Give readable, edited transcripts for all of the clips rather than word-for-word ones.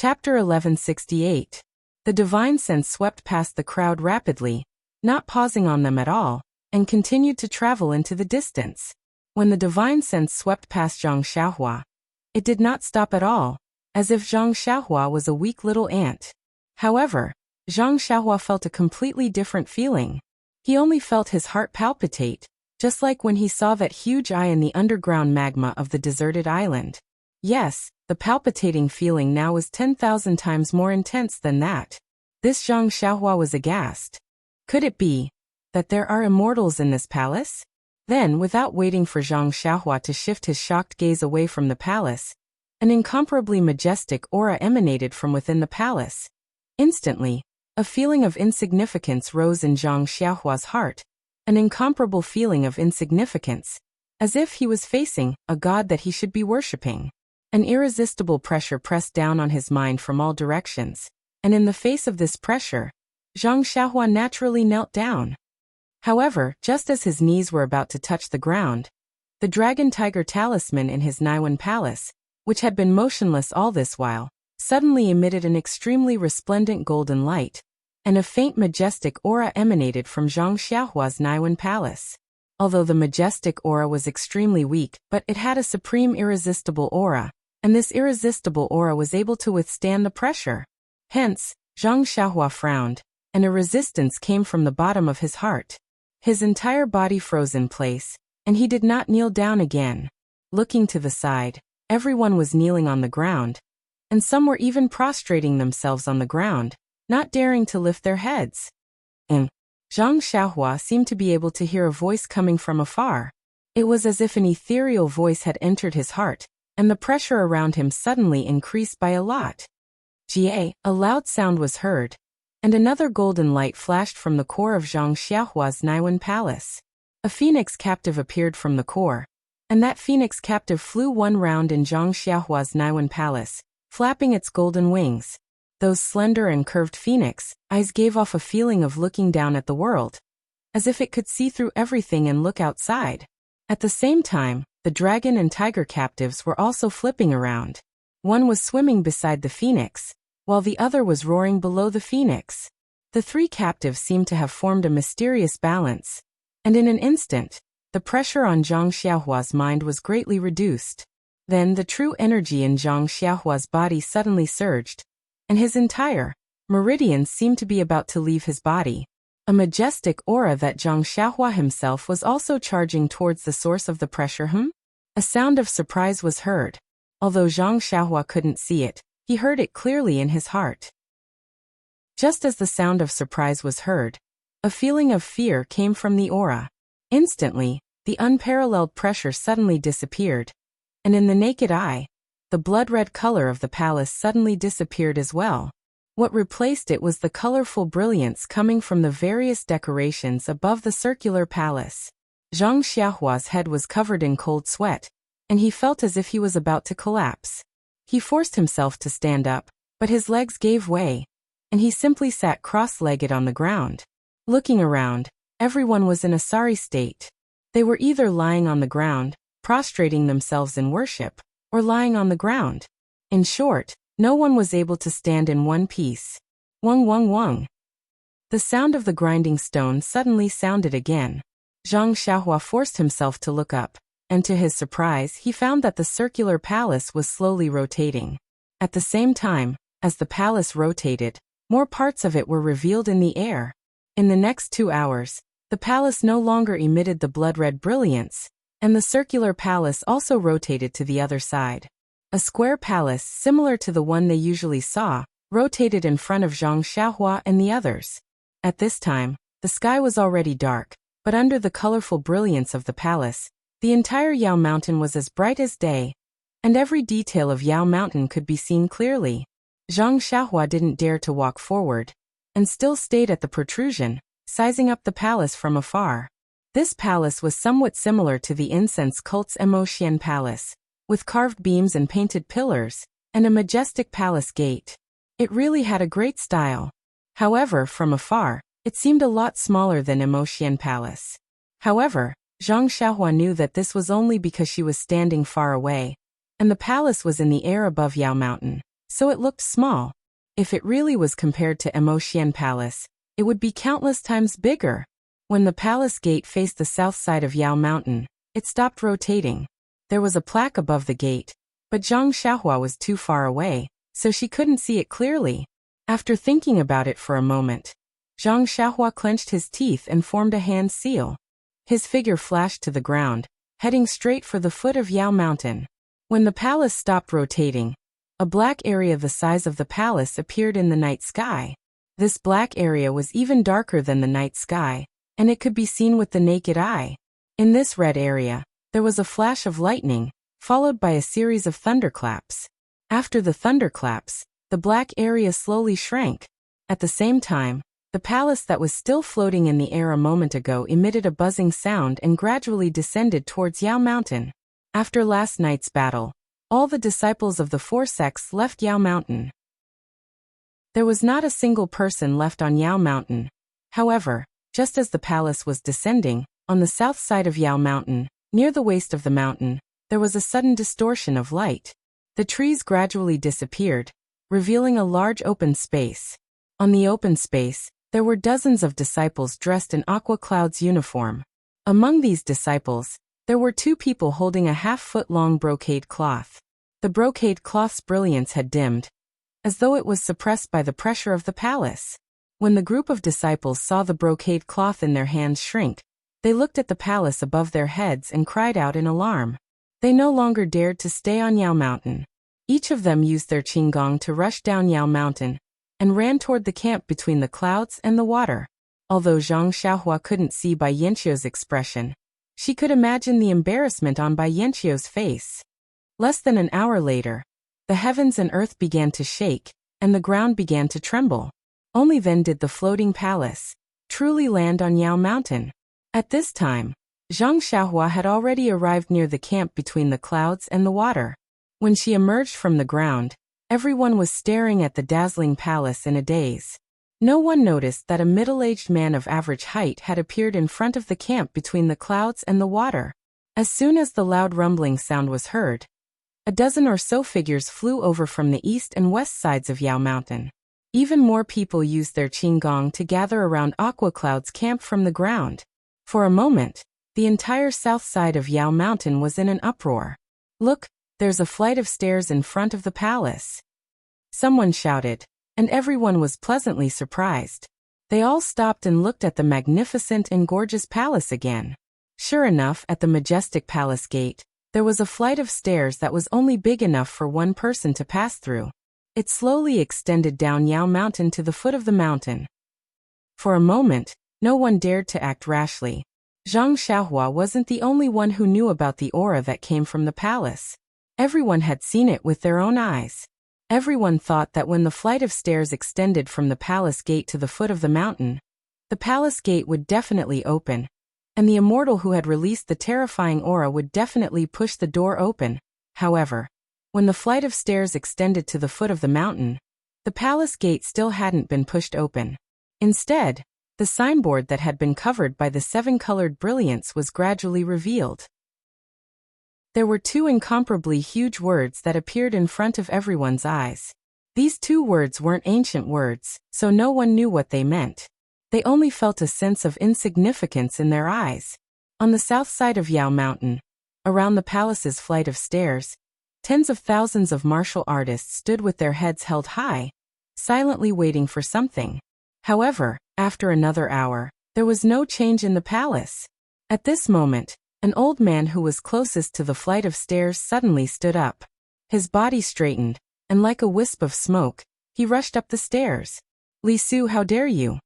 Chapter 1168. The divine sense swept past the crowd rapidly, not pausing on them at all, and continued to travel into the distance. When the divine sense swept past Zhang Xiaohua, it did not stop at all, as if Zhang Xiaohua was a weak little ant. However, Zhang Xiaohua felt a completely different feeling. He only felt his heart palpitate, just like when he saw that huge eye in the underground magma of the deserted island. Yes, the palpitating feeling now was 10,000 times more intense than that. This Zhang Xiaohua was aghast. Could it be that there are immortals in this palace? Then, without waiting for Zhang Xiaohua to shift his shocked gaze away from the palace, an incomparably majestic aura emanated from within the palace. Instantly, a feeling of insignificance rose in Zhang Xiaohua's heart, an incomparable feeling of insignificance, as if he was facing a god that he should be worshipping. An irresistible pressure pressed down on his mind from all directions, and in the face of this pressure, Zhang Xiaohua naturally knelt down. However, just as his knees were about to touch the ground, the dragon-tiger talisman in his Naiwan palace, which had been motionless all this while, suddenly emitted an extremely resplendent golden light, and a faint majestic aura emanated from Zhang Xiaohua's Naiwan palace. Although the majestic aura was extremely weak, but it had a supreme irresistible aura, and this irresistible aura was able to withstand the pressure. Hence, Zhang Xiaohua frowned, and a resistance came from the bottom of his heart. His entire body froze in place, and he did not kneel down again. Looking to the side, everyone was kneeling on the ground, and some were even prostrating themselves on the ground, not daring to lift their heads. Zhang Xiaohua seemed to be able to hear a voice coming from afar. It was as if an ethereal voice had entered his heart, and the pressure around him suddenly increased by a lot. A loud sound was heard, and another golden light flashed from the core of Zhang Xiaohua's Naiwan palace. A phoenix captive appeared from the core, and that phoenix captive flew one round in Zhang Xiaohua's Naiwan palace, flapping its golden wings. Those slender and curved phoenix eyes gave off a feeling of looking down at the world, as if it could see through everything and look outside. At the same time, the dragon and tiger captives were also flipping around. One was swimming beside the phoenix, while the other was roaring below the phoenix. The three captives seemed to have formed a mysterious balance, and in an instant, the pressure on Zhang Xiaohua's mind was greatly reduced. Then the true energy in Zhang Xiaohua's body suddenly surged, and his entire meridians seemed to be about to leave his body. A majestic aura that Zhang Xiaohua himself was also charging towards the source of the pressure. A sound of surprise was heard. Although Zhang Xiaohua couldn't see it, he heard it clearly in his heart. Just as the sound of surprise was heard, a feeling of fear came from the aura. Instantly, the unparalleled pressure suddenly disappeared, and in the naked eye, the blood-red color of the palace suddenly disappeared as well. What replaced it was the colorful brilliance coming from the various decorations above the circular palace. Zhang Xiaohua's head was covered in cold sweat, and he felt as if he was about to collapse. He forced himself to stand up, but his legs gave way, and he simply sat cross-legged on the ground. Looking around, everyone was in a sorry state. They were either lying on the ground, prostrating themselves in worship, or lying on the ground. In short, no one was able to stand in one piece. Wung wung wung. The sound of the grinding stone suddenly sounded again. Zhang Xiaohua forced himself to look up, and to his surprise he found that the circular palace was slowly rotating. At the same time, as the palace rotated, more parts of it were revealed in the air. In the next 2 hours, the palace no longer emitted the blood-red brilliance, and the circular palace also rotated to the other side. A square palace similar to the one they usually saw, rotated in front of Zhang Xiaohua and the others. At this time, the sky was already dark, but under the colorful brilliance of the palace, the entire Yao Mountain was as bright as day, and every detail of Yao Mountain could be seen clearly. Zhang Xiaohua didn't dare to walk forward, and still stayed at the protrusion, sizing up the palace from afar. This palace was somewhat similar to the incense cult's Emotian Palace, with carved beams and painted pillars, and a majestic palace gate. It really had a great style. However, from afar, it seemed a lot smaller than Emotian Palace. However, Zhang Xiaohua knew that this was only because she was standing far away, and the palace was in the air above Yao Mountain, so it looked small. If it really was compared to Emotian Palace, it would be countless times bigger. When the palace gate faced the south side of Yao Mountain, it stopped rotating. There was a plaque above the gate, but Zhang Xiaohua was too far away, so she couldn't see it clearly. After thinking about it for a moment, Zhang Xiaohua clenched his teeth and formed a hand seal. His figure flashed to the ground, heading straight for the foot of Yao Mountain. When the palace stopped rotating, a black area the size of the palace appeared in the night sky. This black area was even darker than the night sky, and it could be seen with the naked eye. In this red area, there was a flash of lightning, followed by a series of thunderclaps. After the thunderclaps, the black area slowly shrank. At the same time, the palace that was still floating in the air a moment ago emitted a buzzing sound and gradually descended towards Yao Mountain. After last night's battle, all the disciples of the four sects left Yao Mountain. There was not a single person left on Yao Mountain. However, just as the palace was descending, on the south side of Yao Mountain, near the waist of the mountain, there was a sudden distortion of light. The trees gradually disappeared, revealing a large open space. On the open space, there were dozens of disciples dressed in Aqua Cloud's uniform. Among these disciples, there were two people holding a half-foot-long brocade cloth. The brocade cloth's brilliance had dimmed, as though it was suppressed by the pressure of the palace. When the group of disciples saw the brocade cloth in their hands shrink, they looked at the palace above their heads and cried out in alarm. They no longer dared to stay on Yao Mountain. Each of them used their qinggong to rush down Yao Mountain and ran toward the camp between the clouds and the water. Although Zhang Xiaohua couldn't see Bai Yanqiu's expression, she could imagine the embarrassment on Bai Yanqiu's face. Less than an hour later, the heavens and earth began to shake, and the ground began to tremble. Only then did the floating palace truly land on Yao Mountain. At this time, Zhang Xiaohua had already arrived near the camp between the clouds and the water. When she emerged from the ground, everyone was staring at the dazzling palace in a daze. No one noticed that a middle-aged man of average height had appeared in front of the camp between the clouds and the water. As soon as the loud rumbling sound was heard, a dozen or so figures flew over from the east and west sides of Yao Mountain. Even more people used their qinggong to gather around Aqua Cloud's camp from the ground. For a moment, the entire south side of Yao Mountain was in an uproar. "Look, there's a flight of stairs in front of the palace," someone shouted, and everyone was pleasantly surprised. They all stopped and looked at the magnificent and gorgeous palace again. Sure enough, at the majestic palace gate, there was a flight of stairs that was only big enough for one person to pass through. It slowly extended down Yao Mountain to the foot of the mountain. For a moment, no one dared to act rashly. Zhang Xiaohua wasn't the only one who knew about the aura that came from the palace. Everyone had seen it with their own eyes. Everyone thought that when the flight of stairs extended from the palace gate to the foot of the mountain, the palace gate would definitely open, and the immortal who had released the terrifying aura would definitely push the door open. However, when the flight of stairs extended to the foot of the mountain, the palace gate still hadn't been pushed open. Instead, the signboard that had been covered by the seven-colored brilliance was gradually revealed. There were two incomparably huge words that appeared in front of everyone's eyes. These two words weren't ancient words, so no one knew what they meant. They only felt a sense of insignificance in their eyes. On the south side of Yao Mountain, around the palace's flight of stairs, tens of thousands of martial artists stood with their heads held high, silently waiting for something. However, after another hour, there was no change in the palace. At this moment, an old man who was closest to the flight of stairs suddenly stood up. His body straightened, and like a wisp of smoke, he rushed up the stairs. "Li Su, how dare you?"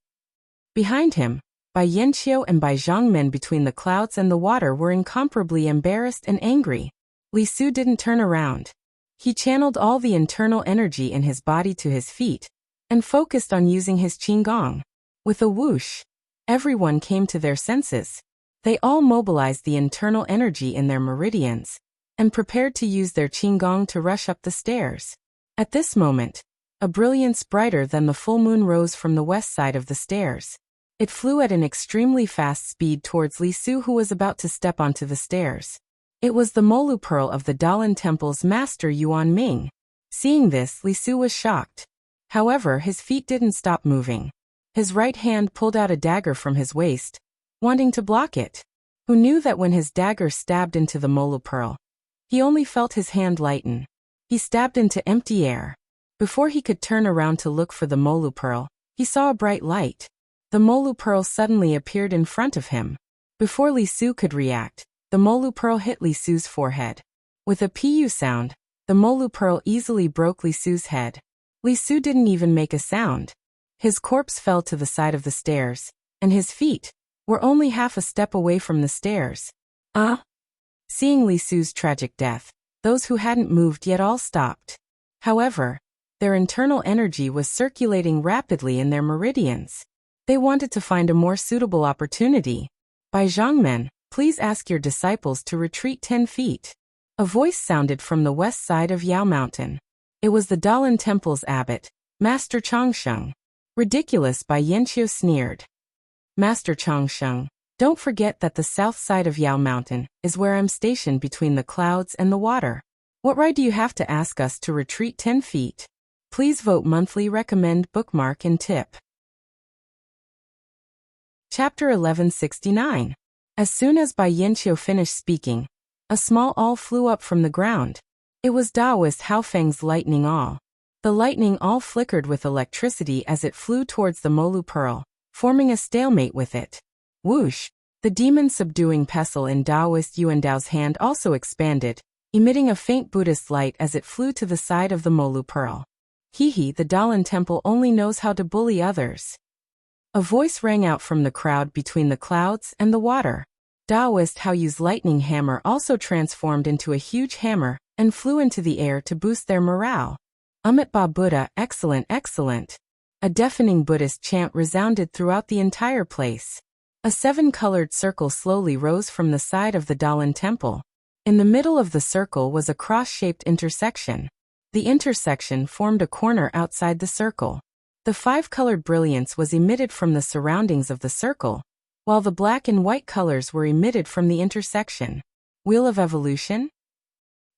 Behind him, Bai Yanqiu and Bai Zhangmen between the clouds and the water were incomparably embarrassed and angry. Li Su didn't turn around. He channeled all the internal energy in his body to his feet, and focused on using his qinggong. With a whoosh, everyone came to their senses. They all mobilized the internal energy in their meridians, and prepared to use their qinggong to rush up the stairs. At this moment, a brilliance brighter than the full moon rose from the west side of the stairs. It flew at an extremely fast speed towards Li Su, who was about to step onto the stairs. It was the Molu Pearl of the Dalan Temple's master Yuan Ming. Seeing this, Li Su was shocked. However, his feet didn't stop moving. His right hand pulled out a dagger from his waist, wanting to block it. Who knew that when his dagger stabbed into the Molu pearl, he only felt his hand lighten. He stabbed into empty air. Before he could turn around to look for the Molu pearl, he saw a bright light. The Molu pearl suddenly appeared in front of him. Before Li Su could react, the Molu pearl hit Li Su's forehead. With a pu sound, the Molu pearl easily broke Li Su's head. Li Su didn't even make a sound. His corpse fell to the side of the stairs, and his feet were only half a step away from the stairs. Seeing Li Su's tragic death, those who hadn't moved yet all stopped. However, their internal energy was circulating rapidly in their meridians. They wanted to find a more suitable opportunity. By Zhangmen, please ask your disciples to retreat 10 feet. A voice sounded from the west side of Yao Mountain. It was the Dalan Temple's abbot, Master Changsheng. Ridiculous, by Yanqiu sneered. Master Changsheng, don't forget that the south side of Yao Mountain is where I'm stationed between the clouds and the water. What right do you have to ask us to retreat 10 feet? Please vote monthly, recommend, bookmark and tip. Chapter 1169. As soon as Bai Yanqiu finished speaking, a small awl flew up from the ground. It was Taoist Haofeng's lightning awl. The lightning awl flickered with electricity as it flew towards the Molu pearl, forming a stalemate with it. Whoosh! The demon-subduing pestle in Taoist Yuandao's hand also expanded, emitting a faint Buddhist light as it flew to the side of the Molu pearl. Hehe, the Dalan Temple only knows how to bully others. A voice rang out from the crowd between the clouds and the water. Taoist Haoyu's lightning hammer also transformed into a huge hammer and flew into the air to boost their morale. Amit Ba Buddha, excellent, excellent. A deafening Buddhist chant resounded throughout the entire place. A 7-colored circle slowly rose from the side of the Dalan Temple. In the middle of the circle was a cross-shaped intersection. The intersection formed a corner outside the circle. The 5-colored brilliance was emitted from the surroundings of the circle, while the black and white colors were emitted from the intersection. Wheel of Evolution?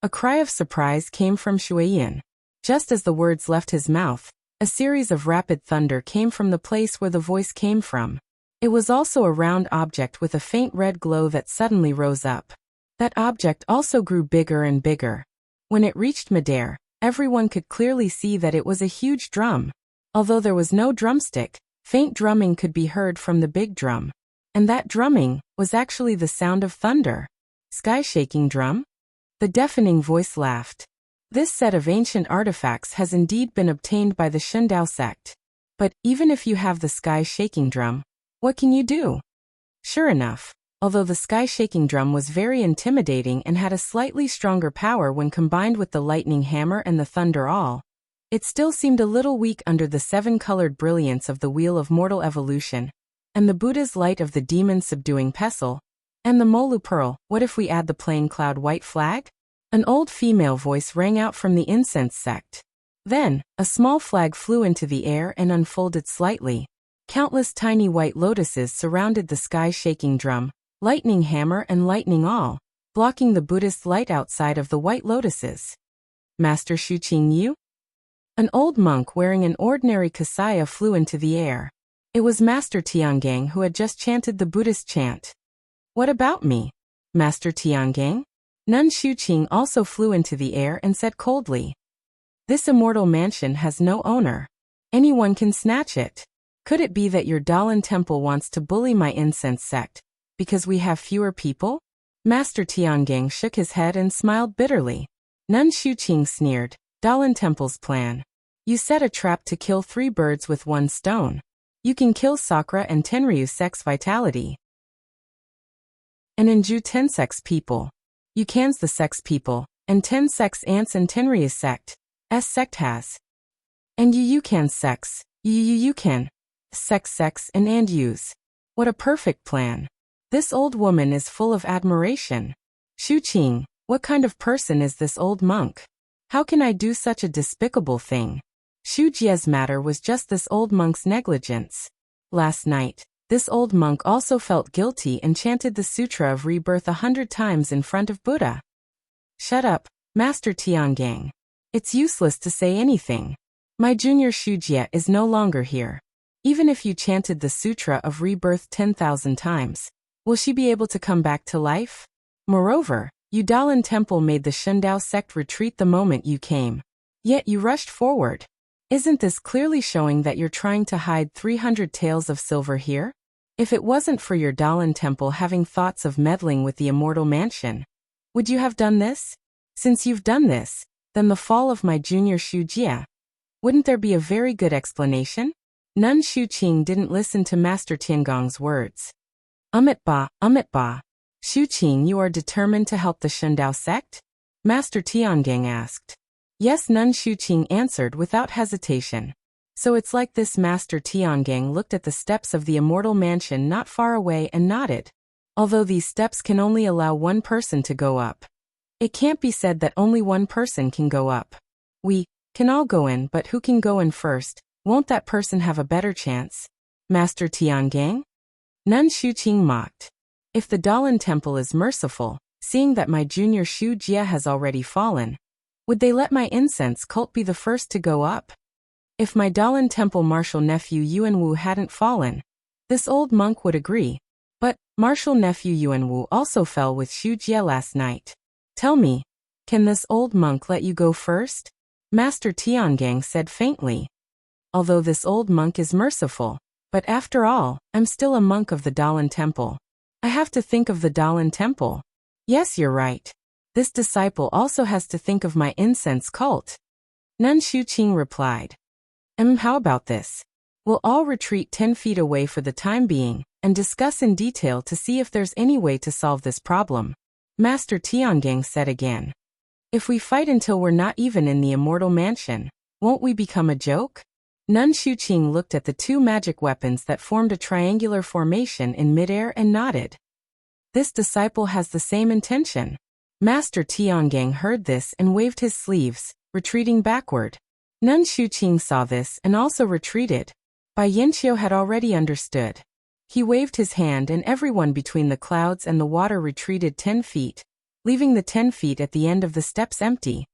A cry of surprise came from Shuiyan. Just as the words left his mouth, a series of rapid thunder came from the place where the voice came from. It was also a round object with a faint red glow that suddenly rose up. That object also grew bigger and bigger. When it reached midair, everyone could clearly see that it was a huge drum. Although there was no drumstick, faint drumming could be heard from the big drum. And that drumming was actually the sound of thunder. Sky-shaking drum? The deafening voice laughed. This set of ancient artifacts has indeed been obtained by the Shundao sect. But even if you have the sky-shaking drum, what can you do? Sure enough, although the sky-shaking drum was very intimidating and had a slightly stronger power when combined with the lightning hammer and the thunder awl, it still seemed a little weak under the 7-colored brilliance of the Wheel of Mortal Evolution, and the Buddha's light of the demon-subduing pestle, and the Molu pearl. What if we add the plain cloud white flag? An old female voice rang out from the incense sect. Then, a small flag flew into the air and unfolded slightly. Countless tiny white lotuses surrounded the sky-shaking drum, lightning hammer and lightning awl, blocking the Buddhist light outside of the white lotuses. Master Shu Qingyu? An old monk wearing an ordinary kasaya flew into the air. It was Master Tiangang who had just chanted the Buddhist chant. What about me? Master Tiangang? Nun Shuqing also flew into the air and said coldly. This immortal mansion has no owner. Anyone can snatch it. Could it be that your Dalan Temple wants to bully my incense sect, because we have fewer people? Master Tiangang shook his head and smiled bitterly. Nun Shuqing sneered. Dalan Temple's plan. You set a trap to kill 3 birds with 1 stone. You can kill Sakura and Tenryu sect's vitality, and Inju 10 sect's people. You cans the sect's people, and 10 sect's ants and Tenryu's sect. S sect has. And you can sects. You can. Sects and yous. What a perfect plan. This old woman is full of admiration. Shuqing, what kind of person is this old monk? How can I do such a despicable thing? Shu Jie's matter was just this old monk's negligence. Last night, this old monk also felt guilty and chanted the Sutra of Rebirth 100 times in front of Buddha. Shut up, Master Tiangang. It's useless to say anything. My junior Shujie is no longer here. Even if you chanted the Sutra of Rebirth 10,000 times, will she be able to come back to life? Moreover, Yudalin Temple made the Shundao sect retreat the moment you came. Yet you rushed forward. Isn't this clearly showing that you're trying to hide 300 taels of silver here? If it wasn't for your Dalin Temple having thoughts of meddling with the immortal mansion, would you have done this? Since you've done this, then the fall of my junior Shujie. Wouldn't there be a very good explanation? Nun Shuqing didn't listen to Master Tiangong's words. Ba. Shuqing, you are determined to help the Shundao sect? Master Tiangang asked. Yes, Nun Shuqing answered without hesitation. So it's like this. Master Tiangang looked at the steps of the immortal mansion not far away and nodded. Although these steps can only allow one person to go up, it can't be said that only one person can go up. We can all go in, but who can go in first? Won't that person have a better chance? Master Tiangang? Nun Shuqing mocked. If the Dalin Temple is merciful, seeing that my junior Shujie has already fallen, would they let my incense cult be the first to go up? If my Dalin Temple martial nephew Yuanwu hadn't fallen, this old monk would agree. But martial nephew Yuanwu also fell with Shujie last night. Tell me, can this old monk let you go first? Master Tiangang said faintly. Although this old monk is merciful, but after all, I'm still a monk of the Dalin Temple. I have to think of the Dalin Temple. Yes, you're right. This disciple also has to think of my incense cult. Nun Shuqing replied. How about this? We'll all retreat 10 feet away for the time being, and discuss in detail to see if there's any way to solve this problem. Master Tiangang said again. If we fight until we're not even in the immortal mansion, won't we become a joke? Nun Shuqing looked at the two magic weapons that formed a triangular formation in midair and nodded. This disciple has the same intention. Master Tiangang heard this and waved his sleeves, retreating backward. Nun Shuqing saw this and also retreated. Bai Yanqiu had already understood. He waved his hand and everyone between the clouds and the water retreated 10 feet, leaving the 10 feet at the end of the steps empty.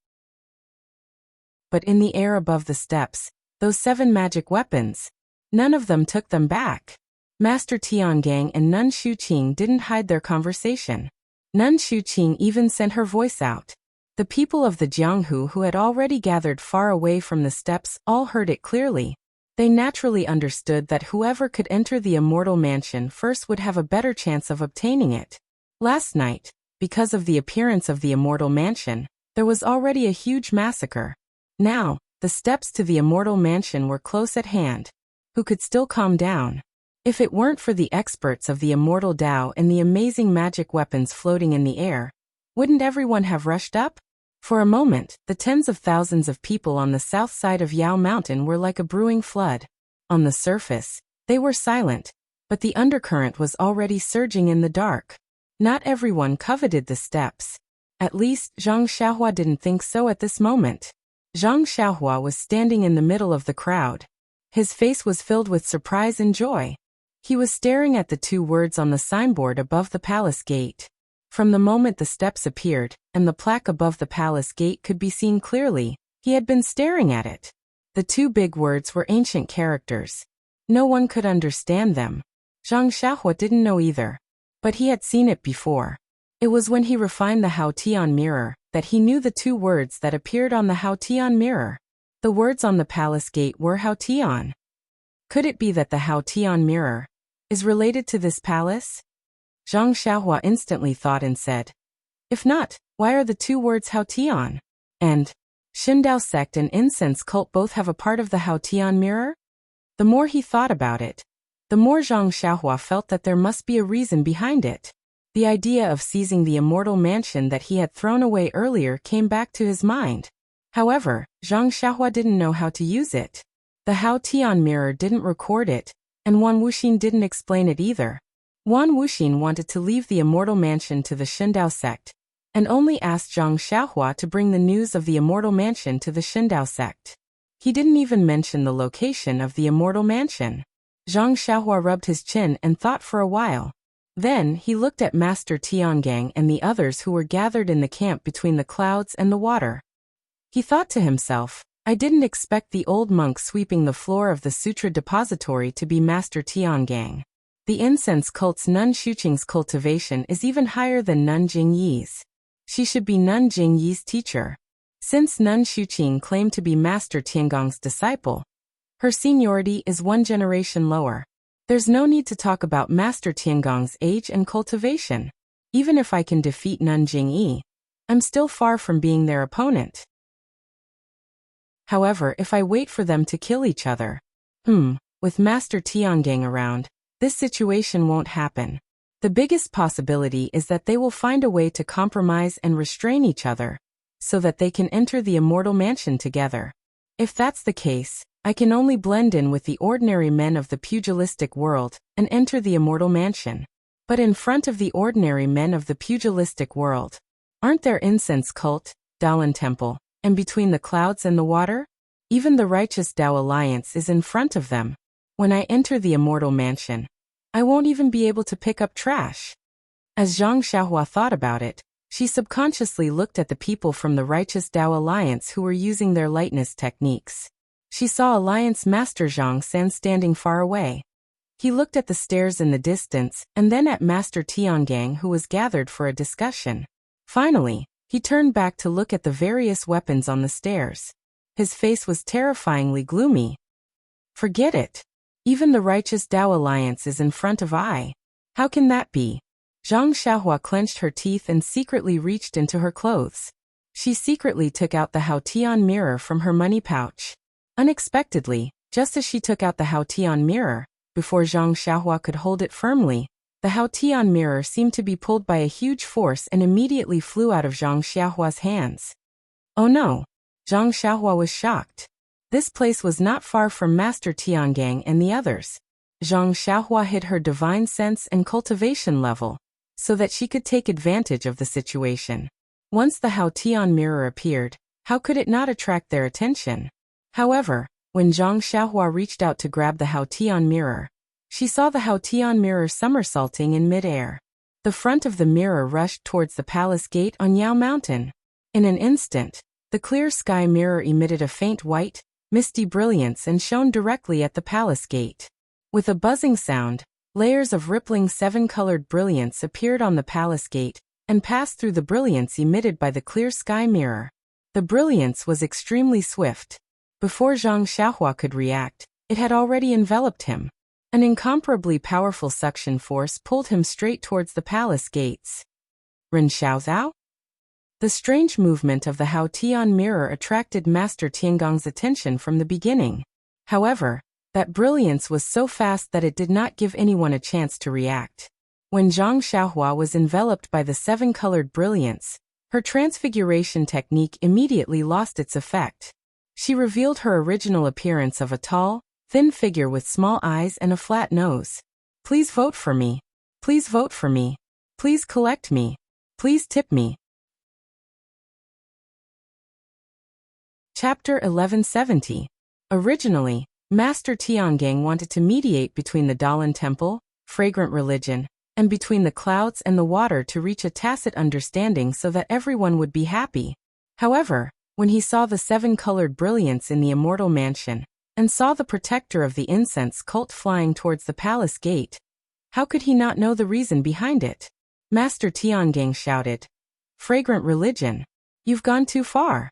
But in the air above the steps, those 7 magic weapons, none of them took them back. Master Tiangang and Nun Shuqing didn't hide their conversation. Nun Shuqing even sent her voice out. The people of the Jianghu who had already gathered far away from the steps all heard it clearly. They naturally understood that whoever could enter the immortal mansion first would have a better chance of obtaining it. Last night, because of the appearance of the immortal mansion, there was already a huge massacre. Now, the steps to the immortal mansion were close at hand. Who could still calm down? If it weren't for the experts of the immortal Tao and the amazing magic weapons floating in the air, wouldn't everyone have rushed up? For a moment, the tens of thousands of people on the south side of Yao Mountain were like a brewing flood. On the surface, they were silent, but the undercurrent was already surging in the dark. Not everyone coveted the steps. At least, Zhang Xiaohua didn't think so at this moment. Zhang Xiaohua was standing in the middle of the crowd. His face was filled with surprise and joy. He was staring at the 2 words on the signboard above the palace gate. From the moment the steps appeared, and the plaque above the palace gate could be seen clearly, he had been staring at it. The 2 big words were ancient characters. No one could understand them. Zhang Xiaohua didn't know either. But he had seen it before. It was when he refined the Haotian mirror that he knew the 2 words that appeared on the Haotian mirror. The words on the palace gate were Haotian. Could it be that the Haotian mirror is related to this palace? Zhang Xiaohua instantly thought and said. If not, why are the 2 words Haotian? And Shundao sect and incense cult both have a part of the Haotian mirror? The more he thought about it, the more Zhang Xiaohua felt that there must be a reason behind it. The idea of seizing the immortal mansion that he had thrown away earlier came back to his mind. However, Zhang Xiaohua didn't know how to use it. The Haotian mirror didn't record it, and Wan Wuxin didn't explain it either. Wan Wuxin wanted to leave the immortal mansion to the Shundao sect, and only asked Zhang Xiaohua to bring the news of the immortal mansion to the Shundao sect. He didn't even mention the location of the immortal mansion. Zhang Xiaohua rubbed his chin and thought for a while. Then he looked at Master Tiangang and the others who were gathered in the camp between the clouds and the water. He thought to himself, I didn't expect the old monk sweeping the floor of the sutra depository to be Master Tiangang. The incense cult's Nun Shuqing's cultivation is even higher than Nun Jingyi's. She should be Nun Jingyi's teacher. Since Nun Shuqing claimed to be Master Tiangong's disciple, her seniority is one generation lower. There's no need to talk about Master Tiangong's age and cultivation. Even if I can defeat Nun Jingyi, I'm still far from being their opponent. However, if I wait for them to kill each other, with Master Tiangang around, this situation won't happen. The biggest possibility is that they will find a way to compromise and restrain each other, so that they can enter the immortal mansion together. If that's the case, I can only blend in with the ordinary men of the pugilistic world and enter the immortal mansion. But in front of the ordinary men of the pugilistic world, aren't there incense cult, Daolan temple, and between the clouds and the water? Even the righteous Dao alliance is in front of them. When I enter the immortal mansion, I won't even be able to pick up trash. As Zhang Xiaohua thought about it, she subconsciously looked at the people from the righteous Dao alliance who were using their lightness techniques. She saw Alliance Master Zhang San standing far away. He looked at the stairs in the distance and then at Master Tiangang, who was gathered for a discussion. Finally, he turned back to look at the various weapons on the stairs. His face was terrifyingly gloomy. Forget it. Even the righteous Dao alliance is in front of I. How can that be? Zhang Xiaohua clenched her teeth and secretly reached into her clothes. She secretly took out the Haotian mirror from her money pouch. Unexpectedly, just as she took out the Haotian mirror, before Zhang Xiaohua could hold it firmly, the Haotian mirror seemed to be pulled by a huge force and immediately flew out of Zhang Xiaohua's hands. Oh no! Zhang Xiaohua was shocked. This place was not far from Master Tiangang and the others. Zhang Xiaohua hid her divine sense and cultivation level, so that she could take advantage of the situation. Once the Haotian mirror appeared, how could it not attract their attention? However, when Zhang Xiaohua reached out to grab the Haotian mirror, she saw the Haotian mirror somersaulting in midair. The front of the mirror rushed towards the palace gate on Yao Mountain. In an instant, the clear sky mirror emitted a faint white, misty brilliance and shone directly at the palace gate. With a buzzing sound, layers of rippling seven-colored brilliance appeared on the palace gate and passed through the brilliance emitted by the clear sky mirror. The brilliance was extremely swift. Before Zhang Xiaohua could react, it had already enveloped him. An incomparably powerful suction force pulled him straight towards the palace gates. Ren Xiaozao? The strange movement of the Haotian mirror attracted Master Tiangong's attention from the beginning. However, that brilliance was so fast that it did not give anyone a chance to react. When Zhang Xiaohua was enveloped by the seven-colored brilliance, her transfiguration technique immediately lost its effect. She revealed her original appearance of a tall, thin figure with small eyes and a flat nose. Please vote for me. Please vote for me. Please collect me. Please tip me. Chapter 1170. Originally, Master Tiangang wanted to mediate between the Daolan Temple, fragrant religion, and between the clouds and the water to reach a tacit understanding so that everyone would be happy. However, when he saw the seven-colored brilliance in the immortal mansion, and saw the protector of the incense cult flying towards the palace gate, how could he not know the reason behind it? Master Tiangang shouted, "Fragrant religion! You've gone too far!"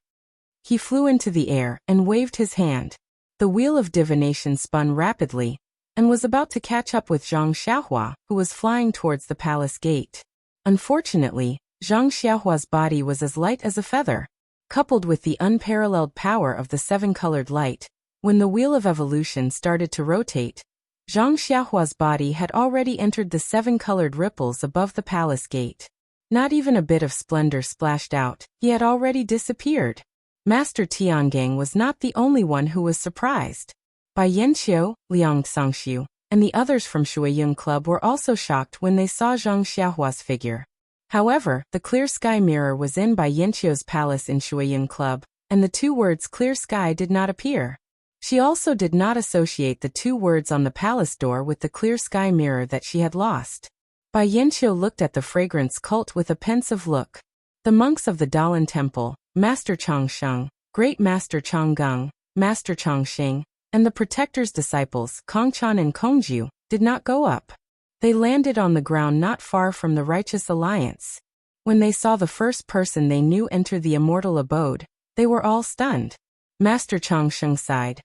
He flew into the air and waved his hand. The wheel of divination spun rapidly, and was about to catch up with Zhang Xiaohua, who was flying towards the palace gate. Unfortunately, Zhang Xiaohua's body was as light as a feather. Coupled with the unparalleled power of the seven-colored light, when the wheel of evolution started to rotate, Zhang Xiaohua's body had already entered the seven-colored ripples above the palace gate. Not even a bit of splendor splashed out, he had already disappeared. Master Tiangang was not the only one who was surprised. Bai Yanqiu, Liang Sangxiu, and the others from Shuiying Club were also shocked when they saw Zhang Xiaohua's figure. However, the clear sky mirror was in Bai Yanqiu's palace in Shuiying Club, and the two words clear sky did not appear. She also did not associate the two words on the palace door with the clear sky mirror that she had lost. Bai Yanqiu looked at the fragrance cult with a pensive look. The monks of the Daolan Temple, Master Changsheng, Great Master Changgung, Master Chongqing, and the Protector's disciples, Kongchan and Kongju, did not go up. They landed on the ground not far from the Righteous Alliance. When they saw the first person they knew enter the immortal abode, they were all stunned. Master Chongqing sighed.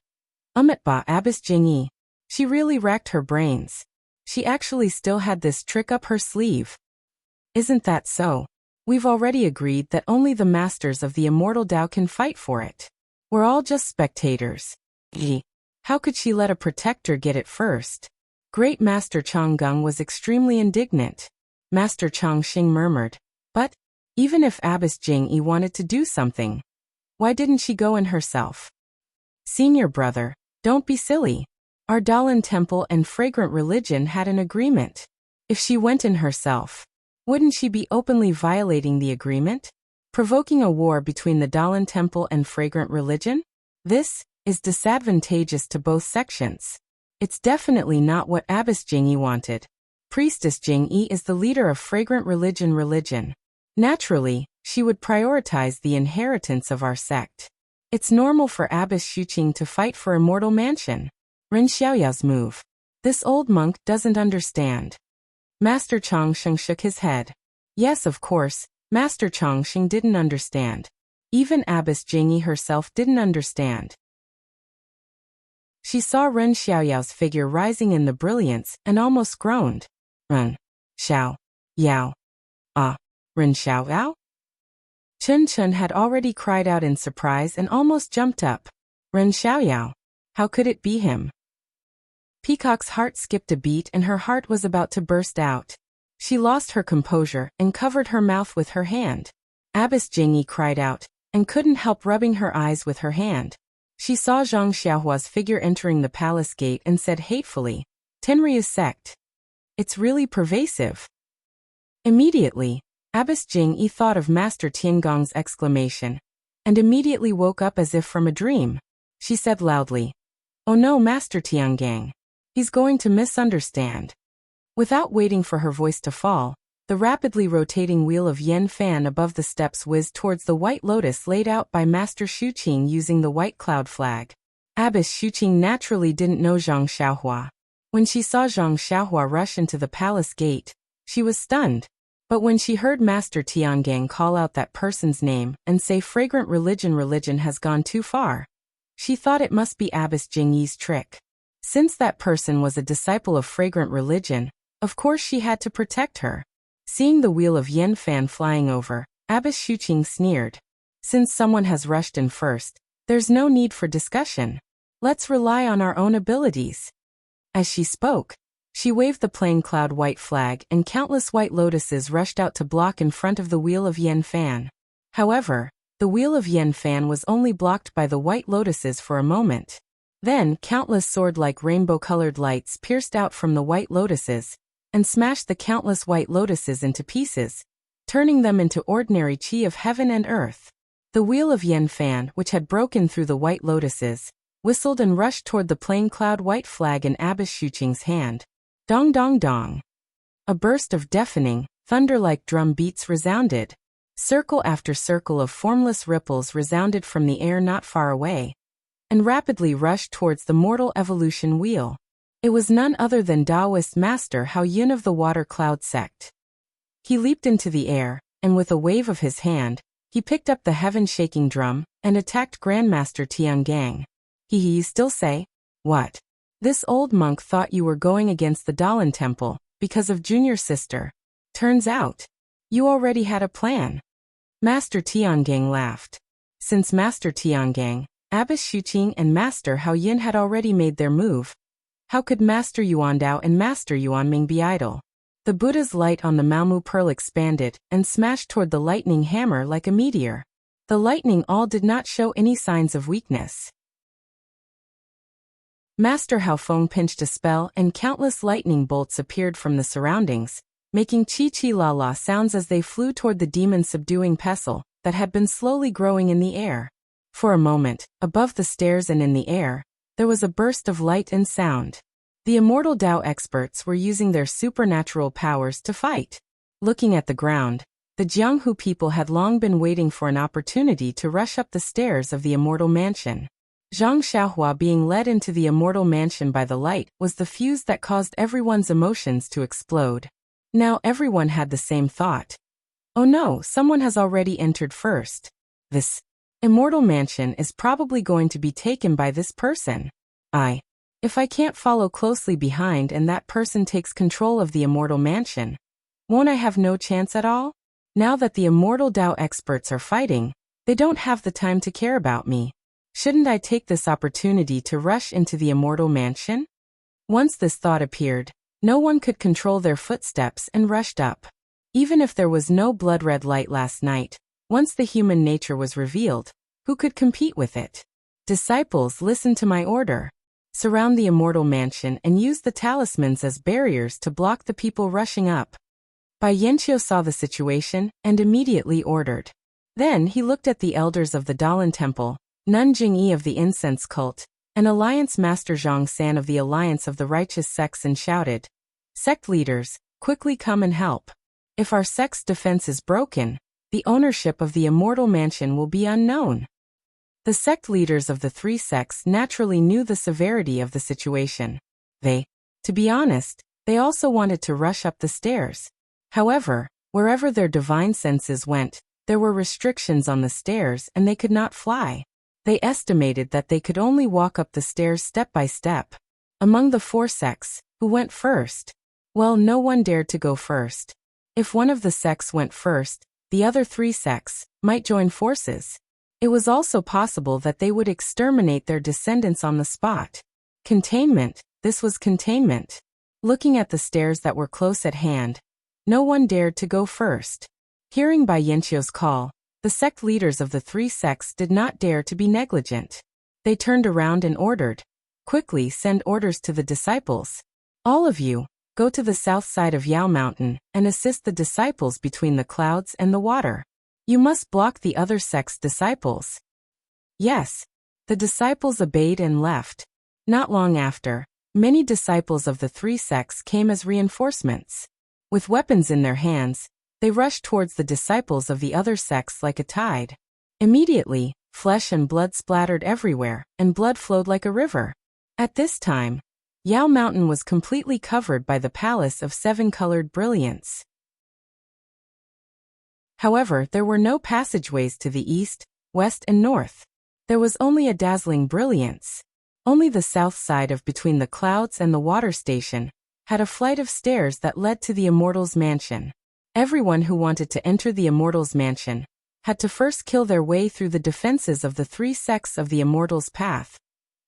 Ba Abbess Jingyi. She really racked her brains. She actually still had this trick up her sleeve. Isn't that so? We've already agreed that only the masters of the immortal Tao can fight for it. We're all just spectators. How could she let a protector get it first? Great Master Changgung was extremely indignant. Master Chongqing murmured, but, even if Abbess Jingyi wanted to do something, why didn't she go in herself? Senior brother, don't be silly. Our Dalan Temple and Fragrant Religion had an agreement. If she went in herself, wouldn't she be openly violating the agreement? Provoking a war between the Dalan Temple and Fragrant Religion? This is disadvantageous to both sections. It's definitely not what Abbess Jingyi wanted. Priestess Jingyi is the leader of Fragrant Religion. Naturally, she would prioritize the inheritance of our sect. It's normal for Abbess Xuqing to fight for Immortal Mansion. Ren Xiaoyao's move. This old monk doesn't understand. Master Chongqing shook his head. Yes, of course, Master Chongqing didn't understand. Even Abbess Jingyi herself didn't understand. She saw Ren Xiaoyao's figure rising in the brilliance and almost groaned. Ren Xiao Yao. Ren Xiaoyao? Chun Chun had already cried out in surprise and almost jumped up. Ren Xiaoyao. How could it be him? Peacock's heart skipped a beat and her heart was about to burst out. She lost her composure and covered her mouth with her hand. Abbess Jingyi cried out, and couldn't help rubbing her eyes with her hand. She saw Zhang Xiaohua's figure entering the palace gate and said hatefully, Tenryu's sect. It's really pervasive. Immediately, Abbess Jingyi thought of Master Tiangong's exclamation, and immediately woke up as if from a dream. She said loudly, Oh no, Master Tiangang. He's going to misunderstand. Without waiting for her voice to fall, the rapidly rotating wheel of Yen Fan above the steps whizzed towards the white lotus laid out by Master Xuqing using the white cloud flag. Abbess Xuqing naturally didn't know Zhang Xiaohua. When she saw Zhang Xiaohua rush into the palace gate, she was stunned. But when she heard Master Tiangang call out that person's name and say Fragrant Religion has gone too far, she thought it must be Abbess Jingyi's trick. Since that person was a disciple of Fragrant Religion, of course she had to protect her. Seeing the wheel of Yen Fan flying over, Abbess Xuqing sneered. Since someone has rushed in first, there's no need for discussion. Let's rely on our own abilities. As she spoke, she waved the plain cloud white flag and countless white lotuses rushed out to block in front of the wheel of Yen Fan. However, the wheel of Yen Fan was only blocked by the white lotuses for a moment. Then countless sword-like rainbow-colored lights pierced out from the white lotuses and smashed the countless white lotuses into pieces, turning them into ordinary qi of heaven and earth. The wheel of Yen Fan, which had broken through the white lotuses, whistled and rushed toward the plain cloud white flag in Abbess Xuqing's hand. Dong dong dong. A burst of deafening, thunder-like drum beats resounded. Circle after circle of formless ripples resounded from the air not far away, and rapidly rushed towards the mortal evolution wheel. It was none other than Taoist Master Hao Yun of the Water Cloud sect. He leaped into the air, and with a wave of his hand, he picked up the heaven-shaking drum and attacked Grandmaster Tiangang. You still say? What? This old monk thought you were going against the Dalan Temple because of junior sister. Turns out, you already had a plan. Master Tiangang laughed. Since Master Tiangang, Abbess Xuqing and Master Hao Yun had already made their move, how could Master Yuan Dao and Master Yuan Ming be idle? The Buddha's light on the Malmu pearl expanded and smashed toward the lightning hammer like a meteor. The lightning all did not show any signs of weakness. Master Hao Feng pinched a spell and countless lightning bolts appeared from the surroundings, making chi-chi-la-la sounds as they flew toward the demon-subduing pestle that had been slowly growing in the air. For a moment, above the stairs and in the air, there was a burst of light and sound. The immortal Tao experts were using their supernatural powers to fight. Looking at the ground, The Jianghu people had long been waiting for an opportunity to rush up the stairs of the immortal mansion. Zhang Xiaohua being led into the immortal mansion by the light was the fuse that caused everyone's emotions to explode. Now everyone had the same thought. Oh no, someone has already entered first. This immortal mansion is probably going to be taken by this person. If I can't follow closely behind and that person takes control of the immortal mansion, won't I have no chance at all? Now that the immortal Dao experts are fighting, they don't have the time to care about me. Shouldn't I take this opportunity to rush into the immortal mansion? Once this thought appeared, no one could control their footsteps and rushed up. Even if there was no blood-red light last night, once the human nature was revealed, who could compete with it? Disciples, listen to my order. Surround the immortal mansion and use the talismans as barriers to block the people rushing up. Bai Yanqiu saw the situation and immediately ordered. Then he looked at the elders of the Dalan Temple, Nun Jingyi of the Incense Cult, and Alliance Master Zhang San of the Alliance of the Righteous Sects and shouted, "Sect leaders, quickly come and help. If our sect's defense is broken, the ownership of the immortal mansion will be unknown." The sect leaders of the three sects naturally knew the severity of the situation. To be honest, they also wanted to rush up the stairs. However, wherever their divine senses went, there were restrictions on the stairs and they could not fly. They estimated that they could only walk up the stairs step by step. Among the four sects, who went first? Well, no one dared to go first. If one of the sects went first, the other three sects might join forces. It was also possible that they would exterminate their descendants on the spot. Containment, this was containment. Looking at the stairs that were close at hand, no one dared to go first. Hearing Bai Yanqiu's call, the sect leaders of the three sects did not dare to be negligent. They turned around and ordered, "Quickly send orders to the disciples. All of you, go to the south side of Yao Mountain and assist the disciples between the clouds and the water. You must block the other sect's disciples." Yes. The disciples obeyed and left. Not long after, many disciples of the three sects came as reinforcements. With weapons in their hands, they rushed towards the disciples of the other sects like a tide. Immediately, flesh and blood splattered everywhere, and blood flowed like a river. At this time, Yao Mountain was completely covered by the palace of seven-colored brilliance. However, there were no passageways to the east, west and north. There was only a dazzling brilliance. Only the south side of between the clouds and the water station had a flight of stairs that led to the Immortal's mansion. Everyone who wanted to enter the Immortal's mansion had to first kill their way through the defenses of the three sects of the Immortal's path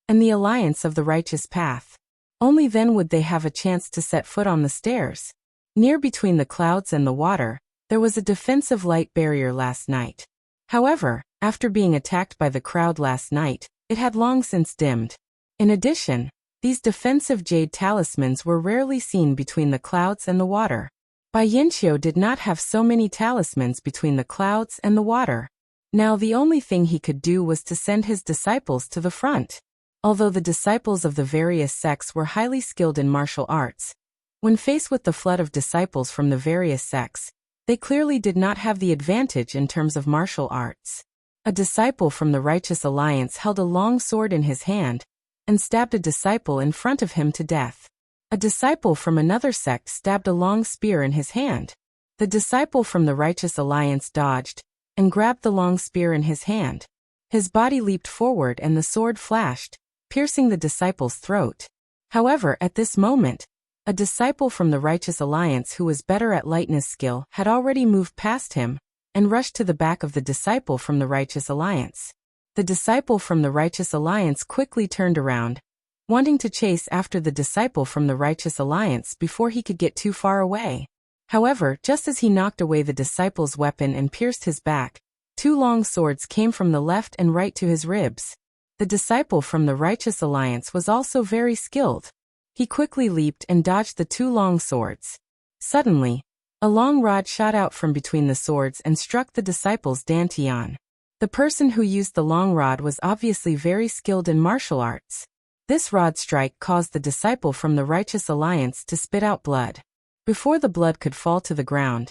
and the Alliance of the Righteous Path. Only then would they have a chance to set foot on the stairs. Near between the clouds and the water, there was a defensive light barrier last night. However, after being attacked by the crowd last night, it had long since dimmed. In addition, these defensive jade talismans were rarely seen between the clouds and the water. Bai Yanqiu did not have so many talismans between the clouds and the water. Now the only thing he could do was to send his disciples to the front. Although the disciples of the various sects were highly skilled in martial arts, when faced with the flood of disciples from the various sects, they clearly did not have the advantage in terms of martial arts. A disciple from the Righteous Alliance held a long sword in his hand and stabbed a disciple in front of him to death. A disciple from another sect stabbed a long spear in his hand. The disciple from the Righteous Alliance dodged and grabbed the long spear in his hand. His body leaped forward and the sword flashed, piercing the disciple's throat. However, at this moment, a disciple from the Righteous Alliance who was better at lightness skill had already moved past him and rushed to the back of the disciple from the Righteous Alliance. The disciple from the Righteous Alliance quickly turned around, wanting to chase after the disciple from the Righteous Alliance before he could get too far away. However, just as he knocked away the disciple's weapon and pierced his back, two long swords came from the left and right to his ribs. The disciple from the Righteous Alliance was also very skilled. He quickly leaped and dodged the two long swords. Suddenly, a long rod shot out from between the swords and struck the disciple's dantian. The person who used the long rod was obviously very skilled in martial arts. This rod strike caused the disciple from the Righteous Alliance to spit out blood. Before the blood could fall to the ground,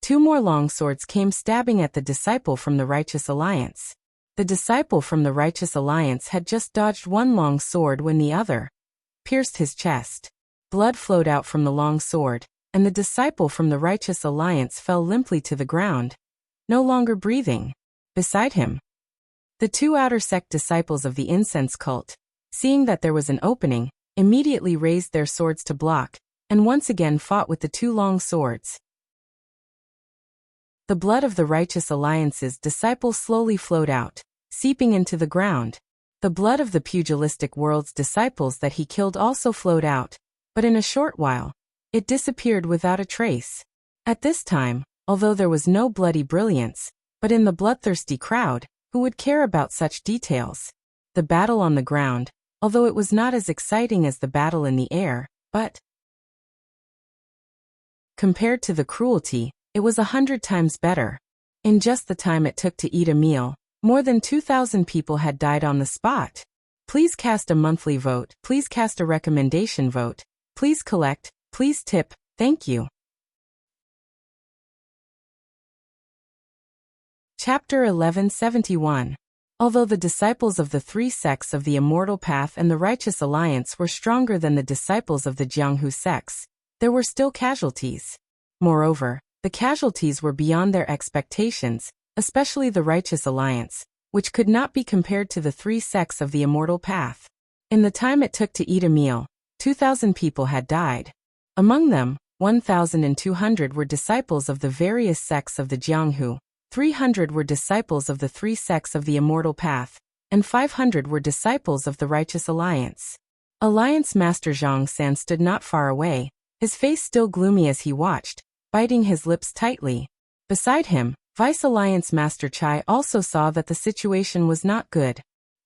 2 more long swords came stabbing at the disciple from the Righteous Alliance. The disciple from the Righteous Alliance had just dodged one long sword when the other pierced his chest. Blood flowed out from the long sword, and the disciple from the Righteous Alliance fell limply to the ground, no longer breathing. Beside him, the 2 outer sect disciples of the incense cult, seeing that there was an opening, immediately raised their swords to block, and once again fought with the 2 long swords. The blood of the Righteous Alliance's disciples slowly flowed out, seeping into the ground. The blood of the pugilistic world's disciples that he killed also flowed out, but in a short while, it disappeared without a trace. At this time, although there was no bloody brilliance, but in the bloodthirsty crowd, who would care about such details? The battle on the ground, although it was not as exciting as the battle in the air, but compared to the cruelty, it was 100 times better. In just the time it took to eat a meal, more than 2,000 people had died on the spot. Please cast a monthly vote, please cast a recommendation vote, please collect, please tip, thank you. Chapter 1171. Although the disciples of the 3 sects of the Immortal Path and the Righteous Alliance were stronger than the disciples of the Jianghu sects, there were still casualties. Moreover, the casualties were beyond their expectations, especially the Righteous Alliance, which could not be compared to the 3 sects of the Immortal Path. In the time it took to eat a meal, 2,000 people had died. Among them, 1,200 were disciples of the various sects of the Jianghu, 300 were disciples of the 3 sects of the Immortal Path, and 500 were disciples of the Righteous Alliance. Alliance Master Zhang San stood not far away, his face still gloomy as he watched, biting his lips tightly. Beside him, Vice Alliance Master Chai also saw that the situation was not good.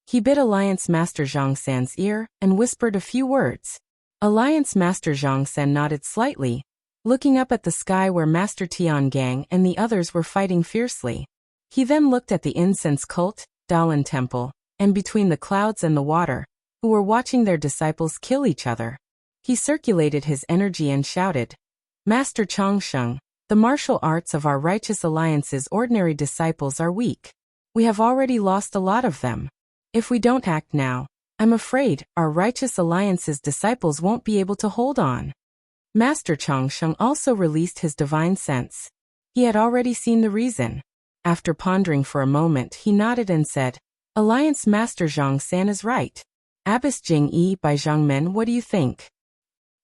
He bit Alliance Master Zhang San's ear and whispered a few words. Alliance Master Zhang San nodded slightly, looking up at the sky where Master Tiangang and the others were fighting fiercely. He then looked at the incense cult, Dalan Temple, and between the clouds and the water, who were watching their disciples kill each other. He circulated his energy and shouted, Master Changsheng, the martial arts of our Righteous Alliance's ordinary disciples are weak. We have already lost a lot of them. If we don't act now, I'm afraid our Righteous Alliance's disciples won't be able to hold on. Master Changsheng also released his divine sense. He had already seen the reason. After pondering for a moment, he nodded and said, Alliance Master Zhang San is right. Abbess Jing Yi by Zhang Men, what do you think?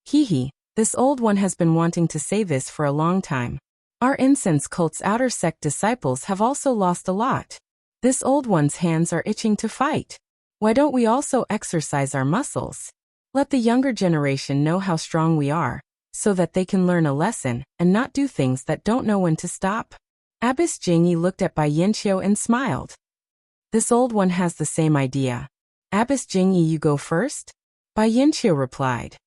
Hee, this old one has been wanting to say this for a long time. Our incense cult's outer sect disciples have also lost a lot. This old one's hands are itching to fight. Why don't we also exercise our muscles? Let the younger generation know how strong we are, so that they can learn a lesson and not do things that don't know when to stop. Abbess Jingyi looked at Bai Yanqiu and smiled. This old one has the same idea. Abbess Jingyi, you go first? Bai Yanqiu replied.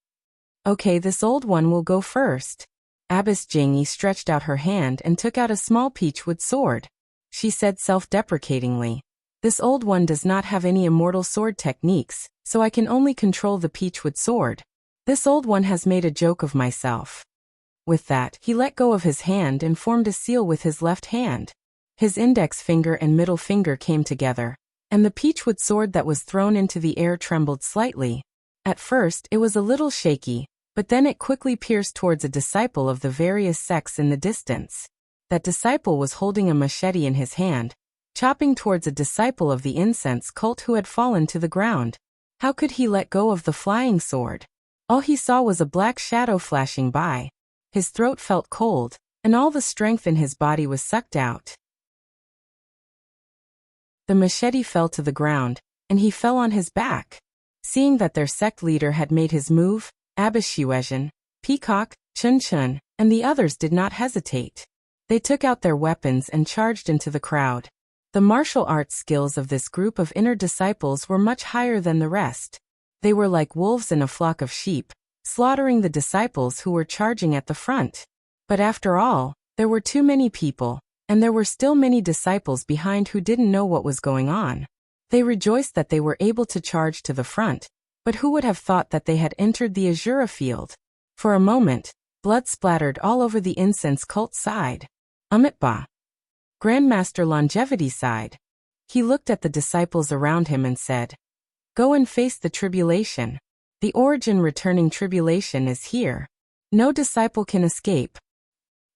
Okay, this old one will go first. Abbess Jingyi stretched out her hand and took out a small peachwood sword. She said self-deprecatingly, this old one does not have any immortal sword techniques, so I can only control the peachwood sword. This old one has made a joke of myself. With that, he let go of his hand and formed a seal with his left hand. His index finger and middle finger came together, and the peachwood sword that was thrown into the air trembled slightly. At first, it was a little shaky, but then it quickly pierced towards a disciple of the various sects in the distance. That disciple was holding a machete in his hand, chopping towards a disciple of the incense cult who had fallen to the ground. How could he let go of the flying sword? All he saw was a black shadow flashing by. His throat felt cold, and all the strength in his body was sucked out. The machete fell to the ground, and he fell on his back. Seeing that their sect leader had made his move, Abbess Xuezhen, Peacock, Chun Chun, and the others did not hesitate. They took out their weapons and charged into the crowd. The martial arts skills of this group of inner disciples were much higher than the rest. They were like wolves in a flock of sheep, slaughtering the disciples who were charging at the front. But after all, there were too many people, and there were still many disciples behind who didn't know what was going on. They rejoiced that they were able to charge to the front, but who would have thought that they had entered the Azura field? For a moment, blood splattered all over the incense cult side. Ba. Grandmaster Longevity sighed. He looked at the disciples around him and said, "Go and face the tribulation. The origin returning tribulation is here. No disciple can escape."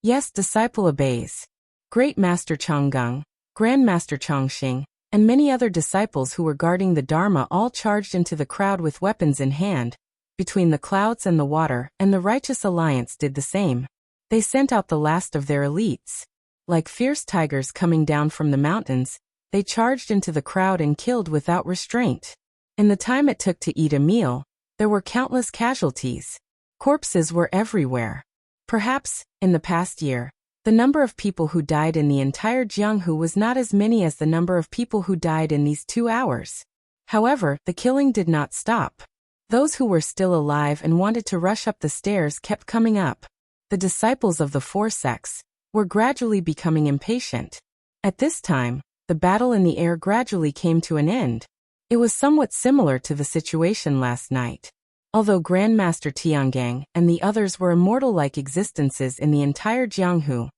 Yes, disciple obeys. Great Master Changgung, Grandmaster Chongqing, and many other disciples who were guarding the Dharma all charged into the crowd with weapons in hand, between the clouds and the water, and the Righteous Alliance did the same. They sent out the last of their elites. Like fierce tigers coming down from the mountains, they charged into the crowd and killed without restraint. In the time it took to eat a meal, there were countless casualties. Corpses were everywhere. Perhaps, in the past year, the number of people who died in the entire Jianghu was not as many as the number of people who died in these 2 hours. However, the killing did not stop. Those who were still alive and wanted to rush up the stairs kept coming up. The disciples of the 4 sects were gradually becoming impatient. At this time, the battle in the air gradually came to an end. It was somewhat similar to the situation last night. Although Grandmaster Tiangang and the others were immortal-like existences in the entire Jianghu,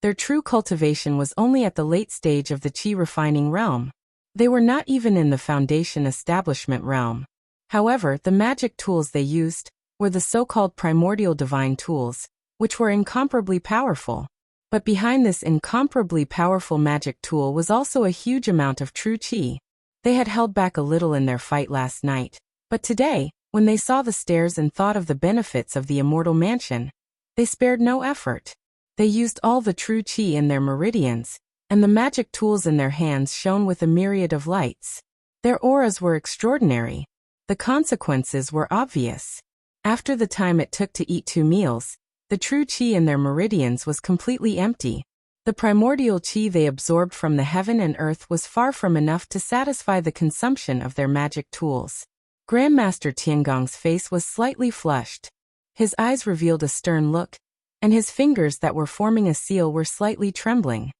their true cultivation was only at the late stage of the qi refining realm. They were not even in the foundation establishment realm. However, the magic tools they used were the so-called primordial divine tools, which were incomparably powerful. But behind this incomparably powerful magic tool was also a huge amount of true qi. They had held back a little in their fight last night, but today, when they saw the stairs and thought of the benefits of the immortal mansion, they spared no effort. They used all the true qi in their meridians, and the magic tools in their hands shone with a myriad of lights. Their auras were extraordinary. The consequences were obvious. After the time it took to eat 2 meals, the true qi in their meridians was completely empty. The primordial qi they absorbed from the heaven and earth was far from enough to satisfy the consumption of their magic tools. Grandmaster Tiangong's face was slightly flushed. His eyes revealed a stern look, and his fingers that were forming a seal were slightly trembling.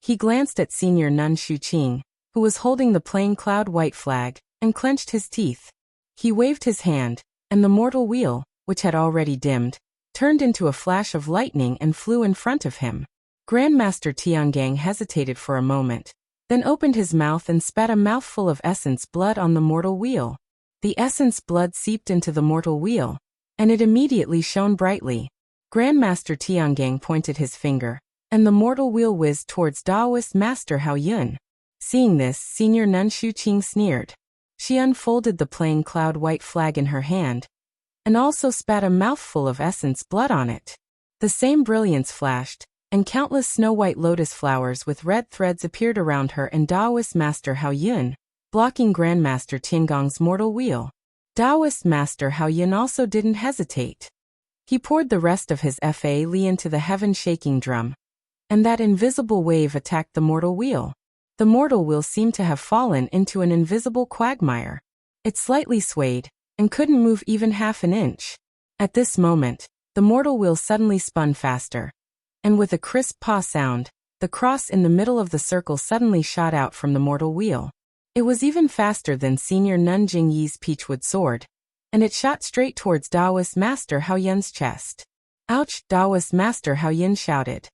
He glanced at Senior Nun Shuqing, who was holding the plain cloud white flag, and clenched his teeth. He waved his hand, and the mortal wheel, which had already dimmed, turned into a flash of lightning and flew in front of him. Grandmaster Tiangang hesitated for a moment, then opened his mouth and spat a mouthful of essence blood on the mortal wheel. The essence blood seeped into the mortal wheel, and it immediately shone brightly. Grandmaster Tiangang pointed his finger, and the mortal wheel whizzed towards Taoist Master Hao Yun. Seeing this, Senior Nun Shuqing sneered. She unfolded the plain cloud white flag in her hand, and also spat a mouthful of essence blood on it. The same brilliance flashed, and countless snow-white lotus flowers with red threads appeared around her and Taoist Master Hao Yun, blocking Grandmaster Tiangong's mortal wheel. Taoist Master Hao Yun also didn't hesitate. He poured the rest of his Fa Li into the heaven-shaking drum, and that invisible wave attacked the mortal wheel. The mortal wheel seemed to have fallen into an invisible quagmire. It slightly swayed, and couldn't move even half an inch. At this moment, the mortal wheel suddenly spun faster, and with a crisp paw sound, the cross in the middle of the circle suddenly shot out from the mortal wheel. It was even faster than Senior Nun Jingyi's peachwood sword, and it shot straight towards Taoist Master Hao Yun's chest. "Ouch!" Taoist Master Hao Yun shouted.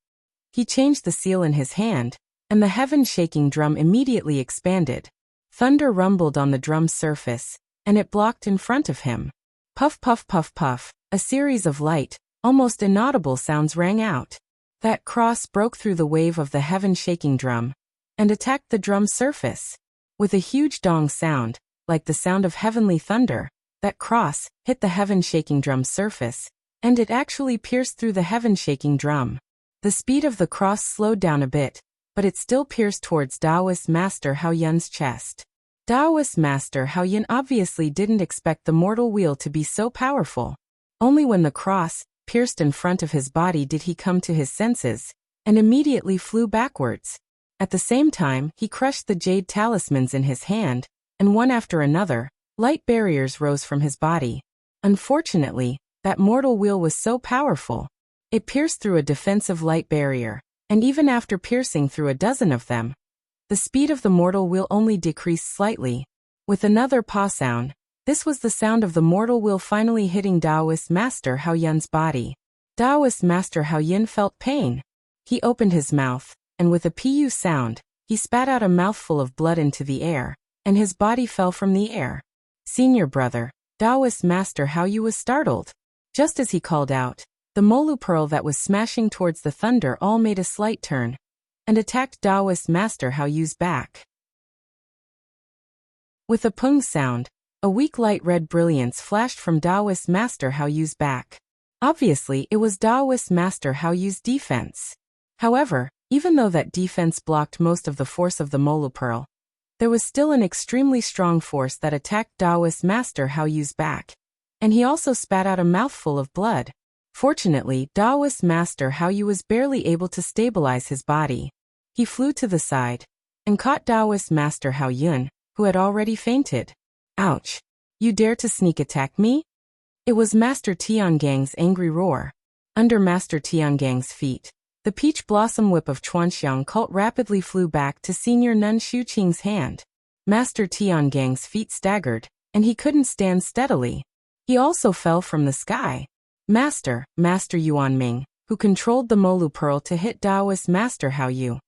He changed the seal in his hand, and the heaven-shaking drum immediately expanded. Thunder rumbled on the drum's surface, and it blocked in front of him. Puff puff puff puff, a series of light, almost inaudible sounds rang out. That cross broke through the wave of the heaven-shaking drum, and attacked the drum's surface. With a huge dong sound, like the sound of heavenly thunder, that cross hit the heaven-shaking drum's surface, and it actually pierced through the heaven-shaking drum. The speed of the cross slowed down a bit, but it still pierced towards Taoist Master Hao Yun's chest. Taoist Master Hao Yun obviously didn't expect the mortal wheel to be so powerful. Only when the cross pierced in front of his body did he come to his senses, and immediately flew backwards. At the same time, he crushed the jade talismans in his hand, and one after another, light barriers rose from his body. Unfortunately, that mortal wheel was so powerful. It pierced through a defensive light barrier, and even after piercing through a dozen of them, the speed of the mortal wheel only decreased slightly. With another paw sound, this was the sound of the mortal wheel finally hitting Taoist Master Hao Yun's body. Taoist Master Hao Yin felt pain. He opened his mouth, and with a pu sound, he spat out a mouthful of blood into the air, and his body fell from the air. Senior brother, Taoist Master Hao Yu was startled. Just as he called out, the Molu pearl that was smashing towards the thunder all made a slight turn, and attacked Taoist Master Hao Yu's back. With a pung sound, a weak light red brilliance flashed from Taoist Master Hao Yu's back. Obviously, it was Taoist Master Hao Yu's defense. However, even though that defense blocked most of the force of the Molu pearl, there was still an extremely strong force that attacked Taoist Master Hao Yu's back, and he also spat out a mouthful of blood. Fortunately, Taoist Master Hao Yu was barely able to stabilize his body. He flew to the side and caught Taoist Master Hao Yun, who had already fainted. Ouch! You dare to sneak attack me? It was Master Tiangang's angry roar. Under Master Tiangang's feet, the peach blossom whip of Chuanxiang cult rapidly flew back to Senior Nun Xuqing's hand. Master Tiangang's feet staggered, and he couldn't stand steadily. He also fell from the sky. Master Yuanming, who controlled the Molu pearl to hit Taoist Master Hao Yu,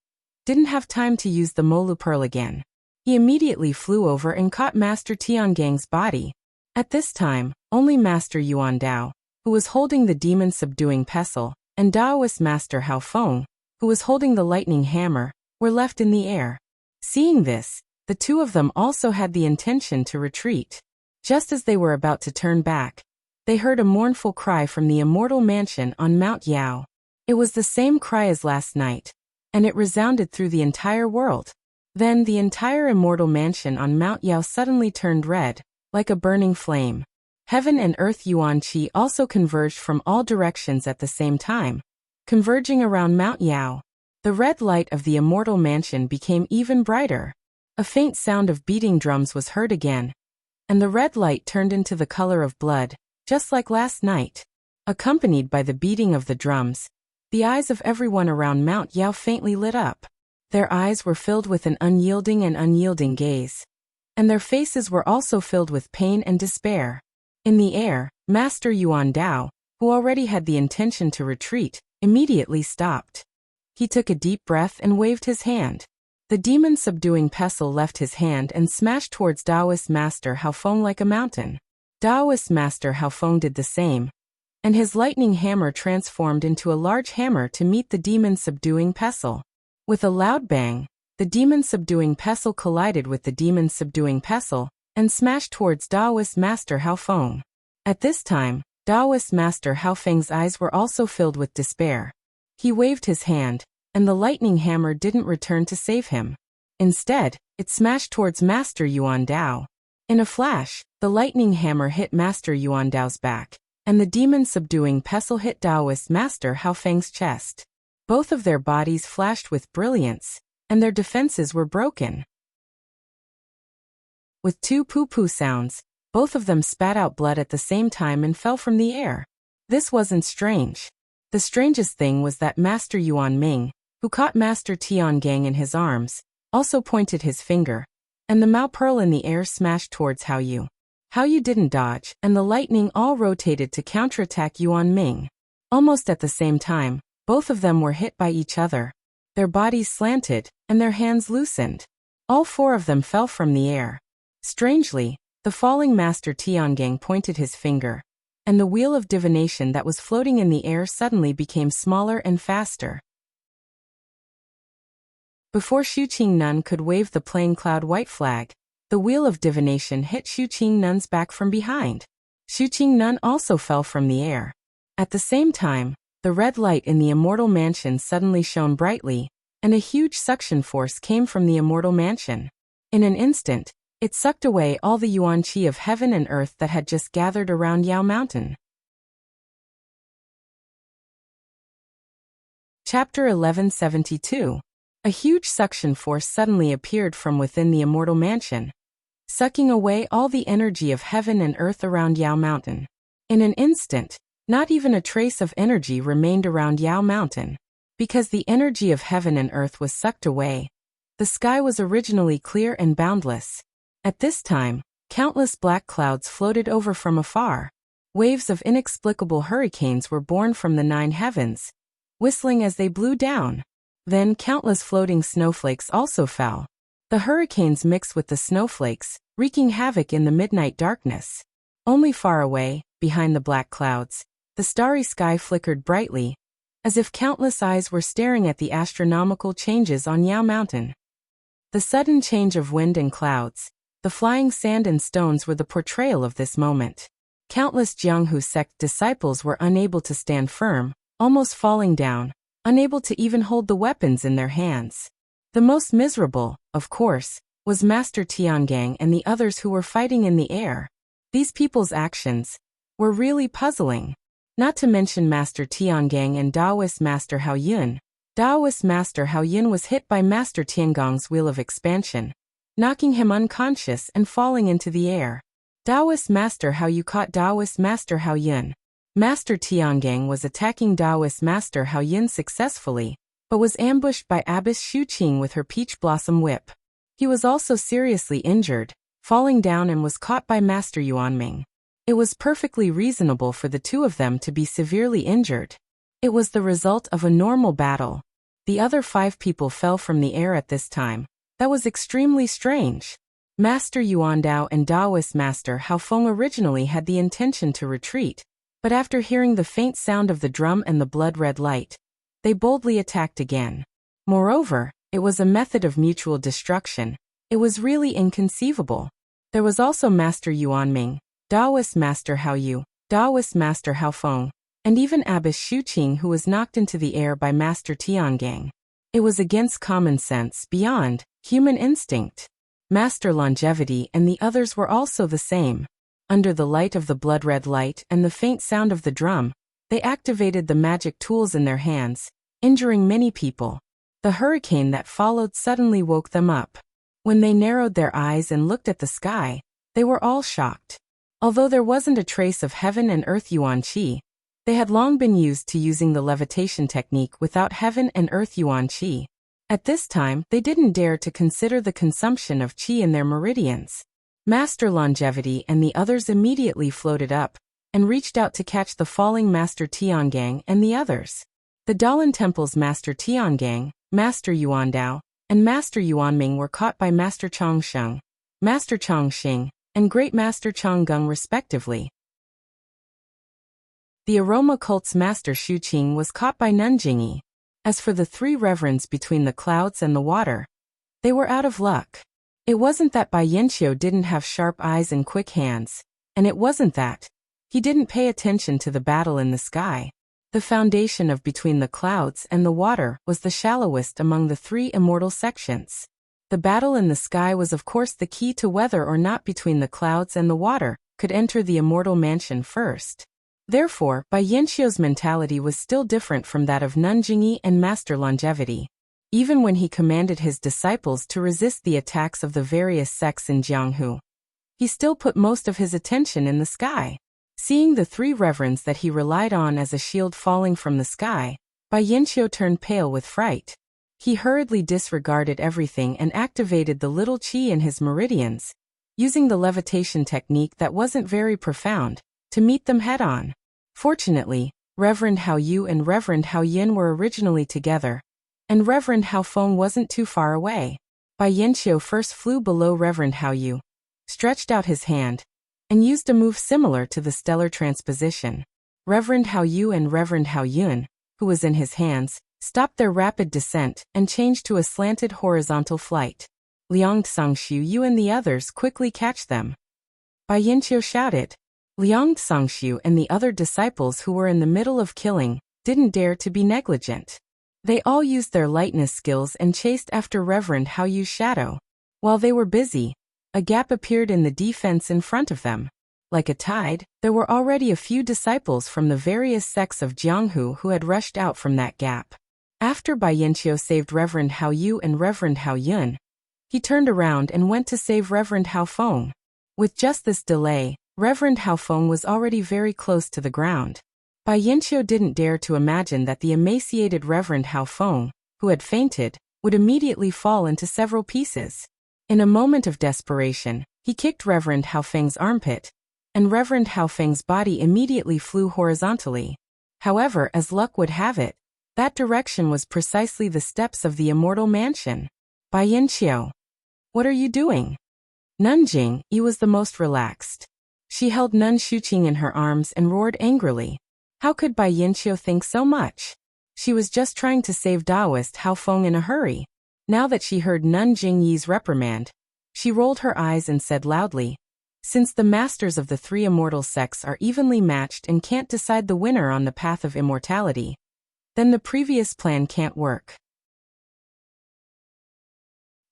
didn't have time to use the Molu pearl again. He immediately flew over and caught Master Tiangang's body. At this time, only Master Yuan Dao, who was holding the demon-subduing pestle, and Taoist Master Hao Feng, who was holding the lightning hammer, were left in the air. Seeing this, the two of them also had the intention to retreat. Just as they were about to turn back, they heard a mournful cry from the immortal mansion on Mount Yao. It was the same cry as last night, and it resounded through the entire world. Then the entire immortal mansion on Mount Yao suddenly turned red, like a burning flame. Heaven and earth Yuan Qi also converged from all directions at the same time, converging around Mount Yao. The red light of the immortal mansion became even brighter. A faint sound of beating drums was heard again, and the red light turned into the color of blood, just like last night. Accompanied by the beating of the drums, the eyes of everyone around Mount Yao faintly lit up. Their eyes were filled with an unyielding gaze, and their faces were also filled with pain and despair. In the air, Master Yuan Dao, who already had the intention to retreat, immediately stopped. He took a deep breath and waved his hand. The demon-subduing pestle left his hand and smashed towards Taoist Master Hao Feng like a mountain. Taoist Master Hao Feng did the same, and his lightning hammer transformed into a large hammer to meet the demon-subduing pestle. With a loud bang, the demon-subduing pestle collided with the demon-subduing pestle and smashed towards Taoist Master Hao Feng. At this time, Taoist Master Hao Feng's eyes were also filled with despair. He waved his hand, and the lightning hammer didn't return to save him. Instead, it smashed towards Master Yuan Dao. In a flash, the lightning hammer hit Master Yuan Dao's back, and the demon-subduing pestle hit Taoist Master Hao Feng's chest. Both of their bodies flashed with brilliance, and their defenses were broken. With two poo-poo sounds, both of them spat out blood at the same time and fell from the air. This wasn't strange. The strangest thing was that Master Yuan Ming, who caught Master Tiangang in his arms, also pointed his finger, and the Mao pearl in the air smashed towards Hao Yu. Hao Yu didn't dodge, and the lightning all rotated to counterattack Yuan Ming. Almost at the same time, both of them were hit by each other. Their bodies slanted, and their hands loosened. All four of them fell from the air. Strangely, the falling Master Tiangang pointed his finger, and the wheel of divination that was floating in the air suddenly became smaller and faster. Before Xuqing Nun could wave the plain cloud white flag, the wheel of divination hit Xuqing Nun's back from behind. Xuqing Nun also fell from the air. At the same time, the red light in the immortal mansion suddenly shone brightly, and a huge suction force came from the immortal mansion. In an instant, it sucked away all the yuan qi of heaven and earth that had just gathered around Yao Mountain. Chapter 1172. A huge suction force suddenly appeared from within the immortal mansion, sucking away all the energy of heaven and earth around Yao Mountain. In an instant, not even a trace of energy remained around Yao Mountain. Because the energy of heaven and earth was sucked away, the sky was originally clear and boundless. At this time, countless black clouds floated over from afar. Waves of inexplicable hurricanes were born from the 9 heavens, whistling as they blew down. Then countless floating snowflakes also fell. The hurricanes mixed with the snowflakes, wreaking havoc in the midnight darkness. Only far away, behind the black clouds, the starry sky flickered brightly, as if countless eyes were staring at the astronomical changes on Yao Mountain. The sudden change of wind and clouds, the flying sand and stones were the portrayal of this moment. Countless Jianghu sect disciples were unable to stand firm, almost falling down, unable to even hold the weapons in their hands. The most miserable, of course, was Master Tiangang and the others who were fighting in the air. These people's actions were really puzzling. Not to mention Master Tiangang and Taoist Master Hao Yun. Taoist Master Hao Yun was hit by Master Tiangong's wheel of expansion, knocking him unconscious and falling into the air. Taoist Master Hao Yu caught Taoist Master Hao Yun. Master Tiangang was attacking Taoist Master Hao Yun successfully, but was ambushed by Abbess Xu Qing with her peach blossom whip. He was also seriously injured, falling down, and was caught by Master Yuanming. It was perfectly reasonable for the two of them to be severely injured. It was the result of a normal battle. The other 5 people fell from the air at this time. That was extremely strange. Master Yuandao and Taoist Master Hao Feng originally had the intention to retreat, but after hearing the faint sound of the drum and the blood-red light, they boldly attacked again. Moreover, it was a method of mutual destruction. It was really inconceivable. There was also Master Yuanming, Taoist Master Hao Yu, Taoist Master Hao Feng, and even Abbess Xu Qing, who was knocked into the air by Master Tiangang. It was against common sense, beyond human instinct. Master Longevity and the others were also the same. Under the light of the blood-red light and the faint sound of the drum, they activated the magic tools in their hands, injuring many people. The hurricane that followed suddenly woke them up. When they narrowed their eyes and looked at the sky, they were all shocked. Although there wasn't a trace of heaven and earth yuan qi, they had long been used to using the levitation technique without heaven and earth yuan qi. At this time, they didn't dare to consider the consumption of qi in their meridians. Master Longevity and the others immediately floated up and reached out to catch the falling Master Tiangang and the others. The Dalan Temple's Master Tiangang, Master Yuandao, and Master Yuanming were caught by Master Changsheng, Master Changxing, and Great Master Changgung respectively. The Aroma Cult's Master Xu Qing was caught by Nanjingyi. As for the 3 reverends between the clouds and the water, they were out of luck. It wasn't that Bai Yanqiu didn't have sharp eyes and quick hands, and it wasn't that he didn't pay attention to the battle in the sky. The foundation of between the clouds and the water was the shallowest among the 3 immortal sections. The battle in the sky was of course the key to whether or not between the clouds and the water could enter the immortal mansion first. Therefore, Bai Yanqiu's mentality was still different from that of Nanjingyi and Master Longevity. Even when he commanded his disciples to resist the attacks of the various sects in Jianghu, he still put most of his attention in the sky. Seeing the 3 reverends that he relied on as a shield falling from the sky, Bai Yanqiu turned pale with fright. He hurriedly disregarded everything and activated the little qi in his meridians, using the levitation technique that wasn't very profound, to meet them head-on. Fortunately, Reverend Hao Yu and Reverend Hao Yin were originally together, and Reverend Hao Feng wasn't too far away. Bai Yanqiu first flew below Reverend Hao Yu, stretched out his hand, and used a move similar to the stellar transposition. Reverend Hao Yu and Reverend Hao Yun, who was in his hands, stopped their rapid descent and changed to a slanted horizontal flight. Liang Xiangxiu Yu and the others quickly catch them. Bai Yanqiu shouted. Liang Xiangxiu and the other disciples who were in the middle of killing didn't dare to be negligent. They all used their lightness skills and chased after Reverend Hao Yu's shadow. While they were busy, a gap appeared in the defense in front of them. Like a tide, there were already a few disciples from the various sects of Jianghu who had rushed out from that gap. After Bai Yanqiu saved Reverend Hao Yu and Reverend Hao Yun, he turned around and went to save Reverend Hao Feng. With just this delay, Reverend Hao Feng was already very close to the ground. Bai Yanqiu didn't dare to imagine that the emaciated Reverend Hao Feng, who had fainted, would immediately fall into several pieces. In a moment of desperation, he kicked Reverend Hao Feng's armpit, and Reverend Hao Feng's body immediately flew horizontally. However, as luck would have it, that direction was precisely the steps of the immortal mansion. Bai Yanqiu. What are you doing? Nun Jingyi was the most relaxed. She held Nun Shuqing in her arms and roared angrily. How could Bai Yanqiu think so much? She was just trying to save Taoist Hao Feng in a hurry. Now that she heard Nun Jingyi's reprimand, she rolled her eyes and said loudly, "Since the masters of the three immortal sects are evenly matched and can't decide the winner on the path of immortality, then the previous plan can't work."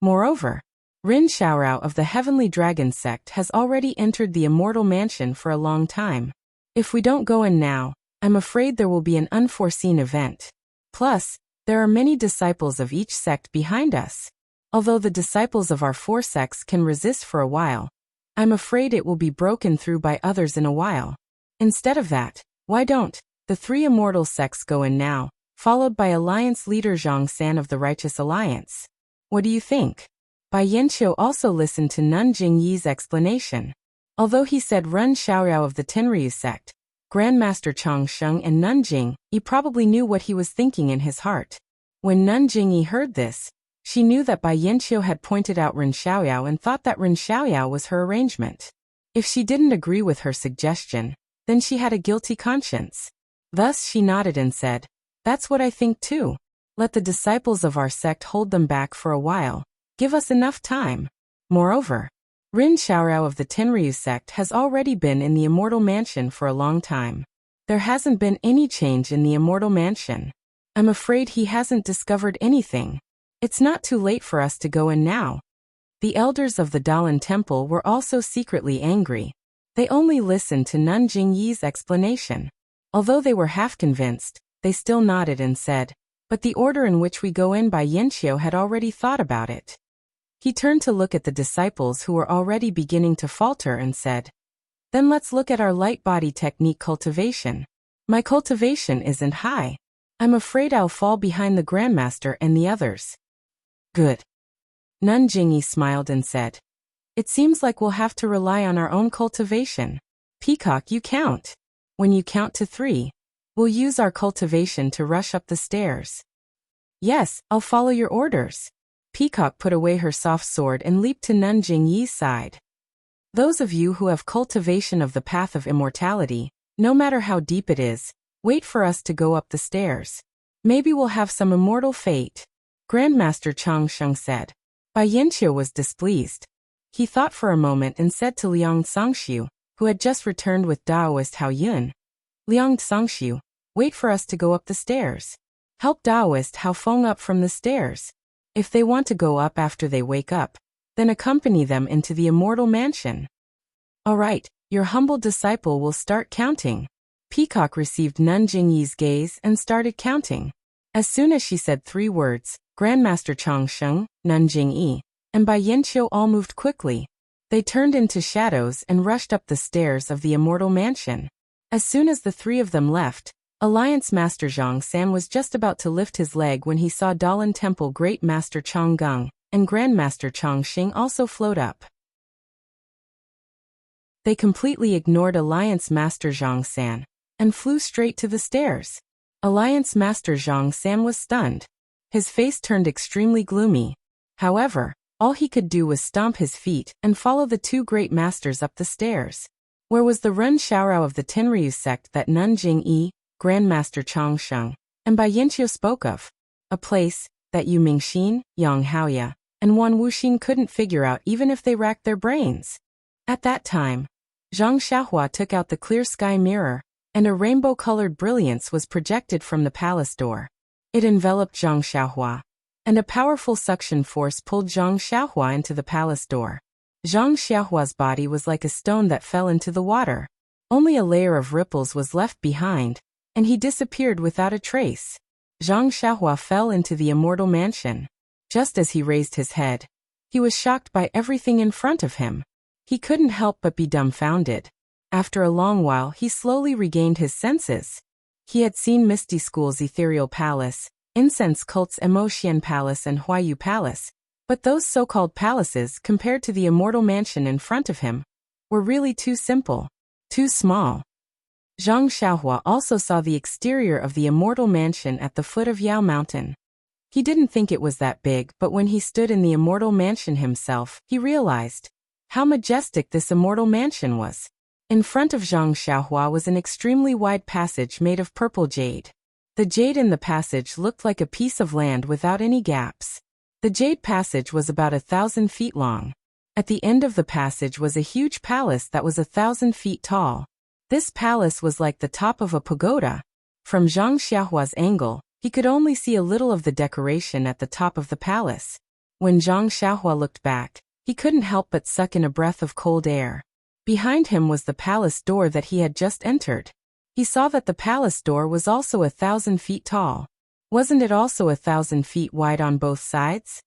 Moreover, Rin Xiaorao of the Heavenly Dragon sect has already entered the immortal mansion for a long time. If we don't go in now, I'm afraid there will be an unforeseen event. Plus, there are many disciples of each sect behind us. Although the disciples of our four sects can resist for a while, I'm afraid it will be broken through by others in a while. Instead of that, why don't the three immortal sects go in now, followed by Alliance leader Zhang San of the Righteous Alliance? What do you think? Bai Yanqiu also listened to Nun Jingyi's explanation. Although he said Ren Xiaorao of the Tenryu sect, Grandmaster Chang Sheng and Nun Jingyi probably knew what he was thinking in his heart. When Nun Jingyi heard this, she knew that Bai Yanqiu had pointed out Ren Xiaoyao and thought that Ren Xiaoyao was her arrangement. If she didn't agree with her suggestion, then she had a guilty conscience. Thus she nodded and said, "That's what I think too. Let the disciples of our sect hold them back for a while. Give us enough time." Moreover, Rin Xiaorao of the Tenryu sect has already been in the immortal mansion for a long time. There hasn't been any change in the immortal mansion. I'm afraid he hasn't discovered anything. It's not too late for us to go in now. The elders of the Dalan Temple were also secretly angry. They only listened to Nun Jingyi's explanation. Although they were half convinced, they still nodded and said, "But the order in which we go in by Yanqiu had already thought about it." He turned to look at the disciples who were already beginning to falter and said, "Then let's look at our light body technique cultivation. My cultivation isn't high. I'm afraid I'll fall behind the Grandmaster and the others." "Good." Nun Jingyi smiled and said, "It seems like we'll have to rely on our own cultivation. Peacock, you count. When you count to 3, we'll use our cultivation to rush up the stairs." "Yes, I'll follow your orders." Peacock put away her soft sword and leaped to Nun Jingyi's side. Those of you who have cultivation of the path of immortality, no matter how deep it is, wait for us to go up the stairs. Maybe we'll have some immortal fate. Grandmaster Chang Sheng said. Bai Yanqiu was displeased. He thought for a moment and said to Liang Zongxiu, who had just returned with Daoist Hao Yun, "Liang Zongxiu, wait for us to go up the stairs. Help Daoist Hao Feng up from the stairs. If they want to go up after they wake up, then accompany them into the immortal mansion." "All right, your humble disciple will start counting." Peacock received Nun Jingyi's gaze and started counting. As soon as she said 3 words, Grandmaster Chang Sheng, Nun Jingyi, and Bai Yanqiu all moved quickly. They turned into shadows and rushed up the stairs of the immortal mansion. As soon as the 3 of them left, Alliance Master Zhang San was just about to lift his leg when he saw Dalan Temple Great Master Chang Gung and Grandmaster Chang Xing also float up. They completely ignored Alliance Master Zhang San and flew straight to the stairs. Alliance Master Zhang San was stunned. His face turned extremely gloomy. However, all he could do was stomp his feet and follow the 2 great masters up the stairs. Where was the Ren Xiaorao of the Tenryu sect that Nun Jingyi, Grandmaster Chang Sheng, and Bai Yanqiu spoke of? A place that Yu Mingxin, Yang Haoya, and Wan Wuxing couldn't figure out even if they racked their brains. At that time, Zhang Xiaohua took out the clear sky mirror, and a rainbow-colored brilliance was projected from the palace door. It enveloped Zhang Xiaohua, and a powerful suction force pulled Zhang Xiaohua into the palace door. Zhang Xiaohua's body was like a stone that fell into the water. Only a layer of ripples was left behind, and he disappeared without a trace. Zhang Xiaohua fell into the immortal mansion. Just as he raised his head, he was shocked by everything in front of him. He couldn't help but be dumbfounded. After a long while, he slowly regained his senses. He had seen Misty School's Ethereal Palace, Incense Cult's Emotian Palace and Huayu Palace, but those so-called palaces compared to the immortal mansion in front of him were really too simple. Too small. Zhang Xiaohua also saw the exterior of the immortal mansion at the foot of Yao Mountain. He didn't think it was that big, but when he stood in the immortal mansion himself, he realized how majestic this immortal mansion was. In front of Zhang Xiaohua was an extremely wide passage made of purple jade. The jade in the passage looked like a piece of land without any gaps. The jade passage was about 1,000 feet long. At the end of the passage was a huge palace that was 1,000 feet tall. This palace was like the top of a pagoda. From Zhang Xiaohua's angle, he could only see a little of the decoration at the top of the palace. When Zhang Xiaohua looked back, he couldn't help but suck in a breath of cold air. Behind him was the palace door that he had just entered. He saw that the palace door was also 1,000 feet tall. Wasn't it also 1,000 feet wide on both sides?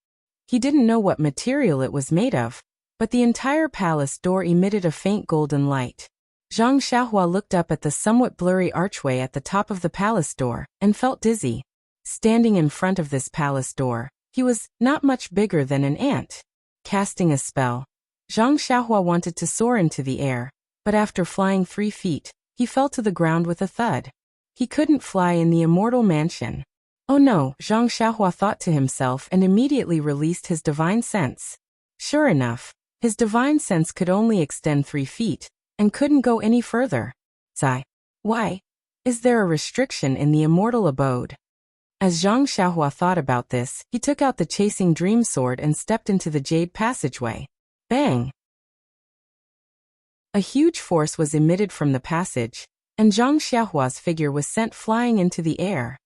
He didn't know what material it was made of, but the entire palace door emitted a faint golden light. Zhang Xiaohua looked up at the somewhat blurry archway at the top of the palace door, and felt dizzy. Standing in front of this palace door, he was not much bigger than an ant. Casting a spell, Zhang Xiaohua wanted to soar into the air, but after flying 3 feet, he fell to the ground with a thud. He couldn't fly in the immortal mansion. Oh no, Zhang Xiaohua thought to himself and immediately released his divine sense. Sure enough, his divine sense could only extend 3 feet, and couldn't go any further. Sigh. Why? Is there a restriction in the immortal abode? As Zhang Xiaohua thought about this, he took out the chasing dream sword and stepped into the jade passageway. Bang! A huge force was emitted from the passage, and Zhang Xiaohua's figure was sent flying into the air.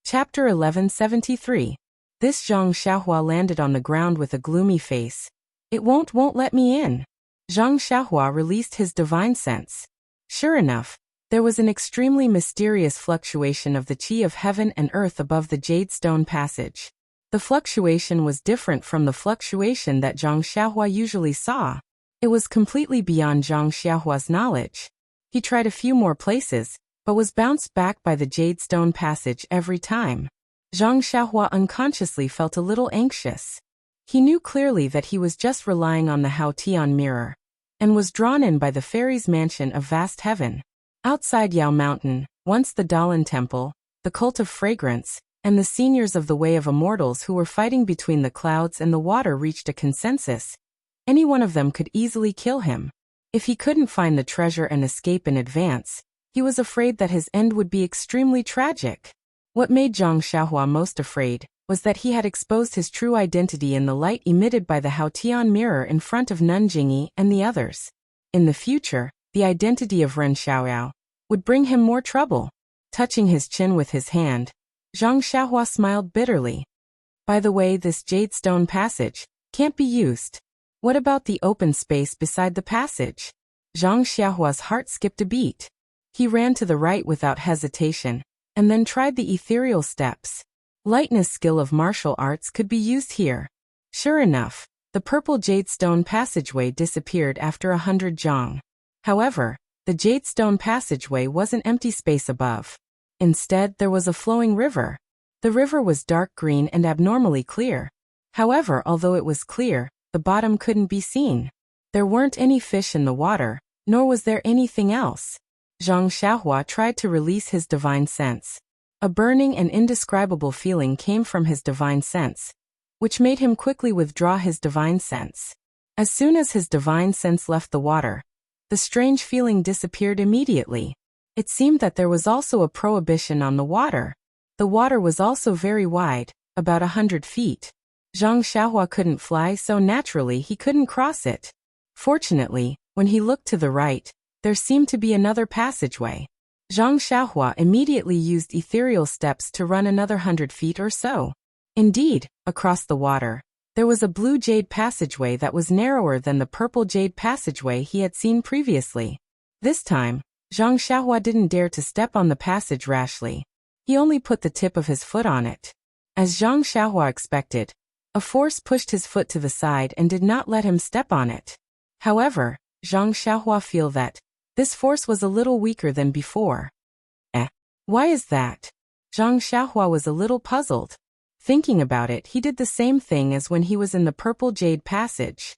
Chapter 1173. This Zhang Xiaohua landed on the ground with a gloomy face. It won't let me in. Zhang Xiaohua released his divine sense. Sure enough, there was an extremely mysterious fluctuation of the qi of heaven and earth above the jade stone passage. The fluctuation was different from the fluctuation that Zhang Xiaohua usually saw. It was completely beyond Zhang Xiaohua's knowledge. He tried a few more places, but was bounced back by the jade stone passage every time. Zhang Xiaohua unconsciously felt a little anxious. He knew clearly that he was just relying on the Hao Tian mirror, and was drawn in by the fairies' mansion of vast heaven. Outside Yao Mountain, once the Dalan Temple, the Cult of Fragrance, and the seniors of the Way of Immortals who were fighting between the clouds and the water reached a consensus. Any one of them could easily kill him. If he couldn't find the treasure and escape in advance, he was afraid that his end would be extremely tragic. What made Zhang Xiaohua most afraid was that he had exposed his true identity in the light emitted by the Hao Tian mirror in front of Nanjingyi and the others. In the future, the identity of Ren Xiaoyao would bring him more trouble. Touching his chin with his hand, Zhang Xiaohua smiled bitterly. By the way, this jade stone passage can't be used. What about the open space beside the passage? Zhang Xiaohua's heart skipped a beat. He ran to the right without hesitation, and then tried the ethereal steps. Lightness skill of martial arts could be used here. Sure enough, the purple jade stone passageway disappeared after 100 zhang. However, the jade stone passageway was an empty space above. Instead, there was a flowing river. The river was dark green and abnormally clear. However, although it was clear, the bottom couldn't be seen. There weren't any fish in the water, nor was there anything else. Zhang Xiaohua tried to release his divine sense. A burning and indescribable feeling came from his divine sense, which made him quickly withdraw his divine sense. As soon as his divine sense left the water, the strange feeling disappeared immediately. It seemed that there was also a prohibition on the water. The water was also very wide, about 100 feet. Zhang Xiaohua couldn't fly, so naturally he couldn't cross it. Fortunately, when he looked to the right, there seemed to be another passageway. Zhang Xiaohua immediately used ethereal steps to run another 100 feet or so. Indeed, across the water, there was a blue jade passageway that was narrower than the purple jade passageway he had seen previously. This time, Zhang Xiaohua didn't dare to step on the passage rashly. He only put the tip of his foot on it. As Zhang Xiaohua expected, a force pushed his foot to the side and did not let him step on it. However, Zhang Xiaohua felt that this force was a little weaker than before. Why is that? Zhang Xiaohua was a little puzzled. Thinking about it, he did the same thing as when he was in the purple jade passage.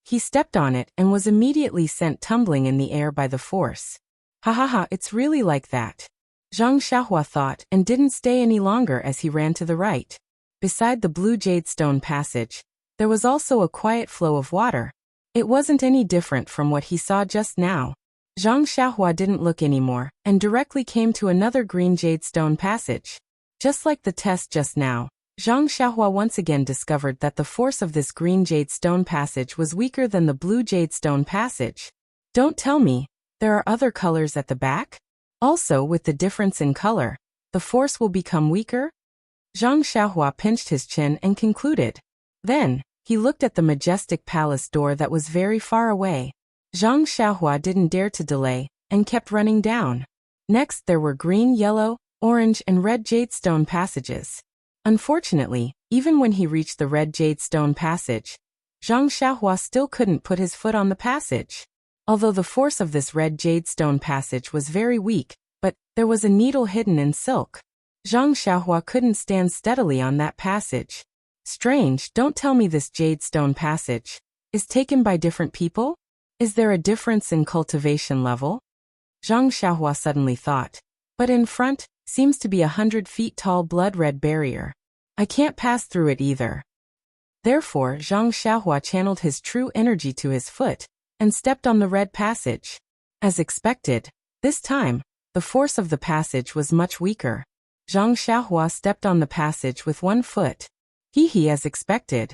He stepped on it and was immediately sent tumbling in the air by the force. Ha ha ha, it's really like that. Zhang Xiaohua thought and didn't stay any longer as he ran to the right. Beside the blue jadestone passage, there was also a quiet flow of water. It wasn't any different from what he saw just now. Zhang Xiaohua didn't look anymore and directly came to another green jadestone passage. Just like the test just now, Zhang Xiaohua once again discovered that the force of this green jadestone passage was weaker than the blue jadestone passage. Don't tell me, there are other colors at the back? Also, with the difference in color, the force will become weaker? Zhang Xiaohua pinched his chin and concluded. Then, he looked at the majestic palace door that was very far away. Zhang Xiaohua didn't dare to delay, and kept running down. Next there were green, yellow, orange and red jadestone passages. Unfortunately, even when he reached the red jadestone passage, Zhang Xiaohua still couldn't put his foot on the passage. Although the force of this red jadestone passage was very weak, but there was a needle hidden in silk. Zhang Xiaohua couldn't stand steadily on that passage. Strange, don't tell me this jadestone passage is taken by different people? Is there a difference in cultivation level? Zhang Xiaohua suddenly thought. But in front, seems to be 100 feet tall blood-red barrier. I can't pass through it either. Therefore, Zhang Xiaohua channeled his true energy to his foot, and stepped on the red passage. As expected, this time, the force of the passage was much weaker. Zhang Xiaohua stepped on the passage with one foot. Hee as expected.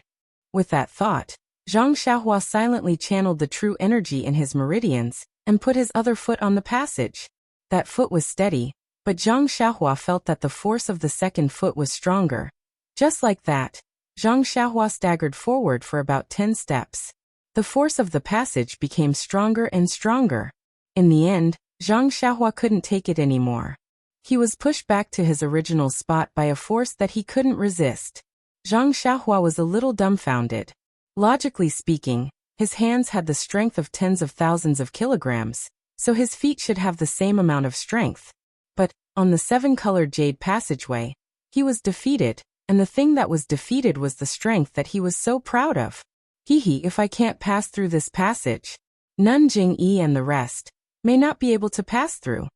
With that thought, Zhang Xiaohua silently channeled the true energy in his meridians, and put his other foot on the passage. That foot was steady, but Zhang Xiaohua felt that the force of the second foot was stronger. Just like that, Zhang Xiaohua staggered forward for about 10 steps. The force of the passage became stronger and stronger. In the end, Zhang Xiaohua couldn't take it anymore. He was pushed back to his original spot by a force that he couldn't resist. Zhang Xiaohua was a little dumbfounded. Logically speaking, his hands had the strength of tens of thousands of kilograms, so his feet should have the same amount of strength. But, on the 7-colored jade passageway, he was defeated, and the thing that was defeated was the strength that he was so proud of. If I can't pass through this passage, Nun Jingyi and the rest may not be able to pass through.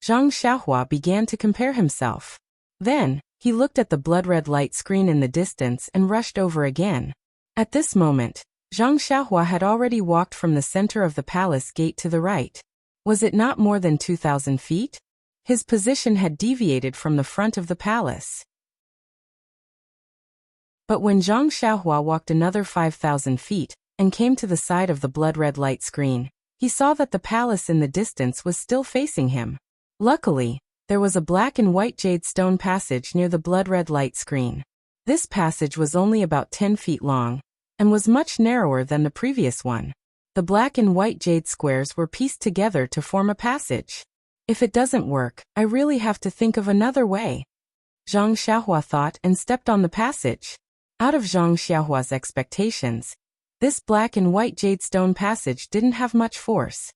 Zhang Xiaohua began to compare himself. Then, he looked at the blood-red light screen in the distance and rushed over again. At this moment, Zhang Xiaohua had already walked from the center of the palace gate to the right. Was it not more than 2,000 feet? His position had deviated from the front of the palace. But when Zhang Xiaohua walked another 5,000 feet, and came to the side of the blood-red light screen, he saw that the palace in the distance was still facing him. Luckily, there was a black and white jade stone passage near the blood-red light screen. This passage was only about 10 feet long, and was much narrower than the previous one. The black and white jade squares were pieced together to form a passage. If it doesn't work, I really have to think of another way. Zhang Xiaohua thought and stepped on the passage. Out of Zhang Xiaohua's expectations, this black and white jade stone passage didn't have much force.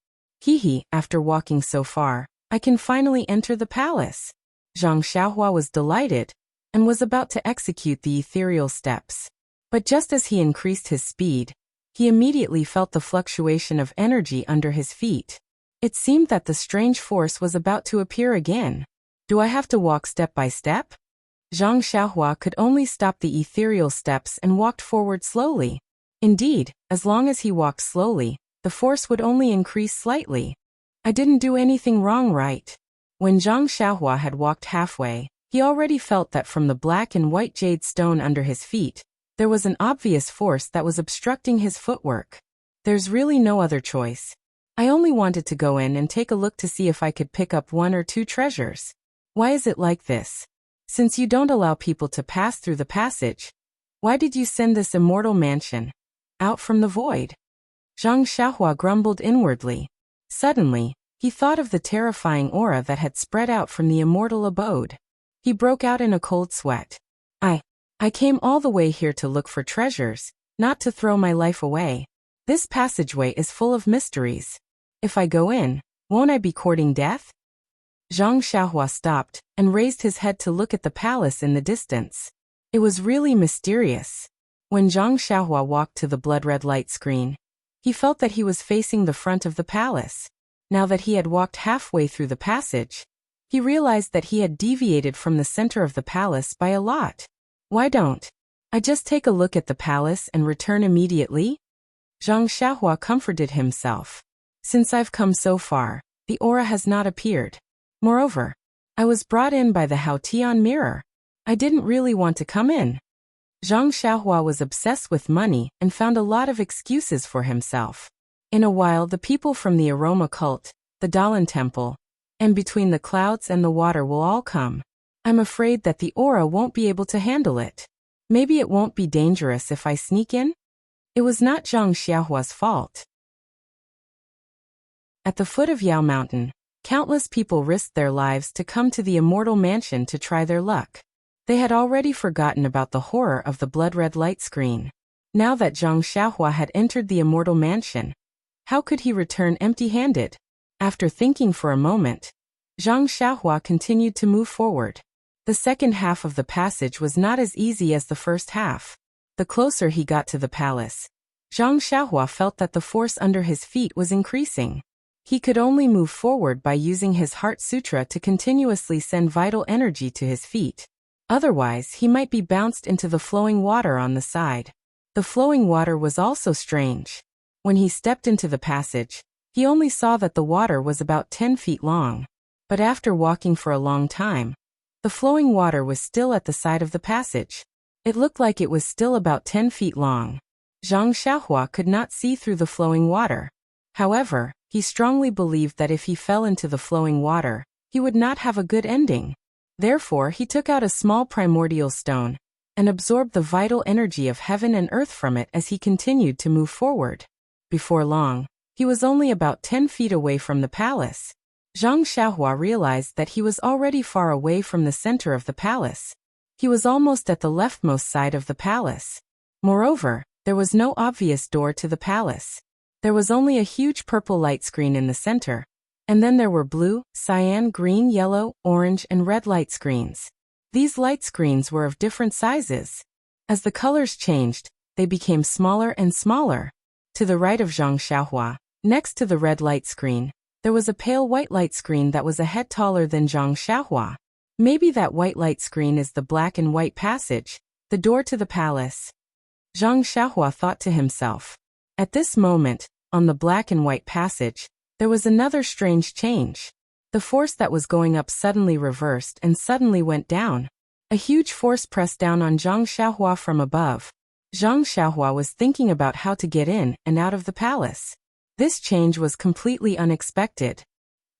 After walking so far, I can finally enter the palace. Zhang Xiaohua was delighted, and was about to execute the ethereal steps. But just as he increased his speed, he immediately felt the fluctuation of energy under his feet. It seemed that the strange force was about to appear again. Do I have to walk step by step? Zhang Xiaohua could only stop the ethereal steps and walked forward slowly. Indeed, as long as he walked slowly, the force would only increase slightly. I didn't do anything wrong, right? When Zhang Xiaohua had walked halfway, he already felt that from the black and white jade stone under his feet, there was an obvious force that was obstructing his footwork. There's really no other choice. I only wanted to go in and take a look to see if I could pick up 1 or 2 treasures. Why is it like this? Since you don't allow people to pass through the passage, why did you send this immortal mansion out from the void? Zhang Xiaohua grumbled inwardly. Suddenly, he thought of the terrifying aura that had spread out from the immortal abode. He broke out in a cold sweat. I came all the way here to look for treasures, not to throw my life away. This passageway is full of mysteries. If I go in, won't I be courting death? Zhang Xiaohua stopped and raised his head to look at the palace in the distance. It was really mysterious. When Zhang Xiaohua walked to the blood-red light screen, He felt that he was facing the front of the palace. Now that he had walked halfway through the passage, he realized that he had deviated from the center of the palace by a lot. Why don't I just take a look at the palace and return immediately? Zhang Xiaohua comforted himself. Since I've come so far, the aura has not appeared. Moreover, I was brought in by the Haotian mirror. I didn't really want to come in. Zhang Xiaohua was obsessed with money and found a lot of excuses for himself. In a while, the people from the aroma cult, the Dalan temple, and between the clouds and the water will all come. I'm afraid that the aura won't be able to handle it. Maybe it won't be dangerous if I sneak in? It was not Zhang Xiaohua's fault. At the foot of Yao Mountain, countless people risked their lives to come to the immortal mansion to try their luck. They had already forgotten about the horror of the blood-red light screen. Now that Zhang Xiaohua had entered the immortal mansion, how could he return empty-handed? After thinking for a moment, Zhang Xiaohua continued to move forward. The second half of the passage was not as easy as the first half. The closer he got to the palace, Zhang Xiaohua felt that the force under his feet was increasing. He could only move forward by using his Heart Sutra to continuously send vital energy to his feet. Otherwise, he might be bounced into the flowing water on the side. The flowing water was also strange. When he stepped into the passage, he only saw that the water was about 10 feet long. But after walking for a long time, the flowing water was still at the side of the passage. It looked like it was still about 10 feet long. Zhang Xiaohua could not see through the flowing water. However, he strongly believed that if he fell into the flowing water, he would not have a good ending. Therefore, he took out a small primordial stone and absorbed the vital energy of heaven and earth from it as he continued to move forward. Before long, he was only about 10 feet away from the palace. Zhang Xiaohua realized that he was already far away from the center of the palace. He was almost at the leftmost side of the palace. Moreover, there was no obvious door to the palace. There was only a huge purple light screen in the center, and then there were blue, cyan, green, yellow, orange, and red light screens. These light screens were of different sizes. As the colors changed, they became smaller and smaller. To the right of Zhang Xiaohua, next to the red light screen, there was a pale white light screen that was a head taller than Zhang Xiaohua. Maybe that white light screen is the black and white passage, the door to the palace. Zhang Xiaohua thought to himself. At this moment, on the black and white passage, there was another strange change. The force that was going up suddenly reversed and suddenly went down. A huge force pressed down on Zhang Xiaohua from above. Zhang Xiaohua was thinking about how to get in and out of the palace. This change was completely unexpected.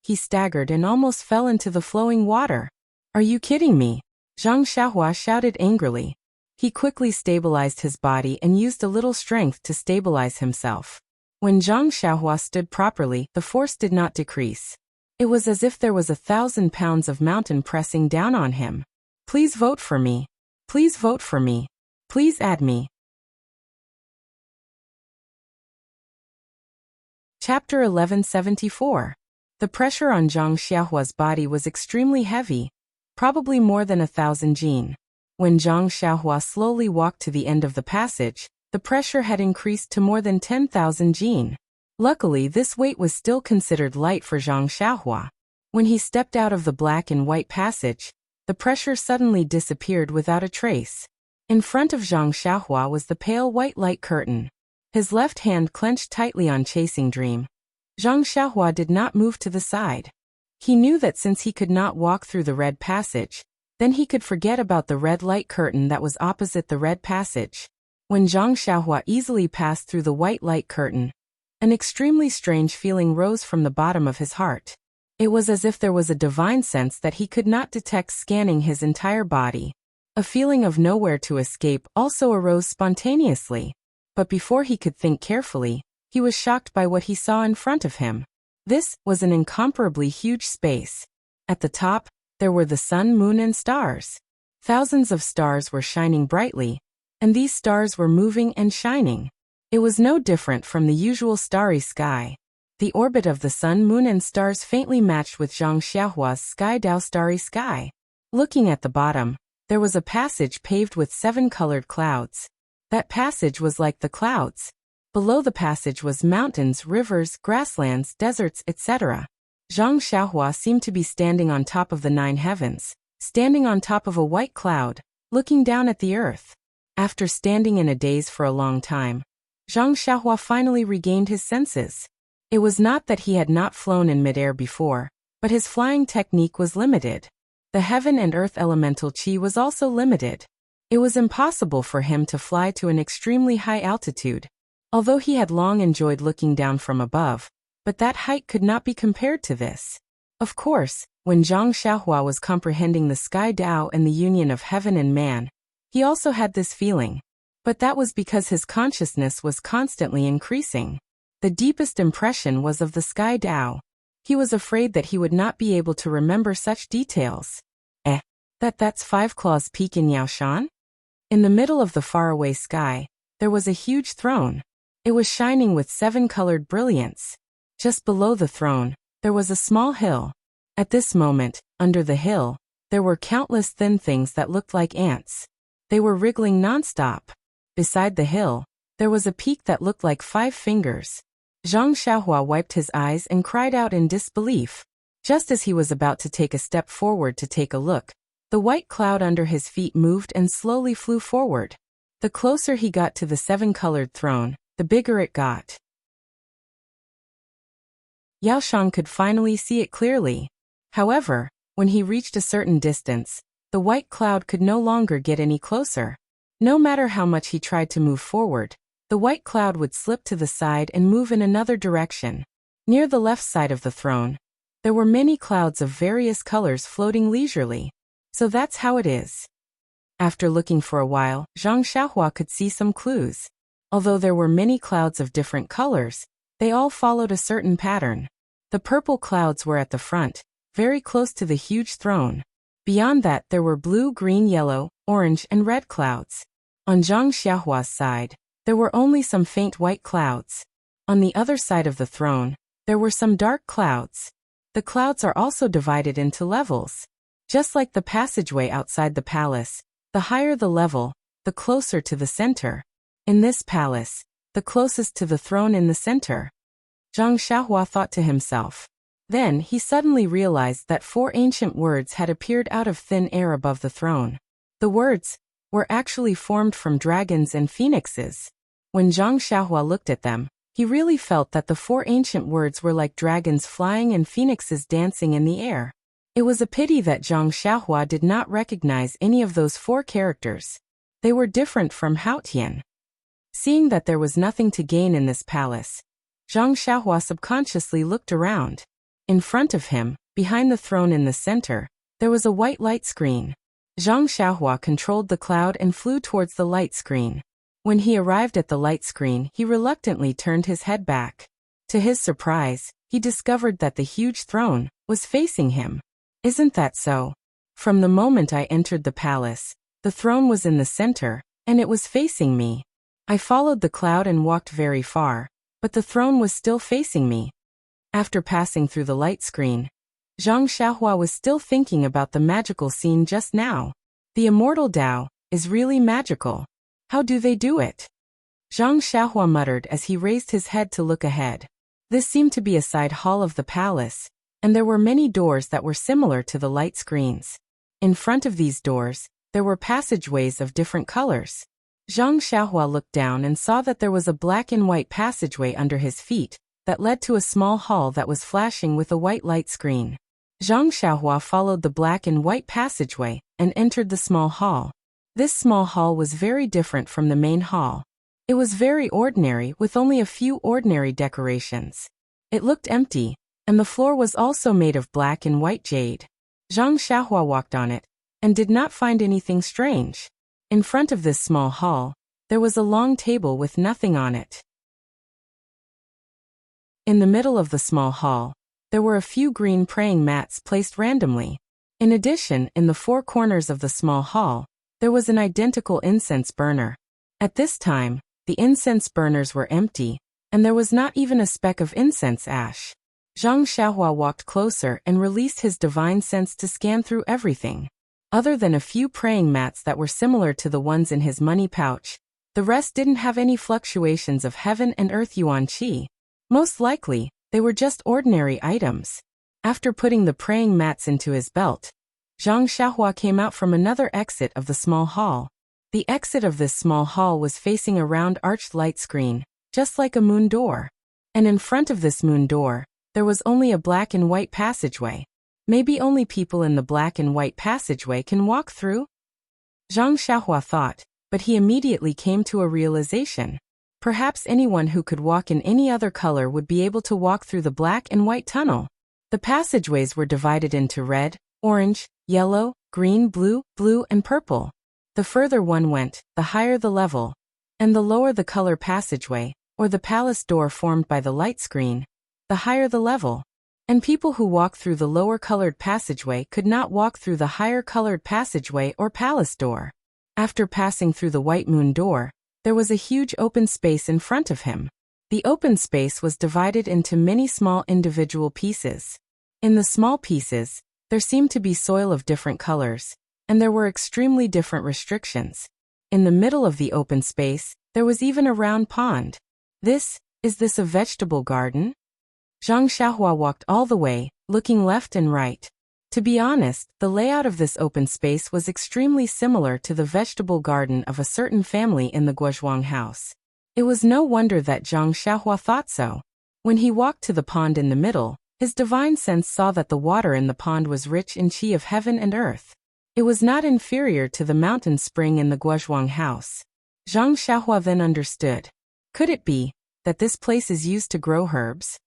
He staggered and almost fell into the flowing water. Are you kidding me? Zhang Xiaohua shouted angrily. He quickly stabilized his body and used a little strength to stabilize himself. When Zhang Xiaohua stood properly, the force did not decrease. It was as if there was 1,000 pounds of mountain pressing down on him. Please vote for me. Please vote for me. Please add me. Chapter 1174. The pressure on Zhang Xiaohua's body was extremely heavy, probably more than 1,000 jin. When Zhang Xiaohua slowly walked to the end of the passage, the pressure had increased to more than 10,000 jin. Luckily, this weight was still considered light for Zhang Xiaohua. When he stepped out of the black and white passage, the pressure suddenly disappeared without a trace. In front of Zhang Xiaohua was the pale white light curtain. His left hand clenched tightly on Chasing Dream. Zhang Xiaohua did not move to the side. He knew that since he could not walk through the red passage, then he could forget about the red light curtain that was opposite the red passage. When Zhang Xiaohua easily passed through the white light curtain, an extremely strange feeling rose from the bottom of his heart. It was as if there was a divine sense that he could not detect scanning his entire body. A feeling of nowhere to escape also arose spontaneously. But before he could think carefully, he was shocked by what he saw in front of him. This was an incomparably huge space. At the top, there were the sun, moon, and stars. Thousands of stars were shining brightly, and these stars were moving and shining. It was no different from the usual starry sky. The orbit of the sun, moon, and stars faintly matched with Zhang Xiaohua's sky Dao starry sky. Looking at the bottom, there was a passage paved with 7 colored clouds. That passage was like the clouds. Below the passage was mountains, rivers, grasslands, deserts, etc. Zhang Xiaohua seemed to be standing on top of the 9 heavens, standing on top of a white cloud, looking down at the earth. After standing in a daze for a long time, Zhang Xiaohua finally regained his senses. It was not that he had not flown in midair before, but his flying technique was limited. The heaven and earth elemental qi was also limited. It was impossible for him to fly to an extremely high altitude, although he had long enjoyed looking down from above, but that height could not be compared to this. Of course, when Zhang Xiaohua was comprehending the sky Tao and the union of heaven and man, he also had this feeling. But that was because his consciousness was constantly increasing. The deepest impression was of the sky Tao. He was afraid that he would not be able to remember such details. That's 5 Claws Peak in Yaoshan? In the middle of the faraway sky, there was a huge throne. It was shining with 7-colored brilliance. Just below the throne, there was a small hill. At this moment, under the hill, there were countless thin things that looked like ants. They were wriggling nonstop. Beside the hill, there was a peak that looked like 5 fingers. Zhang Xiaohua wiped his eyes and cried out in disbelief. Just as he was about to take a step forward to take a look, the white cloud under his feet moved and slowly flew forward. The closer he got to the 7-colored throne, the bigger it got. Yaoshan could finally see it clearly. However, when he reached a certain distance, the white cloud could no longer get any closer. No matter how much he tried to move forward, the white cloud would slip to the side and move in another direction. Near the left side of the throne, there were many clouds of various colors floating leisurely. So that's how it is. After looking for a while, Zhang Xiaohua could see some clues. Although there were many clouds of different colors, they all followed a certain pattern. The purple clouds were at the front, very close to the huge throne. Beyond that there were blue, green, yellow, orange, and red clouds. On Zhang Xiaohua's side, there were only some faint white clouds. On the other side of the throne, there were some dark clouds. The clouds are also divided into levels. Just like the passageway outside the palace, the higher the level, the closer to the center. In this palace, the closest to the throne in the center. Zhang Xiaohua thought to himself. Then he suddenly realized that 4 ancient words had appeared out of thin air above the throne. The words were actually formed from dragons and phoenixes. When Zhang Xiaohua looked at them, he really felt that the 4 ancient words were like dragons flying and phoenixes dancing in the air. It was a pity that Zhang Xiaohua did not recognize any of those 4 characters. They were different from Haotian. Seeing that there was nothing to gain in this palace, Zhang Xiaohua subconsciously looked around. In front of him, behind the throne in the center, there was a white light screen. Zhang Xiaohua controlled the cloud and flew towards the light screen. When he arrived at the light screen, he reluctantly turned his head back. To his surprise, he discovered that the huge throne was facing him. Isn't that so? From the moment I entered the palace, the throne was in the center, and it was facing me. I followed the cloud and walked very far, but the throne was still facing me. After passing through the light screen, Zhang Xiaohua was still thinking about the magical scene just now. The immortal Tao is really magical. How do they do it? Zhang Xiaohua muttered as he raised his head to look ahead. This seemed to be a side hall of the palace, and there were many doors that were similar to the light screens. In front of these doors, there were passageways of different colors. Zhang Xiaohua looked down and saw that there was a black and white passageway under his feet that led to a small hall that was flashing with a white light screen. Zhang Xiaohua followed the black and white passageway and entered the small hall. This small hall was very different from the main hall. It was very ordinary with only a few ordinary decorations. It looked empty, and the floor was also made of black and white jade. Zhang Xiaohua walked on it and did not find anything strange. In front of this small hall, there was a long table with nothing on it. In the middle of the small hall, there were a few green praying mats placed randomly. In addition, in the 4 corners of the small hall, there was an identical incense burner. At this time, the incense burners were empty, and there was not even a speck of incense ash. Zhang Xiaohua walked closer and released his divine sense to scan through everything. Other than a few praying mats that were similar to the ones in his money pouch, The rest didn't have any fluctuations of heaven and earth yuan qi. Most likely, they were just ordinary items. After putting the praying mats into his belt, Zhang Xiaohua came out from another exit of the small hall. The exit of this small hall was facing a round arched light screen, just like a moon door. And in front of this moon door, there was only a black and white passageway. Maybe only people in the black and white passageway can walk through? Zhang Xiaohua thought, but he immediately came to a realization. Perhaps anyone who could walk in any other color would be able to walk through the black and white tunnel. The passageways were divided into red, orange, yellow, green, blue, and purple. The further one went, the higher the level, and the lower the color passageway, or the palace door formed by the light screen, the higher the level. And people who walked through the lower colored passageway could not walk through the higher colored passageway or palace door. After passing through the white moon door, there was a huge open space in front of him. The open space was divided into many small individual pieces. In the small pieces, there seemed to be soil of different colors, and there were extremely different restrictions. In the middle of the open space, there was even a round pond. Is this a vegetable garden? Zhang Xiaohua walked all the way, looking left and right. To be honest, the layout of this open space was extremely similar to the vegetable garden of a certain family in the Guozhuang house. It was no wonder that Zhang Xiaohua thought so. When he walked to the pond in the middle, his divine sense saw that the water in the pond was rich in qi of heaven and earth. It was not inferior to the mountain spring in the Guozhuang house. Zhang Xiaohua then understood. Could it be that this place is used to grow herbs?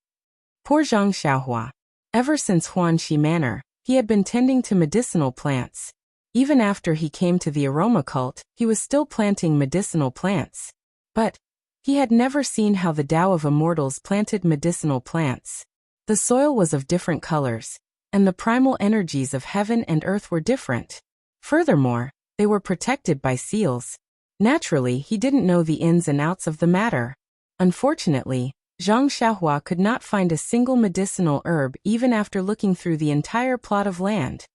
Poor Zhang Xiaohua. Ever since Huanxi Manor, he had been tending to medicinal plants. Even after he came to the aroma cult, he was still planting medicinal plants. But he had never seen how the Tao of Immortals planted medicinal plants. The soil was of different colors, and the primal energies of heaven and earth were different. Furthermore, they were protected by seals. Naturally, he didn't know the ins and outs of the matter. Unfortunately, Zhang Xiaohua could not find a single medicinal herb even after looking through the entire plot of land.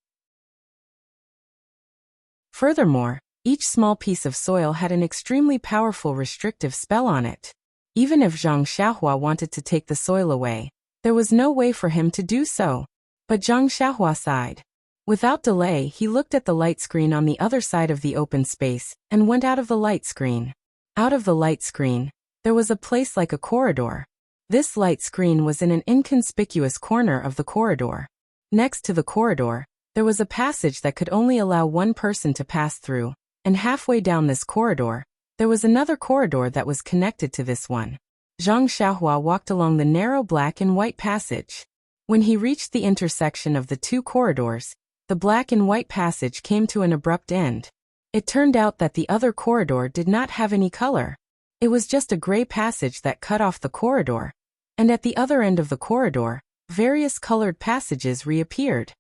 Furthermore, each small piece of soil had an extremely powerful restrictive spell on it. Even if Zhang Xiaohua wanted to take the soil away, there was no way for him to do so. But Zhang Xiaohua sighed. Without delay, he looked at the light screen on the other side of the open space and went out of the light screen. Out of the light screen, there was a place like a corridor. This light screen was in an inconspicuous corner of the corridor. Next to the corridor, there was a passage that could only allow one person to pass through, and halfway down this corridor, there was another corridor that was connected to this one. Zhang Xiaohua walked along the narrow black and white passage. When he reached the intersection of the two corridors, the black and white passage came to an abrupt end. It turned out that the other corridor did not have any color. It was just a gray passage that cut off the corridor. And at the other end of the corridor, various colored passages reappeared.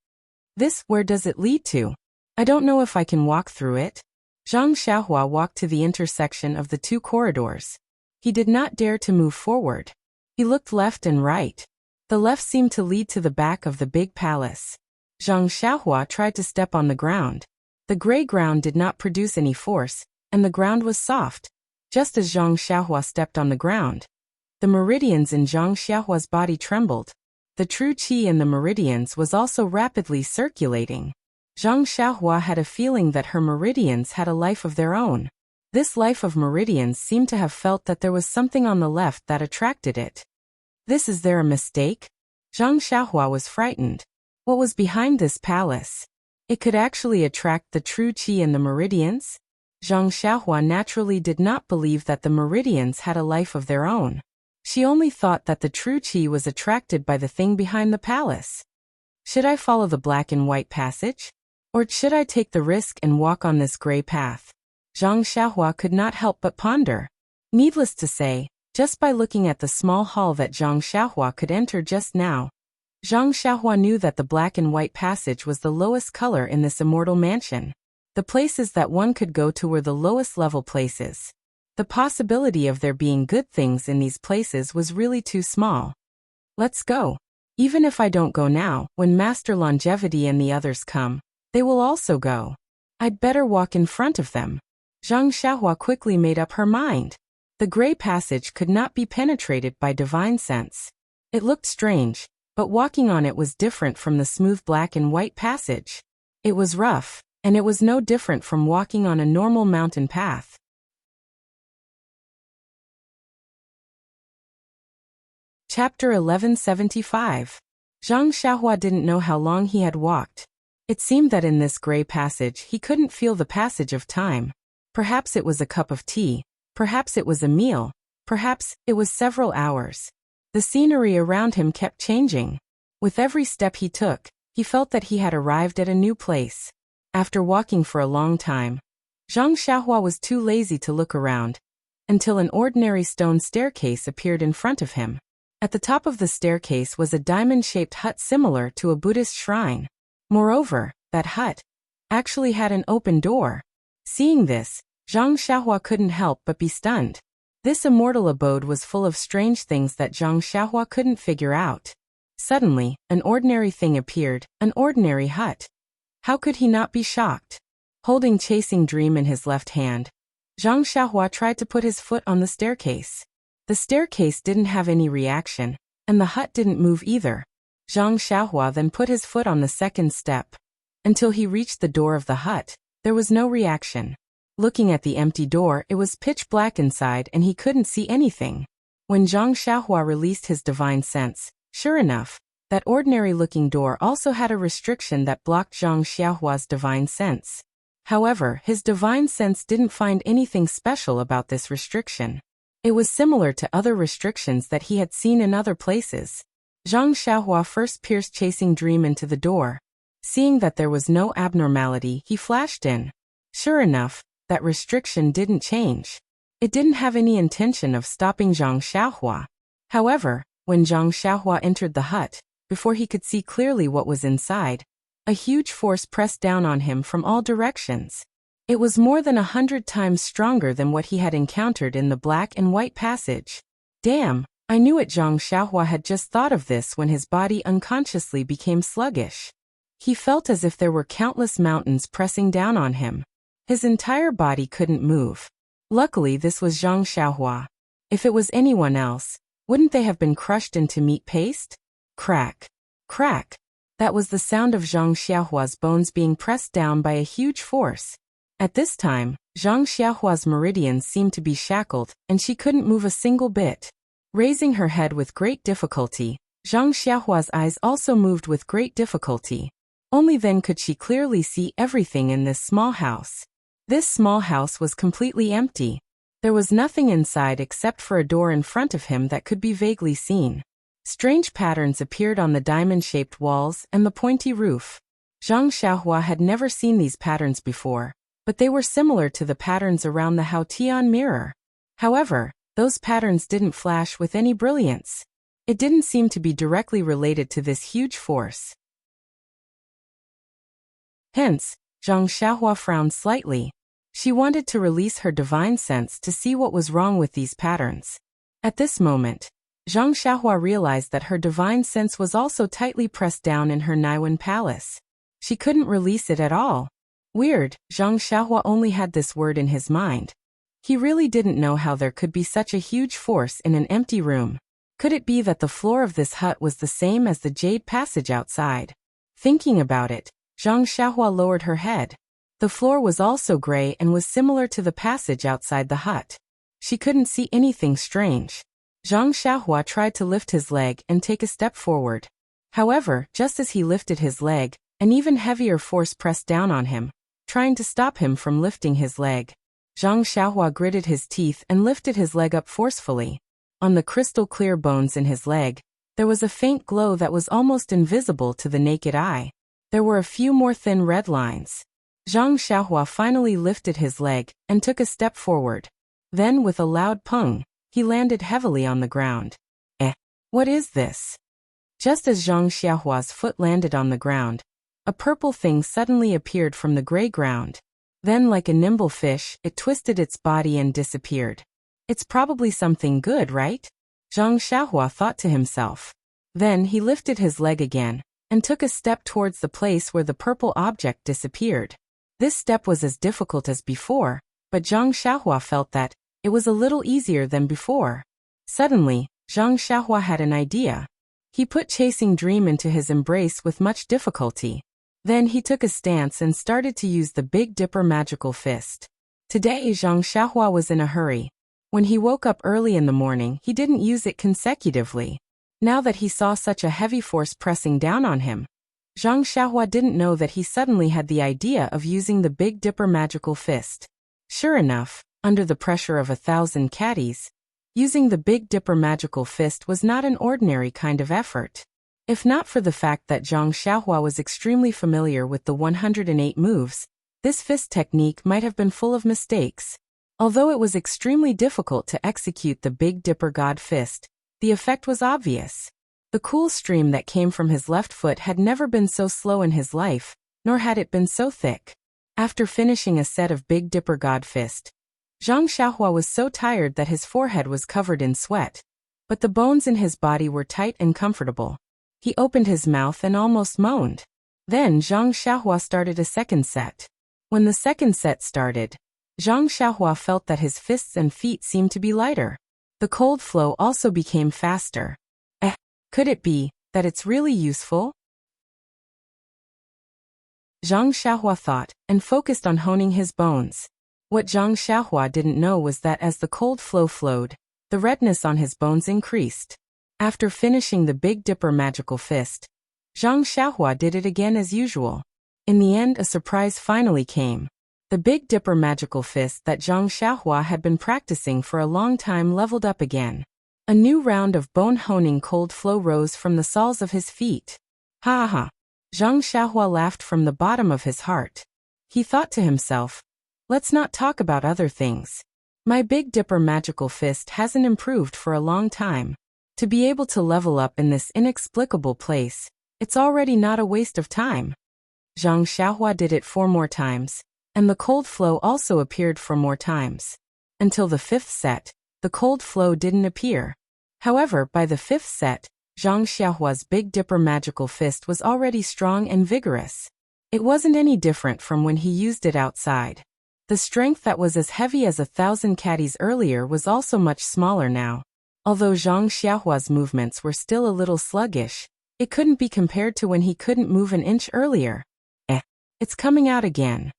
Where does it lead to? I don't know if I can walk through it. Zhang Xiaohua walked to the intersection of the two corridors. He did not dare to move forward. He looked left and right. The left seemed to lead to the back of the big palace. Zhang Xiaohua tried to step on the ground. The gray ground did not produce any force, and the ground was soft. Just as Zhang Xiaohua stepped on the ground, the meridians in Zhang Xiaohua's body trembled. The true qi in the meridians was also rapidly circulating. Zhang Xiaohua had a feeling that her meridians had a life of their own. This life of meridians seemed to have felt that there was something on the left that attracted it. Is there a mistake? Zhang Xiaohua was frightened. What was behind this palace? It could actually attract the true qi in the meridians? Zhang Xiaohua naturally did not believe that the meridians had a life of their own. She only thought that the true qi was attracted by the thing behind the palace. Should I follow the black and white passage? Or should I take the risk and walk on this gray path? Zhang Xiaohua could not help but ponder. Needless to say, just by looking at the small hall that Zhang Xiaohua could enter just now, Zhang Xiaohua knew that the black and white passage was the lowest color in this immortal mansion. The places that one could go to were the lowest level places. The possibility of there being good things in these places was really too small. Let's go. Even if I don't go now, when Master Longevity and the others come, they will also go. I'd better walk in front of them. Zhang Xiaohua quickly made up her mind. The gray passage could not be penetrated by divine sense. It looked strange, but walking on it was different from the smooth black and white passage. It was rough, and it was no different from walking on a normal mountain path. Chapter 1175. Zhang Xiaohua didn't know how long he had walked. It seemed that in this gray passage he couldn't feel the passage of time. Perhaps it was a cup of tea, perhaps it was a meal, perhaps it was several hours. The scenery around him kept changing. With every step he took, he felt that he had arrived at a new place. After walking for a long time, Zhang Xiaohua was too lazy to look around, until an ordinary stone staircase appeared in front of him. At the top of the staircase was a diamond-shaped hut similar to a Buddhist shrine. Moreover, that hut actually had an open door. Seeing this, Zhang Xiaohua couldn't help but be stunned. This immortal abode was full of strange things that Zhang Xiaohua couldn't figure out. Suddenly, an ordinary thing appeared, an ordinary hut. How could he not be shocked? Holding Chasing Dream in his left hand, Zhang Xiaohua tried to put his foot on the staircase. The staircase didn't have any reaction, and the hut didn't move either. Zhang Xiaohua then put his foot on the second step. Until he reached the door of the hut, there was no reaction. Looking at the empty door, it was pitch black inside and he couldn't see anything. When Zhang Xiaohua released his divine sense, sure enough, that ordinary-looking door also had a restriction that blocked Zhang Xiaohua's divine sense. However, his divine sense didn't find anything special about this restriction. It was similar to other restrictions that he had seen in other places. Zhang Xiaohua first pierced Chasing Dream into the door. Seeing that there was no abnormality, he flashed in. Sure enough, that restriction didn't change. It didn't have any intention of stopping Zhang Xiaohua. However, when Zhang Xiaohua entered the hut, before he could see clearly what was inside, a huge force pressed down on him from all directions. It was more than 100 times stronger than what he had encountered in the black and white passage. Damn, I knew it. Zhang Xiaohua had just thought of this when his body unconsciously became sluggish. He felt as if there were countless mountains pressing down on him. His entire body couldn't move. Luckily, this was Zhang Xiaohua. If it was anyone else, wouldn't they have been crushed into meat paste? Crack. Crack. That was the sound of Zhang Xiaohua's bones being pressed down by a huge force. At this time, Zhang Xiaohua's meridians seemed to be shackled, and she couldn't move a single bit. Raising her head with great difficulty, Zhang Xiaohua's eyes also moved with great difficulty. Only then could she clearly see everything in this small house. This small house was completely empty. There was nothing inside except for a door in front of him that could be vaguely seen. Strange patterns appeared on the diamond-shaped walls and the pointy roof. Zhang Xiaohua had never seen these patterns before, but they were similar to the patterns around the Haotian mirror. However, those patterns didn't flash with any brilliance. It didn't seem to be directly related to this huge force. Hence, Zhang Xiaohua frowned slightly. She wanted to release her divine sense to see what was wrong with these patterns. At this moment, Zhang Xiaohua realized that her divine sense was also tightly pressed down in her Naiwan palace. She couldn't release it at all. Weird, Zhang Xiaohua only had this word in his mind. He really didn't know how there could be such a huge force in an empty room. Could it be that the floor of this hut was the same as the jade passage outside? Thinking about it, Zhang Xiaohua lowered her head. The floor was also gray and was similar to the passage outside the hut. She couldn't see anything strange. Zhang Xiaohua tried to lift his leg and take a step forward. However, just as he lifted his leg, an even heavier force pressed down on him, trying to stop him from lifting his leg. Zhang Xiaohua gritted his teeth and lifted his leg up forcefully. On the crystal-clear bones in his leg, there was a faint glow that was almost invisible to the naked eye. There were a few more thin red lines. Zhang Xiaohua finally lifted his leg and took a step forward. Then, with a loud pung, he landed heavily on the ground. What is this? Just as Zhang Xiaohua's foot landed on the ground, a purple thing suddenly appeared from the gray ground. Then, like a nimble fish, it twisted its body and disappeared. It's probably something good, right? Zhang Xiaohua thought to himself. Then he lifted his leg again and took a step towards the place where the purple object disappeared. This step was as difficult as before, but Zhang Xiaohua felt that it was a little easier than before. Suddenly, Zhang Xiaohua had an idea. He put Chasing Dream into his embrace with much difficulty. Then he took a stance and started to use the Big Dipper magical fist. Today Zhang Xiaohua was in a hurry. When he woke up early in the morning, he didn't use it consecutively. Now that he saw such a heavy force pressing down on him, Zhang Xiaohua didn't know that he suddenly had the idea of using the Big Dipper magical fist. Sure enough, under the pressure of 1,000 caddies, using the Big Dipper magical fist was not an ordinary kind of effort. If not for the fact that Zhang Xiaohua was extremely familiar with the 108 moves, this fist technique might have been full of mistakes. Although it was extremely difficult to execute the Big Dipper God Fist, the effect was obvious. The cool stream that came from his left foot had never been so slow in his life, nor had it been so thick. After finishing a set of Big Dipper God Fist, Zhang Xiaohua was so tired that his forehead was covered in sweat, but the bones in his body were tight and comfortable. He opened his mouth and almost moaned. Then Zhang Xiaohua started a second set. When the second set started, Zhang Xiaohua felt that his fists and feet seemed to be lighter. The cold flow also became faster. Could it be that it's really useful? Zhang Xiaohua thought, and focused on honing his bones. What Zhang Xiaohua didn't know was that as the cold flow flowed, the redness on his bones increased. After finishing the Big Dipper magical fist, Zhang Xiaohua did it again as usual. In the end, a surprise finally came. The Big Dipper magical fist that Zhang Xiaohua had been practicing for a long time leveled up again. A new round of bone-honing cold flow rose from the soles of his feet. Ha ha! Zhang Xiaohua laughed from the bottom of his heart. He thought to himself, let's not talk about other things. My Big Dipper magical fist hasn't improved for a long time. To be able to level up in this inexplicable place, it's already not a waste of time. Zhang Xiaohua did it 4 more times, and the cold flow also appeared 4 more times. Until the 5th set, the cold flow didn't appear. However, by the 5th set, Zhang Xiaohua's Big Dipper magical fist was already strong and vigorous. It wasn't any different from when he used it outside. The strength that was as heavy as 1,000 caddies earlier was also much smaller now. Although Zhang Xiaohua's movements were still a little sluggish, it couldn't be compared to when he couldn't move an inch earlier. It's coming out again.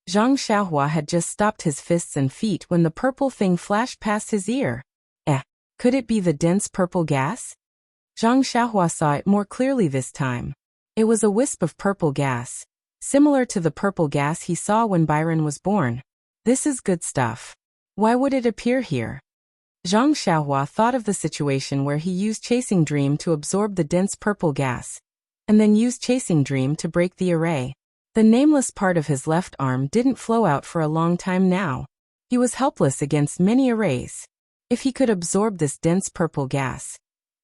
Zhang Xiaohua had just stopped his fists and feet when the purple thing flashed past his ear. Could it be the dense purple gas? Zhang Xiaohua saw it more clearly this time. It was a wisp of purple gas, similar to the purple gas he saw when Byron was born. This is good stuff. Why would it appear here? Zhang Xiaohua thought of the situation where he used Chasing Dream to absorb the dense purple gas, and then used Chasing Dream to break the array. The nameless part of his left arm didn't flow out for a long time now. He was helpless against many arrays. If he could absorb this dense purple gas,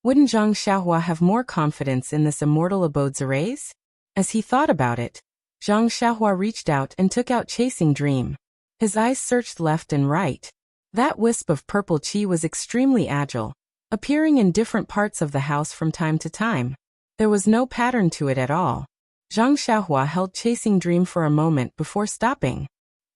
wouldn't Zhang Xiaohua have more confidence in this immortal abode's arrays? As he thought about it, Zhang Xiaohua reached out and took out Chasing Dream. His eyes searched left and right. That wisp of purple chi was extremely agile, appearing in different parts of the house from time to time. There was no pattern to it at all. Zhang Xiaohua held Chasing Dream for a moment before stopping.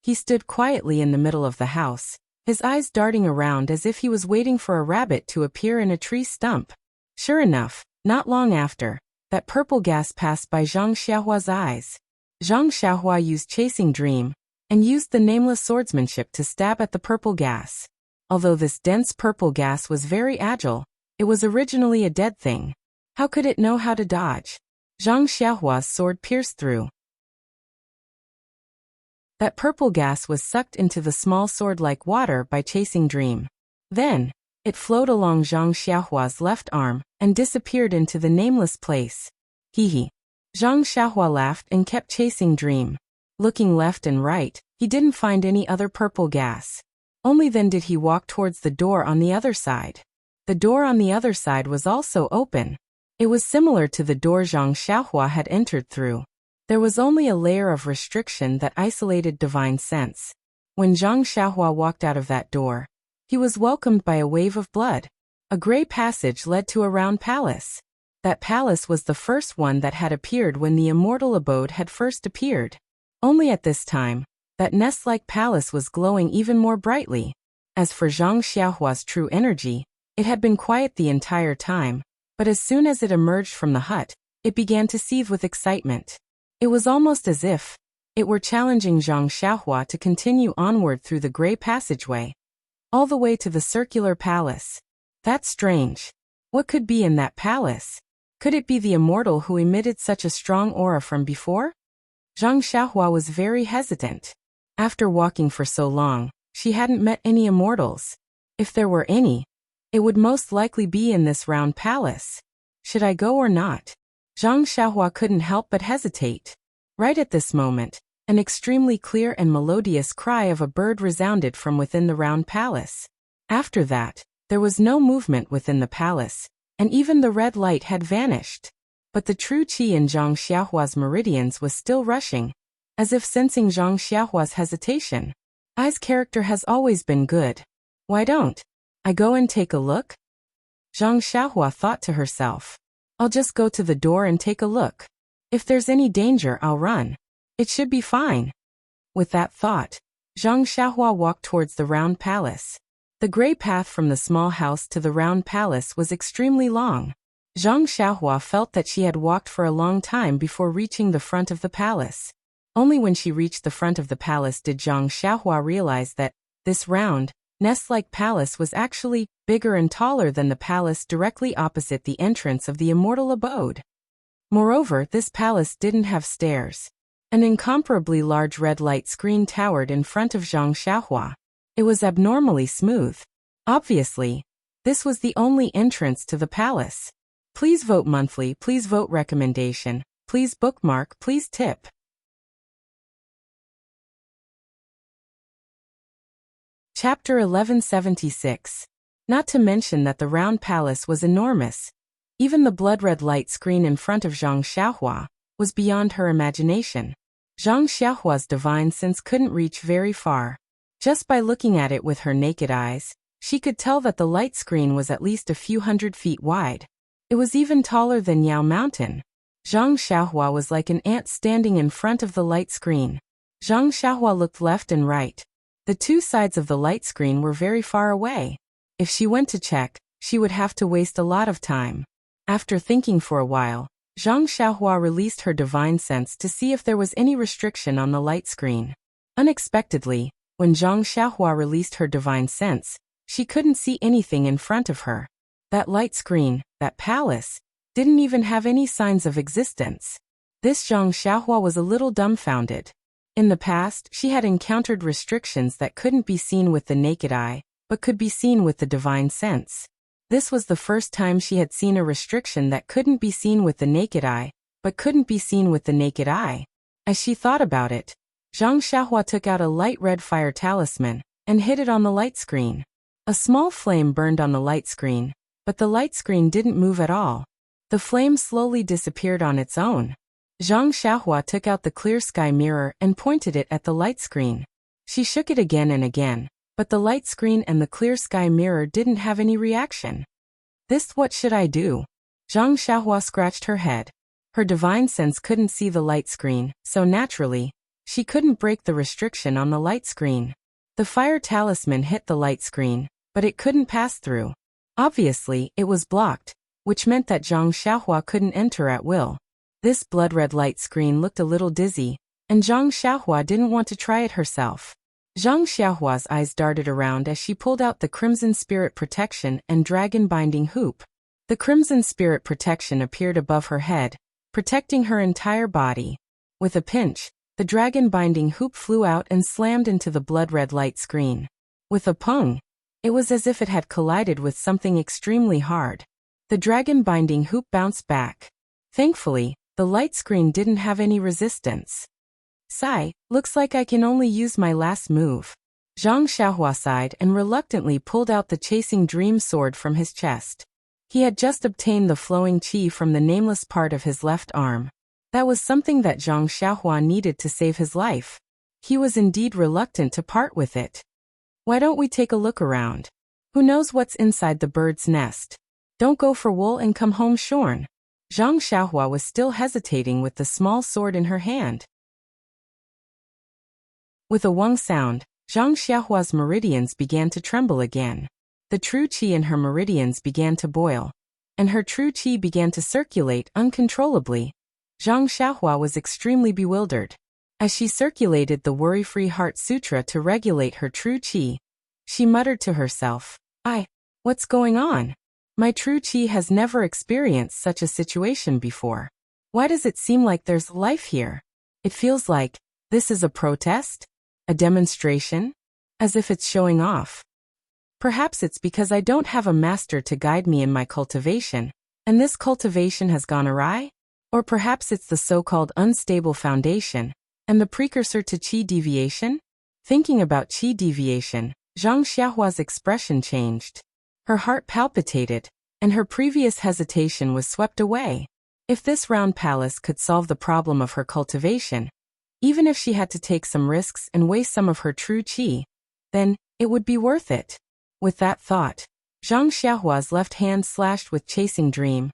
He stood quietly in the middle of the house, his eyes darting around as if he was waiting for a rabbit to appear in a tree stump. Sure enough, not long after, that purple gas passed by Zhang Xiaohua's eyes. Zhang Xiaohua used Chasing Dream, and used the nameless swordsmanship to stab at the purple gas. Although this dense purple gas was very agile, it was originally a dead thing. How could it know how to dodge? Zhang Xiaohua's sword pierced through. That purple gas was sucked into the small sword like water by Chasing Dream. Then, it flowed along Zhang Xiaohua's left arm, and disappeared into the nameless place. Hee. Zhang Xiaohua laughed and kept Chasing Dream. Looking left and right, he didn't find any other purple gas. Only then did he walk towards the door on the other side. The door on the other side was also open. It was similar to the door Zhang Xiaohua had entered through. There was only a layer of restriction that isolated divine sense. When Zhang Xiaohua walked out of that door, he was welcomed by a wave of blood. A gray passage led to a round palace. That palace was the first one that had appeared when the immortal abode had first appeared. Only at this time, That nest-like palace was glowing even more brightly. As for Zhang Xiaohua's true energy, it had been quiet the entire time, but as soon as it emerged from the hut, it began to seethe with excitement. It was almost as if it were challenging Zhang Xiaohua to continue onward through the gray passageway, all the way to the circular palace. That's strange. What could be in that palace? Could it be the immortal who emitted such a strong aura from before? Zhang Xiaohua was very hesitant. After walking for so long, she hadn't met any immortals. If there were any, it would most likely be in this round palace. Should I go or not? Zhang Xiaohua couldn't help but hesitate. Right at this moment, an extremely clear and melodious cry of a bird resounded from within the round palace. After that, there was no movement within the palace, and even the red light had vanished. But the true qi in Zhang Xiaohua's meridians was still rushing, as if sensing Zhang Xiaohua's hesitation. Ai's character has always been good. Why don't I go and take a look? Zhang Xiaohua thought to herself. I'll just go to the door and take a look. If there's any danger, I'll run. It should be fine. With that thought, Zhang Xiaohua walked towards the round palace. The gray path from the small house to the round palace was extremely long. Zhang Xiaohua felt that she had walked for a long time before reaching the front of the palace. Only when she reached the front of the palace did Zhang Xiaohua realize that this round, nest-like palace was actually bigger and taller than the palace directly opposite the entrance of the immortal abode. Moreover, this palace didn't have stairs. An incomparably large red light screen towered in front of Zhang Xiaohua. It was abnormally smooth. Obviously, this was the only entrance to the palace. Please vote monthly, please vote recommendation, please bookmark, please tip. Chapter 1176. Not to mention that the round palace was enormous. Even the blood-red light screen in front of Zhang Xiaohua was beyond her imagination. Zhang Xiaohua's divine sense couldn't reach very far. Just by looking at it with her naked eyes, she could tell that the light screen was at least a few hundred feet wide. It was even taller than Yao Mountain. Zhang Xiaohua was like an ant standing in front of the light screen. Zhang Xiaohua looked left and right. The two sides of the light screen were very far away. If she went to check, she would have to waste a lot of time. After thinking for a while, Zhang Xiaohua released her divine sense to see if there was any restriction on the light screen. Unexpectedly, when Zhang Xiaohua released her divine sense, she couldn't see anything in front of her. That light screen, that palace, didn't even have any signs of existence. This Zhang Xiaohua was a little dumbfounded. In the past, she had encountered restrictions that couldn't be seen with the naked eye, but could be seen with the divine sense. This was the first time she had seen a restriction that couldn't be seen with the naked eye, but couldn't be seen with the naked eye. As she thought about it, Zhang Xiaohua took out a light red fire talisman and hid it on the light screen. A small flame burned on the light screen, but the light screen didn't move at all. The flame slowly disappeared on its own. Zhang Xiaohua took out the clear sky mirror and pointed it at the light screen. She shook it again and again, but the light screen and the clear sky mirror didn't have any reaction. What should I do? Zhang Xiaohua scratched her head. Her divine sense couldn't see the light screen, so naturally, she couldn't break the restriction on the light screen. The fire talisman hit the light screen, but it couldn't pass through. Obviously, it was blocked, which meant that Zhang Xiaohua couldn't enter at will. This blood-red light screen looked a little dizzy, and Zhang Xiaohua didn't want to try it herself. Zhang Xiaohua's eyes darted around as she pulled out the Crimson Spirit Protection and Dragon Binding Hoop. The Crimson Spirit Protection appeared above her head, protecting her entire body. With a pinch, the Dragon Binding Hoop flew out and slammed into the blood-red light screen. With a pung, it was as if it had collided with something extremely hard. The Dragon Binding Hoop bounced back. Thankfully, the light screen didn't have any resistance. Sigh, looks like I can only use my last move. Zhang Xiaohua sighed and reluctantly pulled out the Chasing Dream sword from his chest. He had just obtained the flowing qi from the nameless part of his left arm. That was something that Zhang Xiaohua needed to save his life. He was indeed reluctant to part with it. Why don't we take a look around? Who knows what's inside the bird's nest? Don't go for wool and come home shorn. Zhang Xiaohua was still hesitating with the small sword in her hand. With a wong sound, Zhang Xiaohua's meridians began to tremble again. The true qi in her meridians began to boil, and her true qi began to circulate uncontrollably. Zhang Xiaohua was extremely bewildered. As she circulated the Worry-Free Heart Sutra to regulate her true qi, she muttered to herself, What's going on? My true qi has never experienced such a situation before. Why does it seem like there's life here? It feels like this is a protest? A demonstration? As if it's showing off. Perhaps it's because I don't have a master to guide me in my cultivation, and this cultivation has gone awry? Or perhaps it's the so-called unstable foundation, and the precursor to qi deviation? Thinking about qi deviation, Zhang Xiaohua's expression changed. Her heart palpitated, and her previous hesitation was swept away. If this round palace could solve the problem of her cultivation, even if she had to take some risks and waste some of her true qi, then it would be worth it. With that thought, Zhang Xiaohua's left hand slashed with Chasing Dream,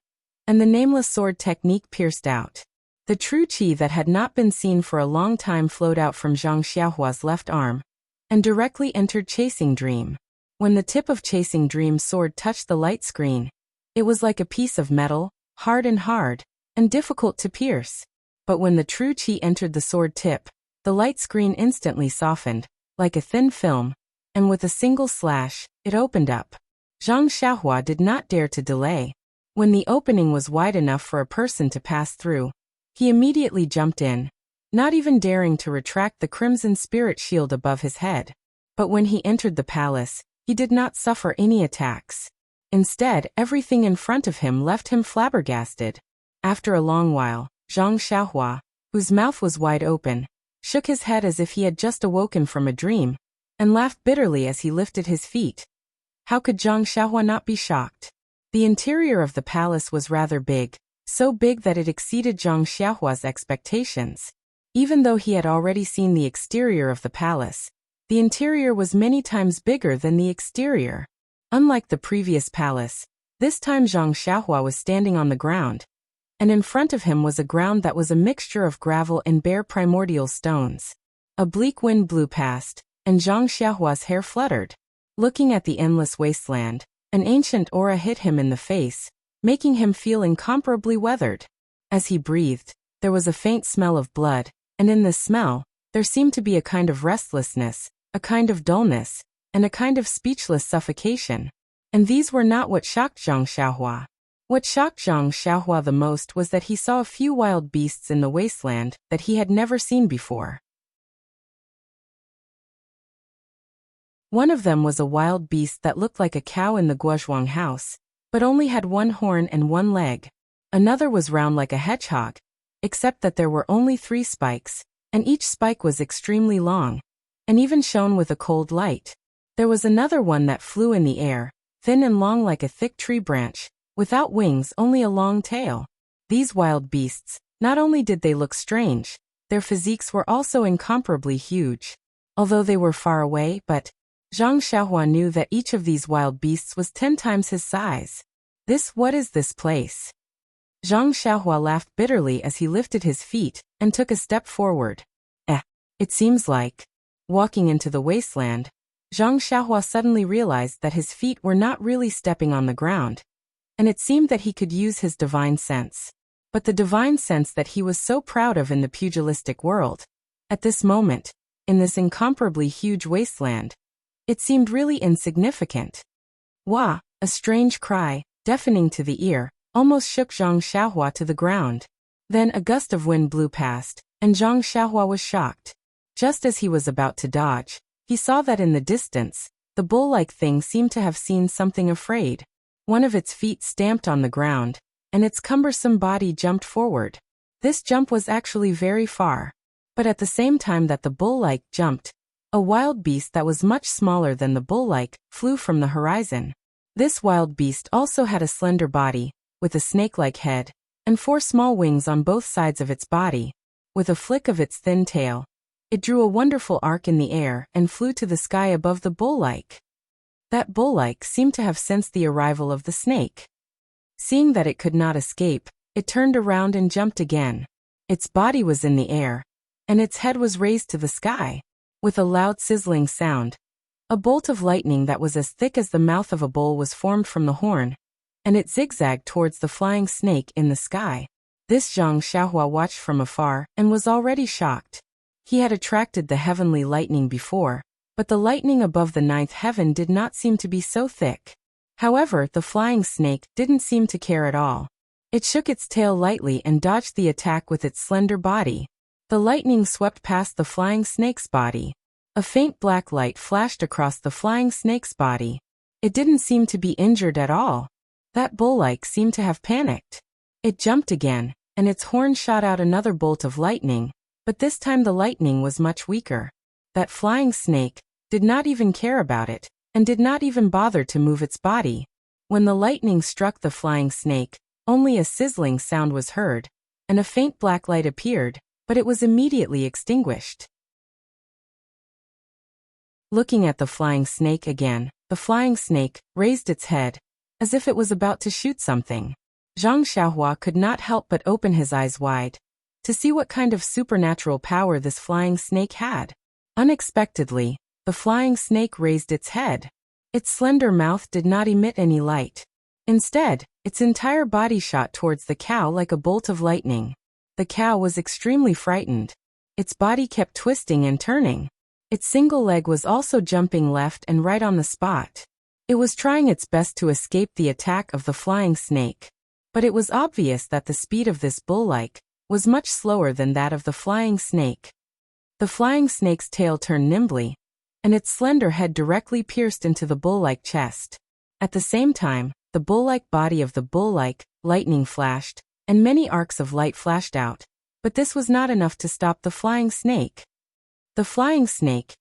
and the nameless sword technique pierced out. The true qi that had not been seen for a long time flowed out from Zhang Xiaohua's left arm, and directly entered Chasing Dream. When the tip of Chasing Dream's sword touched the light screen, it was like a piece of metal, hard and difficult to pierce. But when the true qi entered the sword tip, the light screen instantly softened, like a thin film, and with a single slash, it opened up. Zhang Xiaohua did not dare to delay. When the opening was wide enough for a person to pass through, he immediately jumped in, not even daring to retract the crimson spirit shield above his head. But when he entered the palace, he did not suffer any attacks. Instead, everything in front of him left him flabbergasted. After a long while, Zhang Xiaohua, whose mouth was wide open, shook his head as if he had just awoken from a dream, and laughed bitterly as he lifted his feet. How could Zhang Xiaohua not be shocked? The interior of the palace was rather big, so big that it exceeded Zhang Xiaohua's expectations. Even though he had already seen the exterior of the palace, the interior was many times bigger than the exterior. Unlike the previous palace, this time Zhang Xiaohua was standing on the ground, and in front of him was a ground that was a mixture of gravel and bare primordial stones. A bleak wind blew past, and Zhang Xiaohua's hair fluttered. Looking at the endless wasteland, an ancient aura hit him in the face, making him feel incomparably weathered. As he breathed, there was a faint smell of blood, and in this smell, there seemed to be a kind of restlessness, a kind of dullness, and a kind of speechless suffocation. And these were not what shocked Zhang Xiaohua. What shocked Zhang Xiaohua the most was that he saw a few wild beasts in the wasteland that he had never seen before. One of them was a wild beast that looked like a cow in the Guozhuang house, but only had one horn and one leg. Another was round like a hedgehog, except that there were only 3 spikes, and each spike was extremely long, and even shone with a cold light. There was another one that flew in the air, thin and long like a thick tree branch, without wings, only a long tail. These wild beasts, not only did they look strange, their physiques were also incomparably huge. Although they were far away, but Zhang Xiaohua knew that each of these wild beasts was 10 times his size. What is this place? Zhang Xiaohua laughed bitterly as he lifted his feet and took a step forward. It seems like. Walking into the wasteland, Zhang Xiaohua suddenly realized that his feet were not really stepping on the ground, and it seemed that he could use his divine sense. But the divine sense that he was so proud of in the pugilistic world, at this moment, in this incomparably huge wasteland, it seemed really insignificant. Wah! A strange cry, deafening to the ear, almost shook Zhang Xiaohua to the ground. Then a gust of wind blew past, and Zhang Xiaohua was shocked. Just as he was about to dodge, he saw that in the distance, the bull-like thing seemed to have seen something afraid. One of its feet stamped on the ground, and its cumbersome body jumped forward. This jump was actually very far. But at the same time that the bull-like jumped, a wild beast that was much smaller than the bull-like flew from the horizon. This wild beast also had a slender body, with a snake-like head, and 4 small wings on both sides of its body. With a flick of its thin tail, it drew a wonderful arc in the air and flew to the sky above the bull-like. That bull-like seemed to have sensed the arrival of the snake. Seeing that it could not escape, it turned around and jumped again. Its body was in the air, and its head was raised to the sky. With a loud sizzling sound, a bolt of lightning that was as thick as the mouth of a bull was formed from the horn, and it zigzagged towards the flying snake in the sky. This Zhang Xiaohua watched from afar and was already shocked. He had attracted the heavenly lightning before, but the lightning above the ninth heaven did not seem to be so thick. However, the flying snake didn't seem to care at all. It shook its tail lightly and dodged the attack with its slender body. The lightning swept past the flying snake's body. A faint black light flashed across the flying snake's body. It didn't seem to be injured at all. That bull-like seemed to have panicked. It jumped again, and its horn shot out another bolt of lightning, but this time the lightning was much weaker. That flying snake did not even care about it, and did not even bother to move its body. When the lightning struck the flying snake, only a sizzling sound was heard, and a faint black light appeared, but it was immediately extinguished. Looking at the flying snake again, the flying snake raised its head, as if it was about to shoot something. Zhang Xiaohua could not help but open his eyes wide, to see what kind of supernatural power this flying snake had. Unexpectedly, the flying snake raised its head. Its slender mouth did not emit any light. Instead, its entire body shot towards the cow like a bolt of lightning. The cow was extremely frightened. Its body kept twisting and turning. Its single leg was also jumping left and right on the spot. It was trying its best to escape the attack of the flying snake. But it was obvious that the speed of this bull-like was much slower than that of the flying snake. The flying snake's tail turned nimbly, and its slender head directly pierced into the bull-like chest. At the same time, the bull-like body of the bull-like lightning flashed, and many arcs of light flashed out, but this was not enough to stop the flying snake. The flying snake's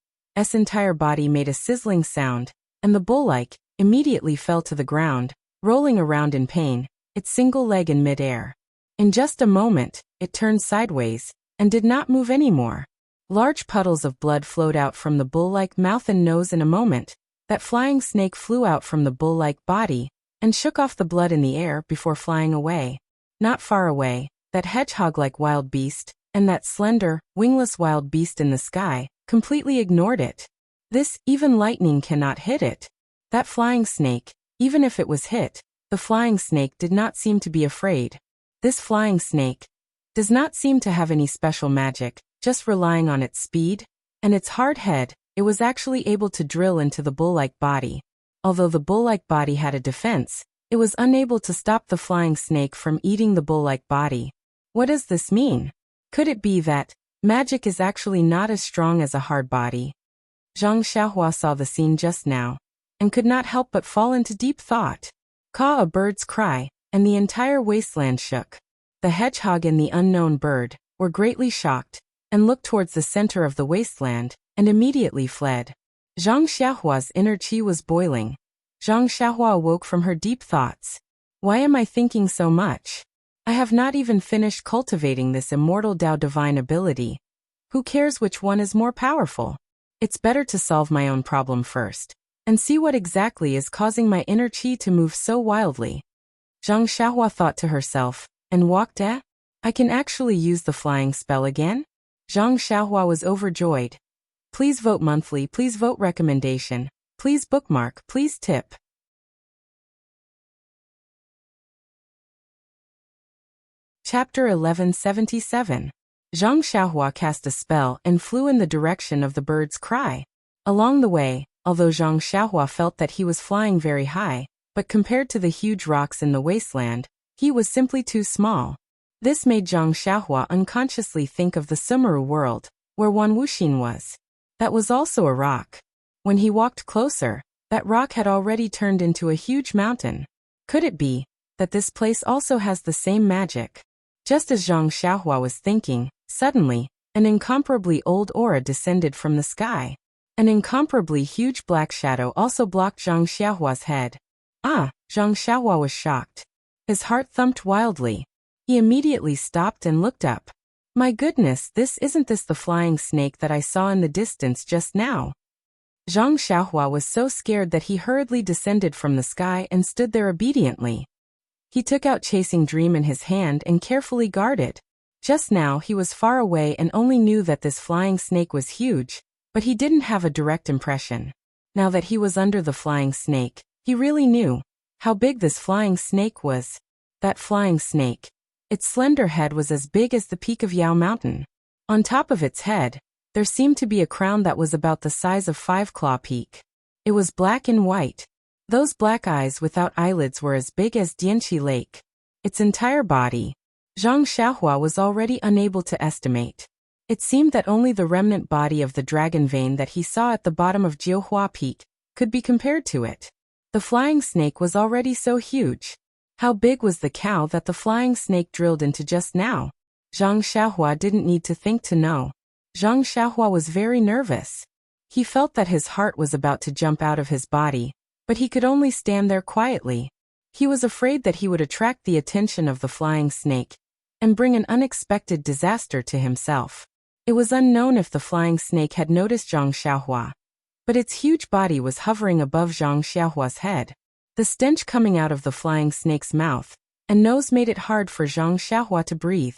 entire body made a sizzling sound, and the bull-like immediately fell to the ground, rolling around in pain, its single leg in mid-air. In just a moment, it turned sideways, and did not move anymore. Large puddles of blood flowed out from the bull-like mouth and nose in a moment. That flying snake flew out from the bull-like body, and shook off the blood in the air before flying away. Not far away, that hedgehog-like wild beast, and that slender, wingless wild beast in the sky, completely ignored it. This, even lightning cannot hit it. That flying snake, even if it was hit, the flying snake did not seem to be afraid. This flying snake does not seem to have any special magic, just relying on its speed and its hard head. It was actually able to drill into the bull-like body. Although the bull-like body had a defense, it was unable to stop the flying snake from eating the bull-like body. What does this mean? Could it be that magic is actually not as strong as a hard body? Zhang Xiaohua saw the scene just now, and could not help but fall into deep thought. Caw, a bird's cry, and the entire wasteland shook. The hedgehog and the unknown bird were greatly shocked, and looked towards the center of the wasteland, and immediately fled. Zhang Xiaohua's inner qi was boiling. Zhang Xiaohua awoke from her deep thoughts. Why am I thinking so much? I have not even finished cultivating this immortal Dao divine ability. Who cares which one is more powerful? It's better to solve my own problem first, and see what exactly is causing my inner qi to move so wildly. Zhang Xiaohua thought to herself, and walked I can actually use the flying spell again? Zhang Xiaohua was overjoyed. Please vote monthly, please vote recommendation, please bookmark, please tip. Chapter 1177. Zhang Xiaohua cast a spell and flew in the direction of the bird's cry. Along the way, although Zhang Xiaohua felt that he was flying very high, but compared to the huge rocks in the wasteland, he was simply too small. This made Zhang Xiaohua unconsciously think of the Sumeru world, where Wan Wuxin was. That was also a rock. When he walked closer, that rock had already turned into a huge mountain. Could it be that this place also has the same magic? Just as Zhang Xiaohua was thinking, suddenly, an incomparably old aura descended from the sky. An incomparably huge black shadow also blocked Zhang Xiaohua's head. Zhang Xiaohua was shocked. His heart thumped wildly. He immediately stopped and looked up. My goodness, isn't this the flying snake that I saw in the distance just now? Zhang Xiaohua was so scared that he hurriedly descended from the sky and stood there obediently. He took out Chasing Dream in his hand and carefully guarded. Just now he was far away and only knew that this flying snake was huge, but he didn't have a direct impression. Now that he was under the flying snake, he really knew how big this flying snake was. That flying snake. Its slender head was as big as the peak of Yao Mountain. On top of its head, there seemed to be a crown that was about the size of Five Claw Peak. It was black and white. Those black eyes without eyelids were as big as Dianqi Lake. Its entire body, Zhang Xiaohua was already unable to estimate. It seemed that only the remnant body of the dragon vein that he saw at the bottom of Jiuhua Peak could be compared to it. The flying snake was already so huge. How big was the cow that the flying snake drilled into just now? Zhang Xiaohua didn't need to think to know. Zhang Xiaohua was very nervous. He felt that his heart was about to jump out of his body, but he could only stand there quietly. He was afraid that he would attract the attention of the flying snake and bring an unexpected disaster to himself. It was unknown if the flying snake had noticed Zhang Xiaohua, but its huge body was hovering above Zhang Xiaohua's head. The stench coming out of the flying snake's mouth and nose made it hard for Zhang Xiaohua to breathe.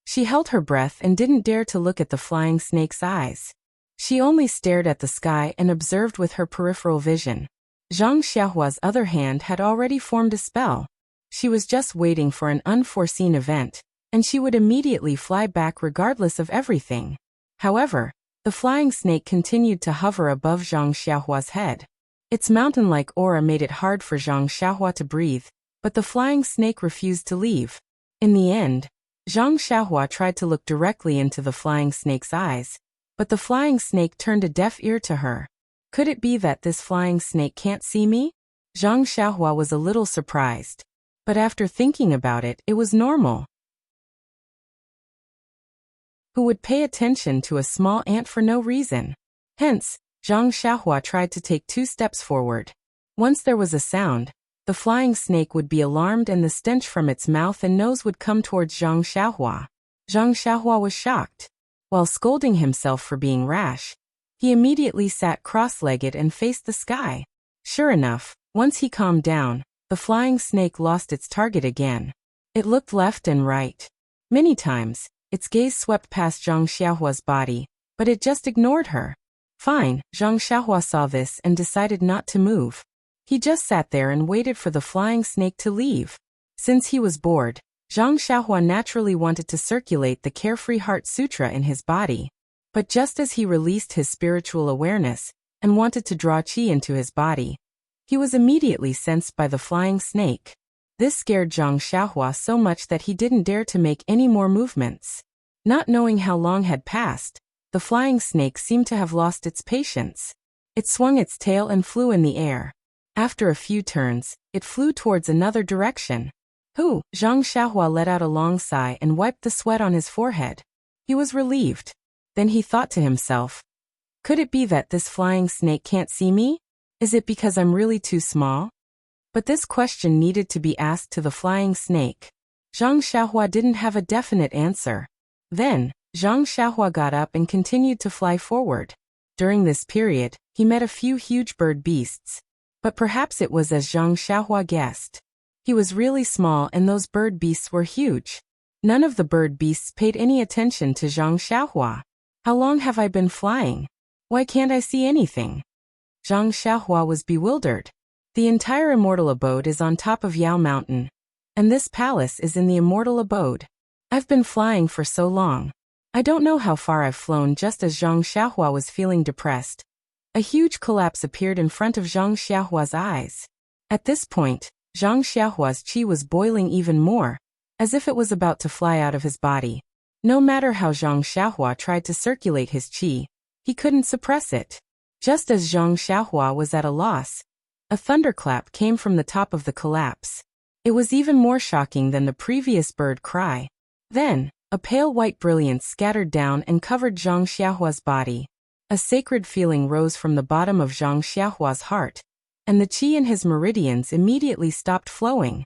She held her breath and didn't dare to look at the flying snake's eyes. She only stared at the sky and observed with her peripheral vision. Zhang Xiaohua's other hand had already formed a spell. She was just waiting for an unforeseen event, and she would immediately fly back regardless of everything. However, the flying snake continued to hover above Zhang Xiaohua's head. Its mountain-like aura made it hard for Zhang Xiaohua to breathe, but the flying snake refused to leave. In the end, Zhang Xiaohua tried to look directly into the flying snake's eyes, but the flying snake turned a deaf ear to her. Could it be that this flying snake can't see me? Zhang Xiaohua was a little surprised. But after thinking about it, it was normal. Who would pay attention to a small ant for no reason? Hence, Zhang Xiaohua tried to take 2 steps forward. Once there was a sound, the flying snake would be alarmed and the stench from its mouth and nose would come towards Zhang Xiaohua. Zhang Xiaohua was shocked. While scolding himself for being rash, he immediately sat cross-legged and faced the sky. Sure enough, once he calmed down, the flying snake lost its target again. It looked left and right. Many times, its gaze swept past Zhang Xiaohua's body, but it just ignored her. Fine, Zhang Xiaohua saw this and decided not to move. He just sat there and waited for the flying snake to leave. Since he was bored, Zhang Xiaohua naturally wanted to circulate the Carefree Heart Sutra in his body. But just as he released his spiritual awareness and wanted to draw qi into his body, he was immediately sensed by the flying snake. This scared Zhang Xiaohua so much that he didn't dare to make any more movements. Not knowing how long had passed, the flying snake seemed to have lost its patience. It swung its tail and flew in the air. After a few turns, it flew towards another direction. Zhang Xiaohua let out a long sigh and wiped the sweat on his forehead. He was relieved. Then he thought to himself, could it be that this flying snake can't see me? Is it because I'm really too small? But this question needed to be asked to the flying snake. Zhang Xiaohua didn't have a definite answer. Then, Zhang Xiaohua got up and continued to fly forward. During this period, he met a few huge bird beasts. But perhaps it was as Zhang Xiaohua guessed. He was really small and those bird beasts were huge. None of the bird beasts paid any attention to Zhang Xiaohua. How long have I been flying? Why can't I see anything? Zhang Xiaohua was bewildered. The entire immortal abode is on top of Yao Mountain, and this palace is in the immortal abode. I've been flying for so long. I don't know how far I've flown. Just as Zhang Xiaohua was feeling depressed, a huge collapse appeared in front of Zhang Xiaohua's eyes. At this point, Zhang Xiaohua's qi was boiling even more, as if it was about to fly out of his body. No matter how Zhang Xiaohua tried to circulate his qi, he couldn't suppress it. Just as Zhang Xiaohua was at a loss, a thunderclap came from the top of the collapse. It was even more shocking than the previous bird cry. Then, a pale white brilliance scattered down and covered Zhang Xiaohua's body. A sacred feeling rose from the bottom of Zhang Xiaohua's heart, and the qi in his meridians immediately stopped flowing.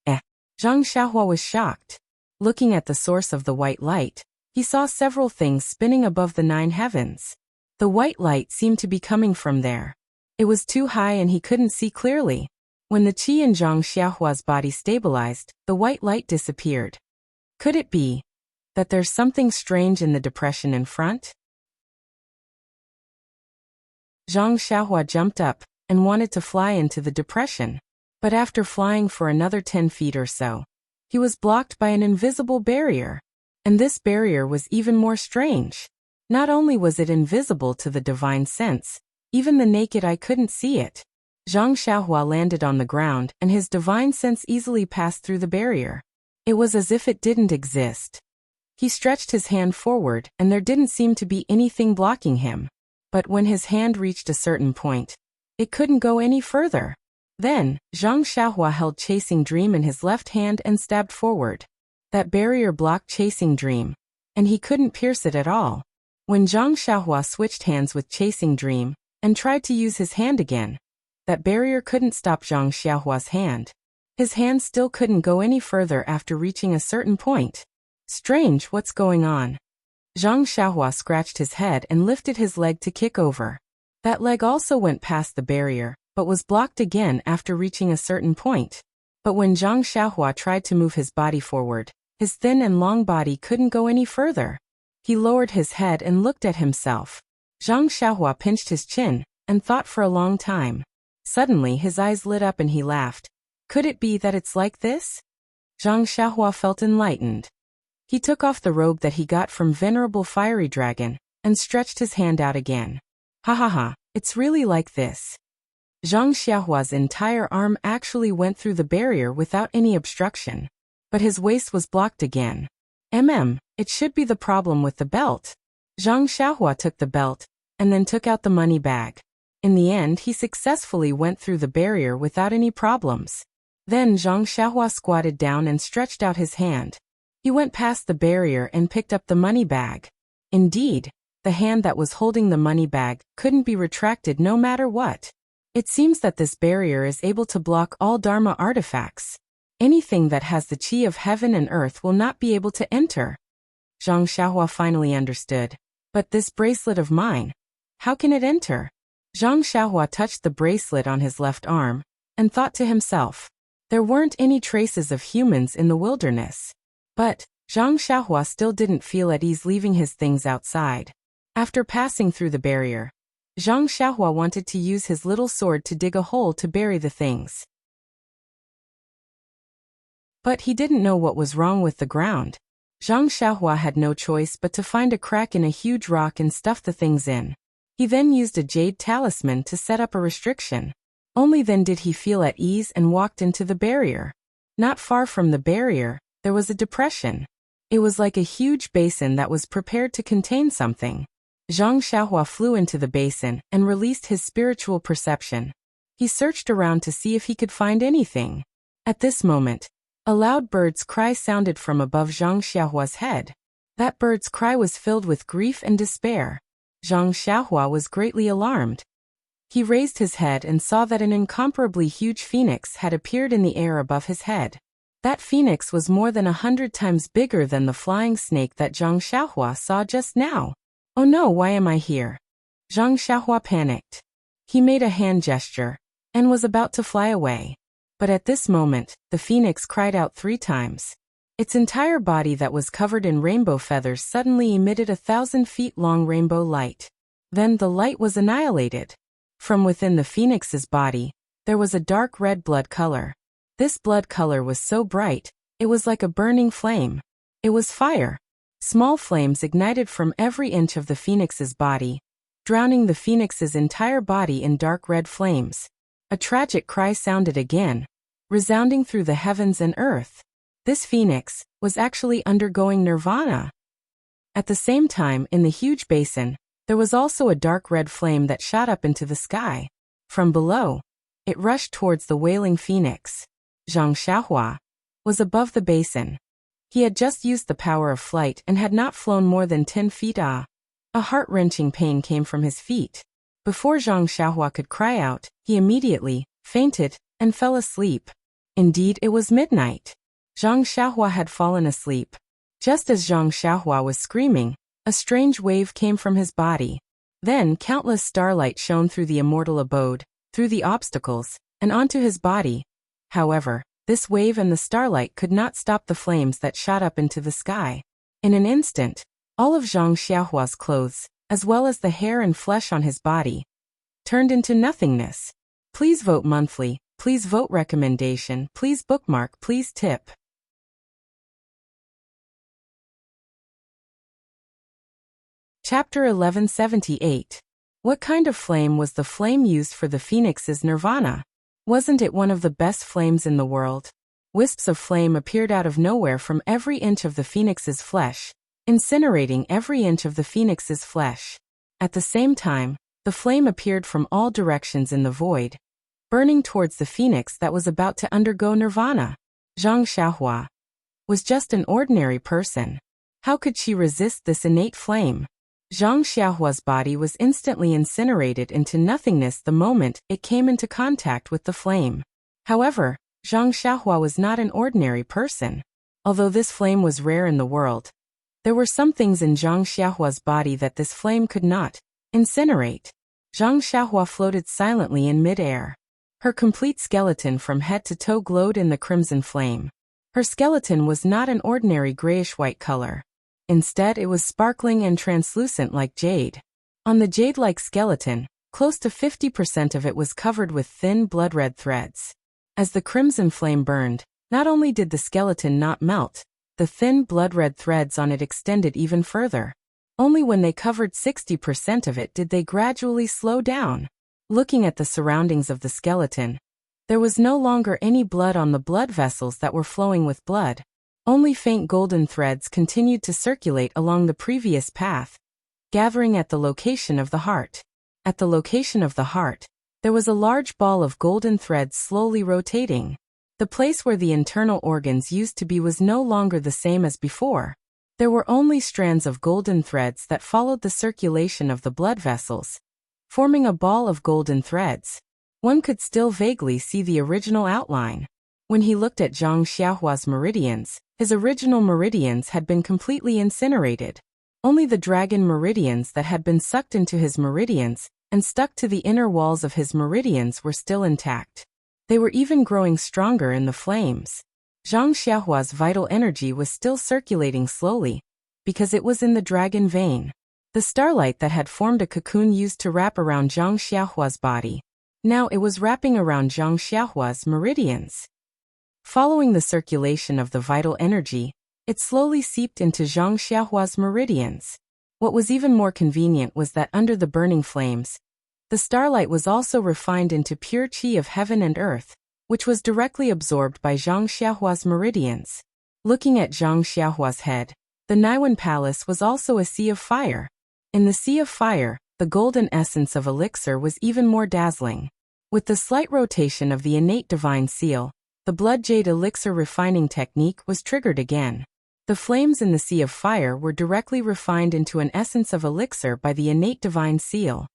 Zhang Xiaohua was shocked. Looking at the source of the white light, he saw several things spinning above the 9 heavens. The white light seemed to be coming from there. It was too high and he couldn't see clearly. When the qi in Zhang Xiaohua's body stabilized, the white light disappeared. Could it be that there's something strange in the depression in front? Zhang Xiaohua jumped up and wanted to fly into the depression. But after flying for another 10 feet or so, he was blocked by an invisible barrier. And this barrier was even more strange. Not only was it invisible to the divine sense, even the naked eye couldn't see it. Zhang Xiaohua landed on the ground and his divine sense easily passed through the barrier. It was as if it didn't exist. He stretched his hand forward and there didn't seem to be anything blocking him. But when his hand reached a certain point, it couldn't go any further. Then, Zhang Xiaohua held Chasing Dream in his left hand and stabbed forward. That barrier blocked Chasing Dream, and he couldn't pierce it at all. When Zhang Xiaohua switched hands with Chasing Dream and tried to use his hand again, that barrier couldn't stop Zhang Xiaohua's hand. His hand still couldn't go any further after reaching a certain point. Strange, what's going on? Zhang Xiaohua scratched his head and lifted his leg to kick over. That leg also went past the barrier, but was blocked again after reaching a certain point. But when Zhang Xiaohua tried to move his body forward, his thin and long body couldn't go any further. He lowered his head and looked at himself. Zhang Xiaohua pinched his chin and thought for a long time. Suddenly his eyes lit up and he laughed. Could it be that it's like this? Zhang Xiaohua felt enlightened. He took off the robe that he got from Venerable Fiery Dragon and stretched his hand out again. Ha ha ha, it's really like this. Zhang Xiaohua's entire arm actually went through the barrier without any obstruction. But his waist was blocked again. It should be the problem with the belt. Zhang Xiaohua took the belt and then took out the money bag. In the end, he successfully went through the barrier without any problems. Then Zhang Xiaohua squatted down and stretched out his hand. He went past the barrier and picked up the money bag. Indeed, the hand that was holding the money bag couldn't be retracted no matter what. It seems that this barrier is able to block all Dharma artifacts. Anything that has the chi of heaven and earth will not be able to enter. Zhang Xiaohua finally understood. But this bracelet of mine, how can it enter? Zhang Xiaohua touched the bracelet on his left arm and thought to himself. There weren't any traces of humans in the wilderness. But Zhang Xiaohua still didn't feel at ease leaving his things outside. After passing through the barrier, Zhang Xiaohua wanted to use his little sword to dig a hole to bury the things. But he didn't know what was wrong with the ground. Zhang Xiaohua had no choice but to find a crack in a huge rock and stuff the things in. He then used a jade talisman to set up a restriction. Only then did he feel at ease and walked into the barrier. Not far from the barrier, there was a depression. It was like a huge basin that was prepared to contain something. Zhang Xiaohua flew into the basin and released his spiritual perception. He searched around to see if he could find anything. At this moment, a loud bird's cry sounded from above Zhang Xiaohua's head. That bird's cry was filled with grief and despair. Zhang Xiaohua was greatly alarmed. He raised his head and saw that an incomparably huge phoenix had appeared in the air above his head. That phoenix was more than 100 times bigger than the flying snake that Zhang Xiaohua saw just now. Oh no, why am I here? Zhang Xiaohua panicked. He made a hand gesture and was about to fly away. But at this moment, the phoenix cried out 3 times. Its entire body that was covered in rainbow feathers suddenly emitted 1,000 feet long rainbow light. Then the light was annihilated. From within the phoenix's body, there was a dark red blood color. This blood color was so bright, it was like a burning flame. It was fire. Small flames ignited from every inch of the phoenix's body, drowning the phoenix's entire body in dark red flames. A tragic cry sounded again, resounding through the heavens and earth. This phoenix was actually undergoing nirvana. At the same time, in the huge basin, there was also a dark red flame that shot up into the sky. From below, it rushed towards the wailing phoenix. Zhang Xiaohua was above the basin. He had just used the power of flight and had not flown more than 10 feet. A heart-wrenching pain came from his feet. Before Zhang Xiaohua could cry out, he immediately fainted and fell asleep. Indeed, it was midnight. Zhang Xiaohua had fallen asleep. Just as Zhang Xiaohua was screaming, a strange wave came from his body. Then countless starlight shone through the immortal abode, through the obstacles, and onto his body. However, this wave and the starlight could not stop the flames that shot up into the sky. In an instant, all of Zhang Xiaohua's clothes, as well as the hair and flesh on his body, turned into nothingness. Please vote monthly, please vote recommendation, please bookmark, please tip. Chapter 1178. What kind of flame was the flame used for the phoenix's nirvana? Wasn't it one of the best flames in the world? Wisps of flame appeared out of nowhere from every inch of the phoenix's flesh, incinerating every inch of the phoenix's flesh. At the same time, the flame appeared from all directions in the void, burning towards the phoenix that was about to undergo nirvana. Zhang Xiaohua was just an ordinary person. How could she resist this innate flame? Zhang Xiaohua's body was instantly incinerated into nothingness the moment it came into contact with the flame. However, Zhang Xiaohua was not an ordinary person. Although this flame was rare in the world, there were some things in Zhang Xiaohua's body that this flame could not incinerate. Zhang Xiaohua floated silently in mid-air. Her complete skeleton from head to toe glowed in the crimson flame. Her skeleton was not an ordinary grayish-white color. Instead, it was sparkling and translucent like jade. On the jade-like skeleton, close to 50% of it was covered with thin blood-red threads. As the crimson flame burned, not only did the skeleton not melt, the thin blood-red threads on it extended even further. Only when they covered 60% of it did they gradually slow down. Looking at the surroundings of the skeleton, there was no longer any blood on the blood vessels that were flowing with blood. Only faint golden threads continued to circulate along the previous path, gathering at the location of the heart. At the location of the heart, there was a large ball of golden threads slowly rotating. The place where the internal organs used to be was no longer the same as before. There were only strands of golden threads that followed the circulation of the blood vessels, forming a ball of golden threads. One could still vaguely see the original outline. When he looked at Zhang Xiaohua's meridians, his original meridians had been completely incinerated. Only the dragon meridians that had been sucked into his meridians and stuck to the inner walls of his meridians were still intact. They were even growing stronger in the flames. Zhang Xiaohua's vital energy was still circulating slowly, because it was in the dragon vein. The starlight that had formed a cocoon used to wrap around Zhang Xiaohua's body. Now it was wrapping around Zhang Xiaohua's meridians. Following the circulation of the vital energy, it slowly seeped into Zhang Xiaohua's meridians. What was even more convenient was that under the burning flames, the starlight was also refined into pure qi of heaven and earth, which was directly absorbed by Zhang Xiaohua's meridians. Looking at Zhang Xiaohua's head, the Naiwan Palace was also a sea of fire. In the sea of fire, the golden essence of elixir was even more dazzling. With the slight rotation of the innate divine seal, the blood jade elixir refining technique was triggered again. The flames in the sea of fire were directly refined into an essence of elixir by the innate divine seal.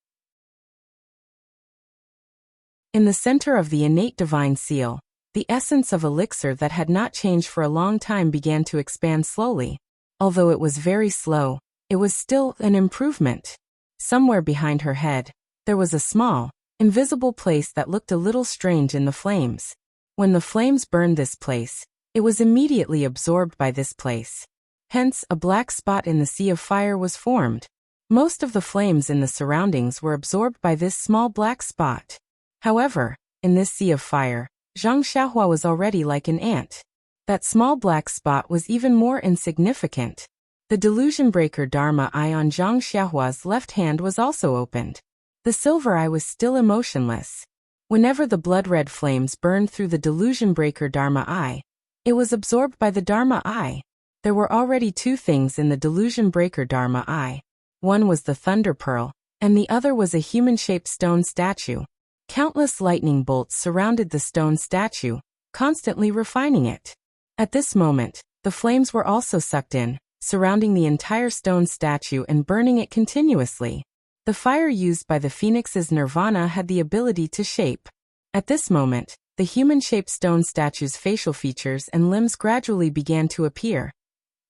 In the center of the innate divine seal, the essence of elixir that had not changed for a long time began to expand slowly. Although it was very slow, it was still an improvement. Somewhere behind her head, there was a small, invisible place that looked a little strange in the flames. When the flames burned this place, it was immediately absorbed by this place. Hence, a black spot in the sea of fire was formed. Most of the flames in the surroundings were absorbed by this small black spot. However, in this sea of fire, Zhang Xiaohua was already like an ant. That small black spot was even more insignificant. The delusion breaker Dharma eye on Zhang Xiaohua's left hand was also opened. The silver eye was still emotionless. Whenever the blood-red flames burned through the delusion breaker Dharma eye, it was absorbed by the Dharma eye. There were already two things in the delusion breaker Dharma eye. One was the thunder pearl, and the other was a human-shaped stone statue. Countless lightning bolts surrounded the stone statue, constantly refining it. At this moment, the flames were also sucked in, surrounding the entire stone statue and burning it continuously. The fire used by the phoenix's nirvana had the ability to shape. At this moment, the human-shaped stone statue's facial features and limbs gradually began to appear.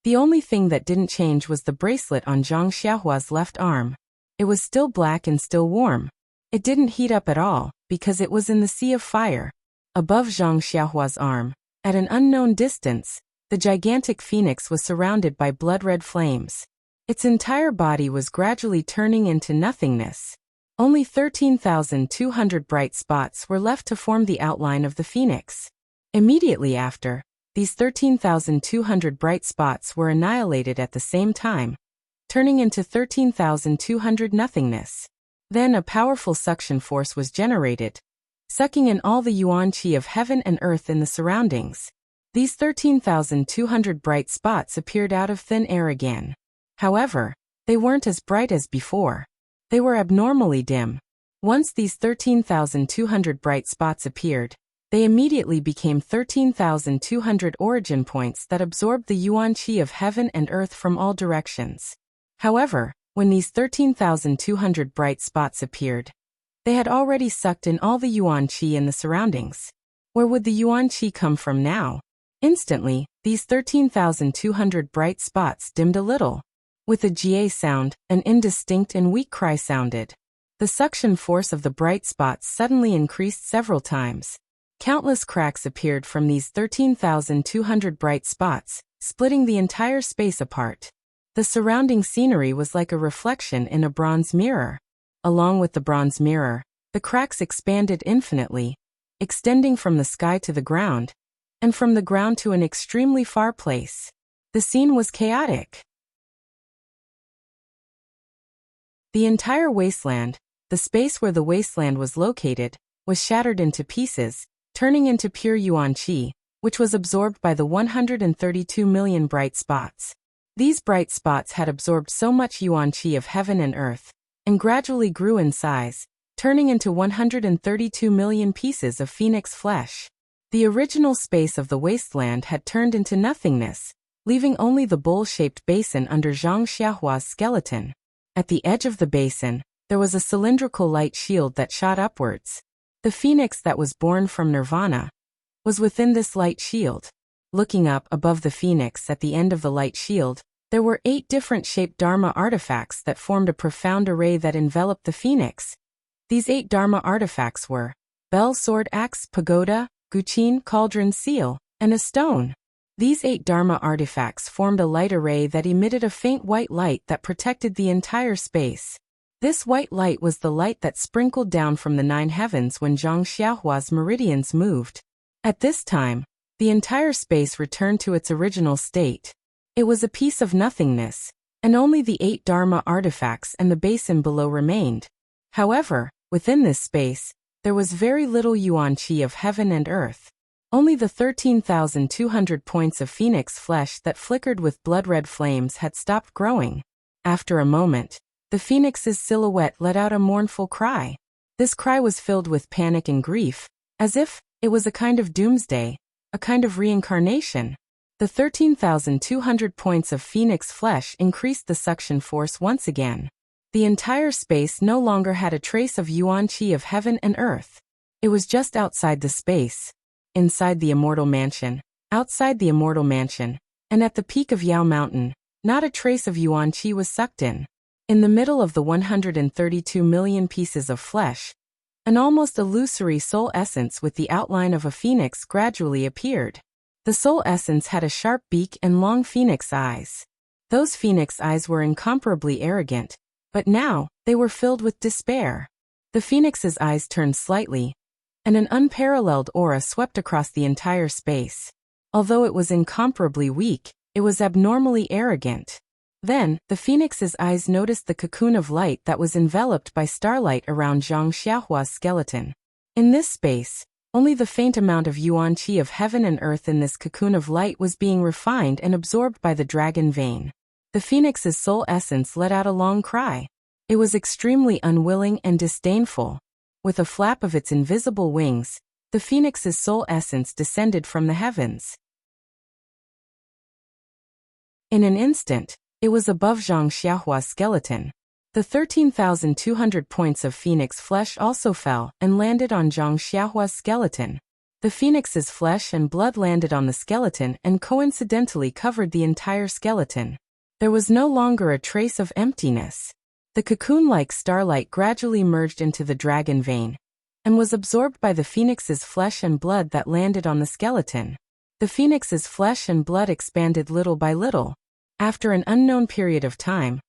The only thing that didn't change was the bracelet on Zhang Xiaohua's left arm. It was still black and still warm. It didn't heat up at all, because it was in the sea of fire. Above Zhang Xiaohua's arm, at an unknown distance, the gigantic phoenix was surrounded by blood-red flames. Its entire body was gradually turning into nothingness. Only 13,200 bright spots were left to form the outline of the phoenix. Immediately after, these 13,200 bright spots were annihilated at the same time, turning into 13,200 nothingness. Then a powerful suction force was generated, sucking in all the yuan qi of heaven and earth in the surroundings. These 13,200 bright spots appeared out of thin air again. However, they weren't as bright as before. They were abnormally dim. Once these 13,200 bright spots appeared, they immediately became 13,200 origin points that absorbed the yuan qi of heaven and earth from all directions. However, when these 13,200 bright spots appeared, they had already sucked in all the yuan qi in the surroundings. Where would the yuan qi come from now? Instantly, these 13,200 bright spots dimmed a little. With a GA sound, an indistinct and weak cry sounded. The suction force of the bright spots suddenly increased several times. Countless cracks appeared from these 13,200 bright spots, splitting the entire space apart. The surrounding scenery was like a reflection in a bronze mirror. Along with the bronze mirror, the cracks expanded infinitely, extending from the sky to the ground, and from the ground to an extremely far place. The scene was chaotic. The entire wasteland, the space where the wasteland was located, was shattered into pieces, turning into pure yuan qi, which was absorbed by the 132 million bright spots. These bright spots had absorbed so much yuan qi of heaven and earth, and gradually grew in size, turning into 132 million pieces of phoenix flesh. The original space of the wasteland had turned into nothingness, leaving only the bowl-shaped basin under Zhang Xiaohua's skeleton. At the edge of the basin, there was a cylindrical light shield that shot upwards. The phoenix that was born from nirvana was within this light shield. Looking up above the phoenix at the end of the light shield, there were 8 different shaped Dharma artifacts that formed a profound array that enveloped the phoenix. These 8 Dharma artifacts were bell, sword, axe, pagoda, guqin, cauldron, seal, and a stone. These 8 Dharma artifacts formed a light array that emitted a faint white light that protected the entire space. This white light was the light that sprinkled down from the 9 heavens when Zhang Xiaohua's meridians moved. At this time, the entire space returned to its original state. It was a piece of nothingness, and only the 8 Dharma artifacts and the basin below remained. However, within this space, there was very little yuan qi of heaven and earth. Only the 13,200 points of phoenix flesh that flickered with blood-red flames had stopped growing. After a moment, the phoenix's silhouette let out a mournful cry. This cry was filled with panic and grief, as if it was a kind of doomsday, a kind of reincarnation. The 13,200 points of phoenix flesh increased the suction force once again. The entire space no longer had a trace of yuan qi of heaven and earth. It was just outside the space. Inside the immortal mansion, outside the immortal mansion, and at the peak of Yao Mountain, not a trace of yuan qi was sucked in. In the middle of the 132 million pieces of flesh, an almost illusory soul essence with the outline of a phoenix gradually appeared. The soul essence had a sharp beak and long phoenix eyes. Those phoenix eyes were incomparably arrogant, but now they were filled with despair. The phoenix's eyes turned slightly, and an unparalleled aura swept across the entire space. Although it was incomparably weak, it was abnormally arrogant. Then, the phoenix's eyes noticed the cocoon of light that was enveloped by starlight around Zhang Xiaohua's skeleton. In this space, only the faint amount of yuan qi of heaven and earth in this cocoon of light was being refined and absorbed by the dragon vein. The phoenix's soul essence let out a long cry. It was extremely unwilling and disdainful. With a flap of its invisible wings, the phoenix's soul essence descended from the heavens. In an instant, it was above Zhang Xiaohua's skeleton. The 13,200 points of phoenix flesh also fell and landed on Zhang Xiaohua's skeleton. The phoenix's flesh and blood landed on the skeleton and coincidentally covered the entire skeleton. There was no longer a trace of emptiness. The cocoon-like starlight gradually merged into the dragon vein and was absorbed by the phoenix's flesh and blood that landed on the skeleton. The phoenix's flesh and blood expanded little by little. After an unknown period of time,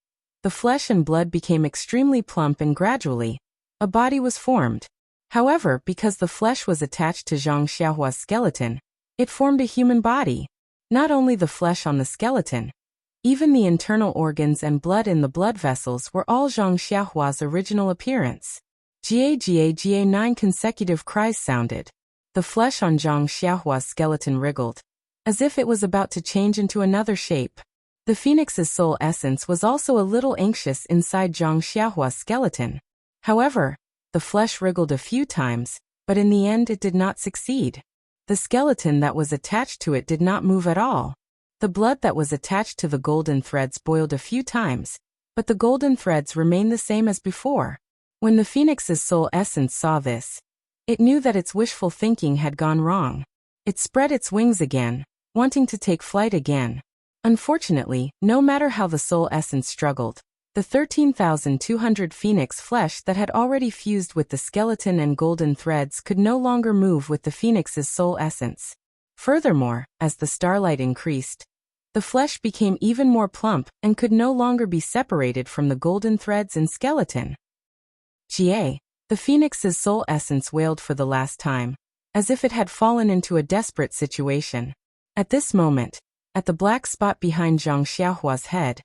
the flesh and blood became extremely plump and gradually, A body was formed. However, because the flesh was attached to Zhang Xiaohua's skeleton, it formed a human body. Not only the flesh on the skeleton, even the internal organs and blood in the blood vessels were all Zhang Xiaohua's original appearance. Ga 9 consecutive cries sounded. The flesh on Zhang Xiaohua's skeleton wriggled, as if it was about to change into another shape. The phoenix's soul essence was also a little anxious inside Zhang Xiaohua's skeleton. However, the flesh wriggled a few times, but in the end it did not succeed. The skeleton that was attached to it did not move at all. The blood that was attached to the golden threads boiled a few times, but the golden threads remained the same as before. When the phoenix's soul essence saw this, it knew that its wishful thinking had gone wrong. It spread its wings again, wanting to take flight again. Unfortunately, no matter how the soul essence struggled, the 13,200 phoenix flesh that had already fused with the skeleton and golden threads could no longer move with the phoenix's soul essence. Furthermore, as the starlight increased, the flesh became even more plump and could no longer be separated from the golden threads and skeleton. The phoenix's soul essence wailed for the last time, as if it had fallen into a desperate situation. At this moment, at the black spot behind Zhang Xiaohua's head,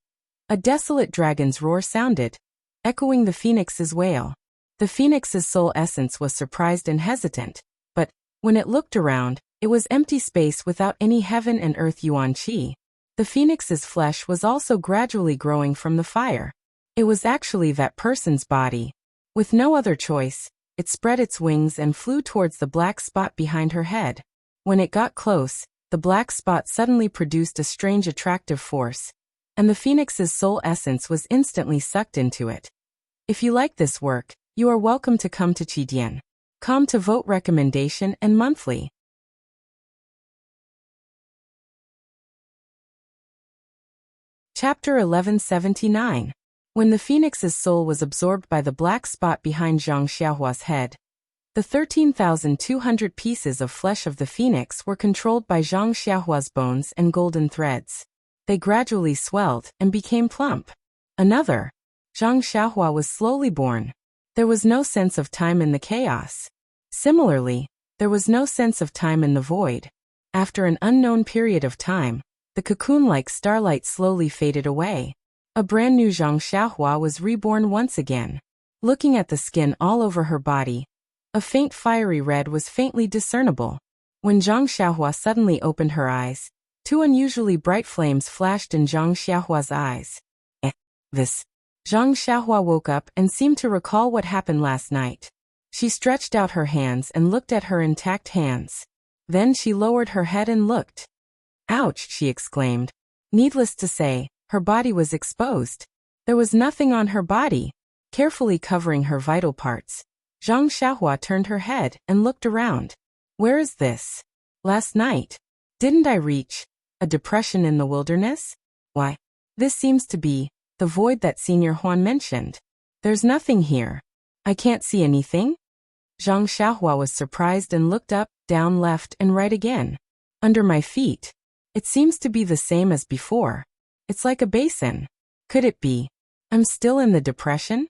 a desolate dragon's roar sounded, echoing the phoenix's wail. The phoenix's soul essence was surprised and hesitant, but, when it looked around, it was empty space without any heaven and earth yuan qi. The phoenix's flesh was also gradually growing from the fire. It was actually that person's body. With no other choice, it spread its wings and flew towards the black spot behind her head. When it got close, the black spot suddenly produced a strange attractive force, and the phoenix's soul essence was instantly sucked into it. If you like this work, you are welcome to come to Qidian.com to vote recommendation and monthly. Chapter 1179. When the phoenix's soul was absorbed by the black spot behind Zhang Xiaohua's head, the 13,200 pieces of flesh of the phoenix were controlled by Zhang Xiaohua's bones and golden threads. They gradually swelled and became plump. Another, Zhang Xiaohua was slowly born. There was no sense of time in the chaos. Similarly, there was no sense of time in the void. After an unknown period of time, the cocoon-like starlight slowly faded away. A brand new Zhang Xiaohua was reborn once again. Looking at the skin all over her body, a faint fiery red was faintly discernible. When Zhang Xiaohua suddenly opened her eyes, two unusually bright flames flashed in Zhang Xiaohua's eyes. This. Zhang Xiaohua woke up and seemed to recall what happened last night. She stretched out her hands and looked at her intact hands. Then she lowered her head and looked. Ouch, she exclaimed. Needless to say, her body was exposed. There was nothing on her body. Carefully covering her vital parts, Zhang Xiaohua turned her head and looked around. Where is this? Last night. Didn't I reach a depression in the wilderness? Why, this seems to be the void that Senior Huan mentioned. There's nothing here. I can't see anything. Zhang Xiaohua was surprised and looked up, down, left, and right again. Under my feet. It seems to be the same as before. It's like a basin. Could it be I'm still in the depression?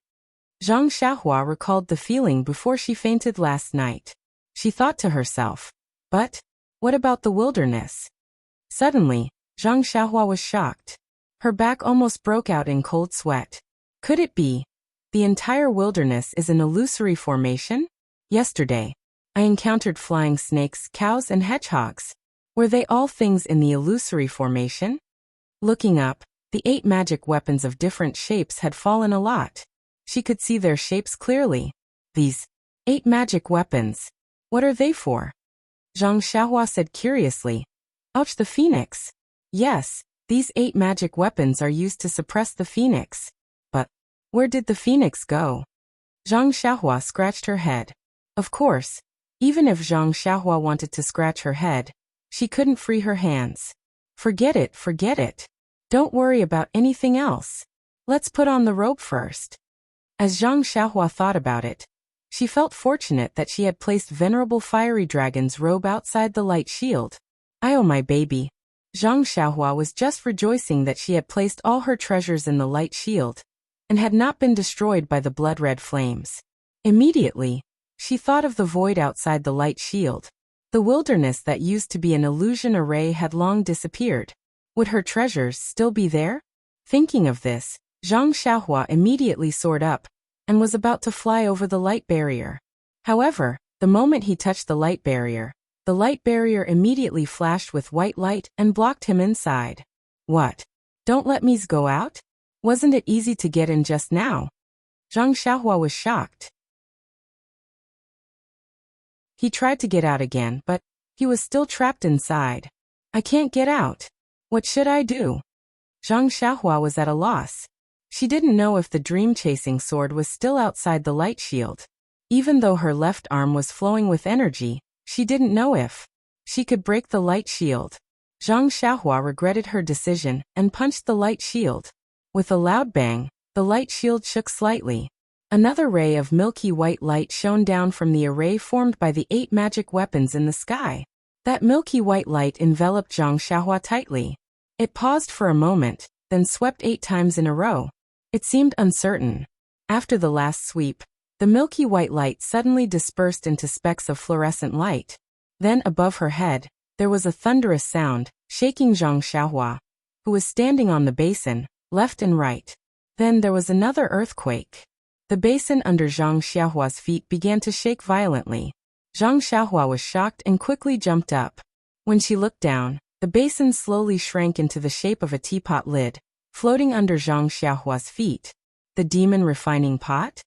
Zhang Xiaohua recalled the feeling before she fainted last night. She thought to herself, but what about the wilderness? Suddenly, Zhang Xiaohua was shocked. Her back almost broke out in cold sweat. Could it be the entire wilderness is an illusory formation? Yesterday, I encountered flying snakes, cows, and hedgehogs. Were they all things in the illusory formation? Looking up, the 8 magic weapons of different shapes had fallen a lot. She could see their shapes clearly. These 8 magic weapons. What are they for? Zhang Xiaohua said curiously. Ouch, the phoenix. Yes, these 8 magic weapons are used to suppress the phoenix. But where did the phoenix go? Zhang Xiaohua scratched her head. Of course, even if Zhang Xiaohua wanted to scratch her head, she couldn't free her hands. Forget it, forget it. Don't worry about anything else. Let's put on the robe first. As Zhang Xiaohua thought about it, she felt fortunate that she had placed Venerable Fiery Dragon's robe outside the light shield. Oh my baby. Zhang Xiaohua was just rejoicing that she had placed all her treasures in the light shield, and had not been destroyed by the blood-red flames. Immediately, she thought of the void outside the light shield. The wilderness that used to be an illusion array had long disappeared. Would her treasures still be there? Thinking of this, Zhang Xiaohua immediately soared up and was about to fly over the light barrier. However, the moment he touched the light barrier immediately flashed with white light and blocked him inside. What? Don't let me go out? Wasn't it easy to get in just now? Zhang Xiaohua was shocked. He tried to get out again, but he was still trapped inside. I can't get out. What should I do? Zhang Xiaohua was at a loss. She didn't know if the dream-chasing sword was still outside the light shield. Even though her left arm was flowing with energy, she didn't know if she could break the light shield. Zhang Xiaohua regretted her decision and punched the light shield. With a loud bang, the light shield shook slightly. Another ray of milky white light shone down from the array formed by the 8 magic weapons in the sky. That milky white light enveloped Zhang Xiaohua tightly. It paused for a moment, then swept 8 times in a row. It seemed uncertain. After the last sweep, the milky white light suddenly dispersed into specks of fluorescent light. Then above her head, there was a thunderous sound, shaking Zhang Xiaohua, who was standing on the basin, left and right. Then there was another earthquake. The basin under Zhang Xiaohua's feet began to shake violently. Zhang Xiaohua was shocked and quickly jumped up. When she looked down, the basin slowly shrank into the shape of a teapot lid, floating under Zhang Xiaohua's feet. The demon refining pot?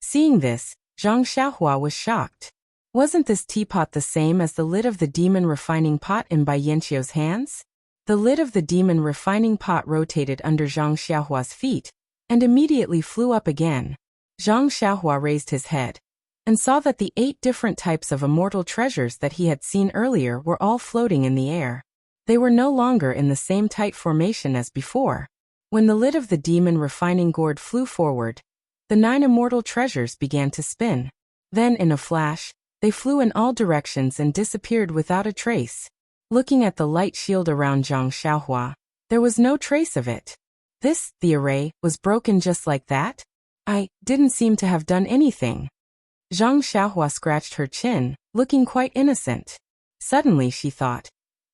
Seeing this, Zhang Xiaohua was shocked. Wasn't this teapot the same as the lid of the demon refining pot in Bai Yanqiu's hands? The lid of the demon refining pot rotated under Zhang Xiaohua's feet, and immediately flew up again. Zhang Xiaohua raised his head and saw that the 8 different types of immortal treasures that he had seen earlier were all floating in the air. They were no longer in the same tight formation as before. When the lid of the demon refining gourd flew forward, the 9 immortal treasures began to spin. Then in a flash, they flew in all directions and disappeared without a trace. Looking at the light shield around Zhang Xiaohua, there was no trace of it. The array, was broken just like that? I didn't seem to have done anything. Zhang Xiaohua scratched her chin, looking quite innocent. Suddenly she thought,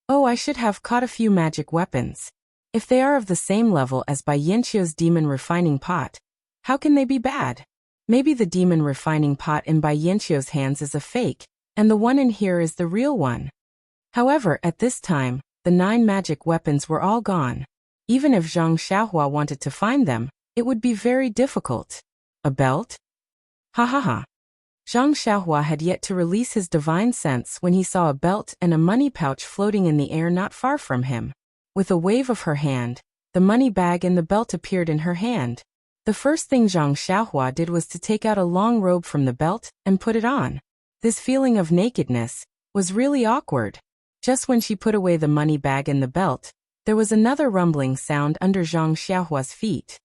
oh, I should have caught a few magic weapons. If they are of the same level as Bai Yanqiu's demon refining pot, how can they be bad? Maybe the demon refining pot in Bai Yanqiu's hands is a fake, and the one in here is the real one. However, at this time, the 9 magic weapons were all gone. Even if Zhang Xiaohua wanted to find them, it would be very difficult. A belt? Ha ha ha. Zhang Xiaohua had yet to release his divine sense when he saw a belt and a money pouch floating in the air not far from him. With a wave of her hand, the money bag and the belt appeared in her hand. The first thing Zhang Xiaohua did was to take out a long robe from the belt and put it on. This feeling of nakedness was really awkward. Just when she put away the money bag and the belt, there was another rumbling sound under Zhang Xiaohua's feet.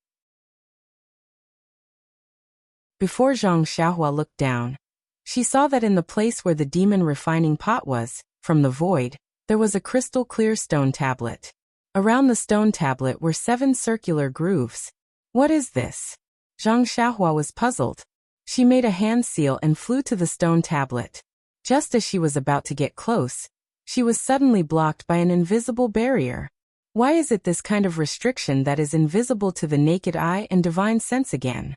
Before Zhang Xiaohua looked down, she saw that in the place where the demon refining pot was, from the void, there was a crystal-clear stone tablet. Around the stone tablet were 7 circular grooves. What is this? Zhang Xiaohua was puzzled. She made a hand seal and flew to the stone tablet. Just as she was about to get close, she was suddenly blocked by an invisible barrier. Why is it this kind of restriction that is invisible to the naked eye and divine sense again?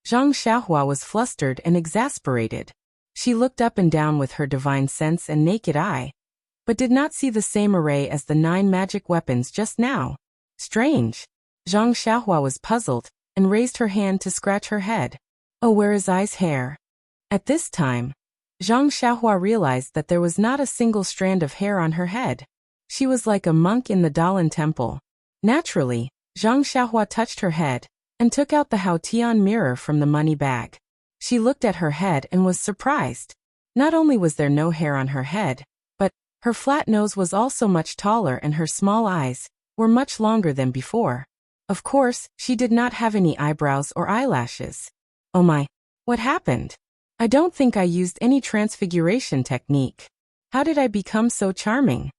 Zhang Xiaohua was flustered and exasperated. She looked up and down with her divine sense and naked eye, but did not see the same array as the 9 magic weapons just now. Strange. Zhang Xiaohua was puzzled and raised her hand to scratch her head. Oh, where is Ai's hair? At this time, Zhang Xiaohua realized that there was not a single strand of hair on her head. She was like a monk in the Dalan temple. Naturally, Zhang Xiaohua touched her head and took out the Haotian mirror from the money bag. She looked at her head and was surprised. Not only was there no hair on her head, but her flat nose was also much taller and her small eyes were much longer than before. Of course, she did not have any eyebrows or eyelashes. Oh my, what happened? I don't think I used any transfiguration technique. How did I become so charming?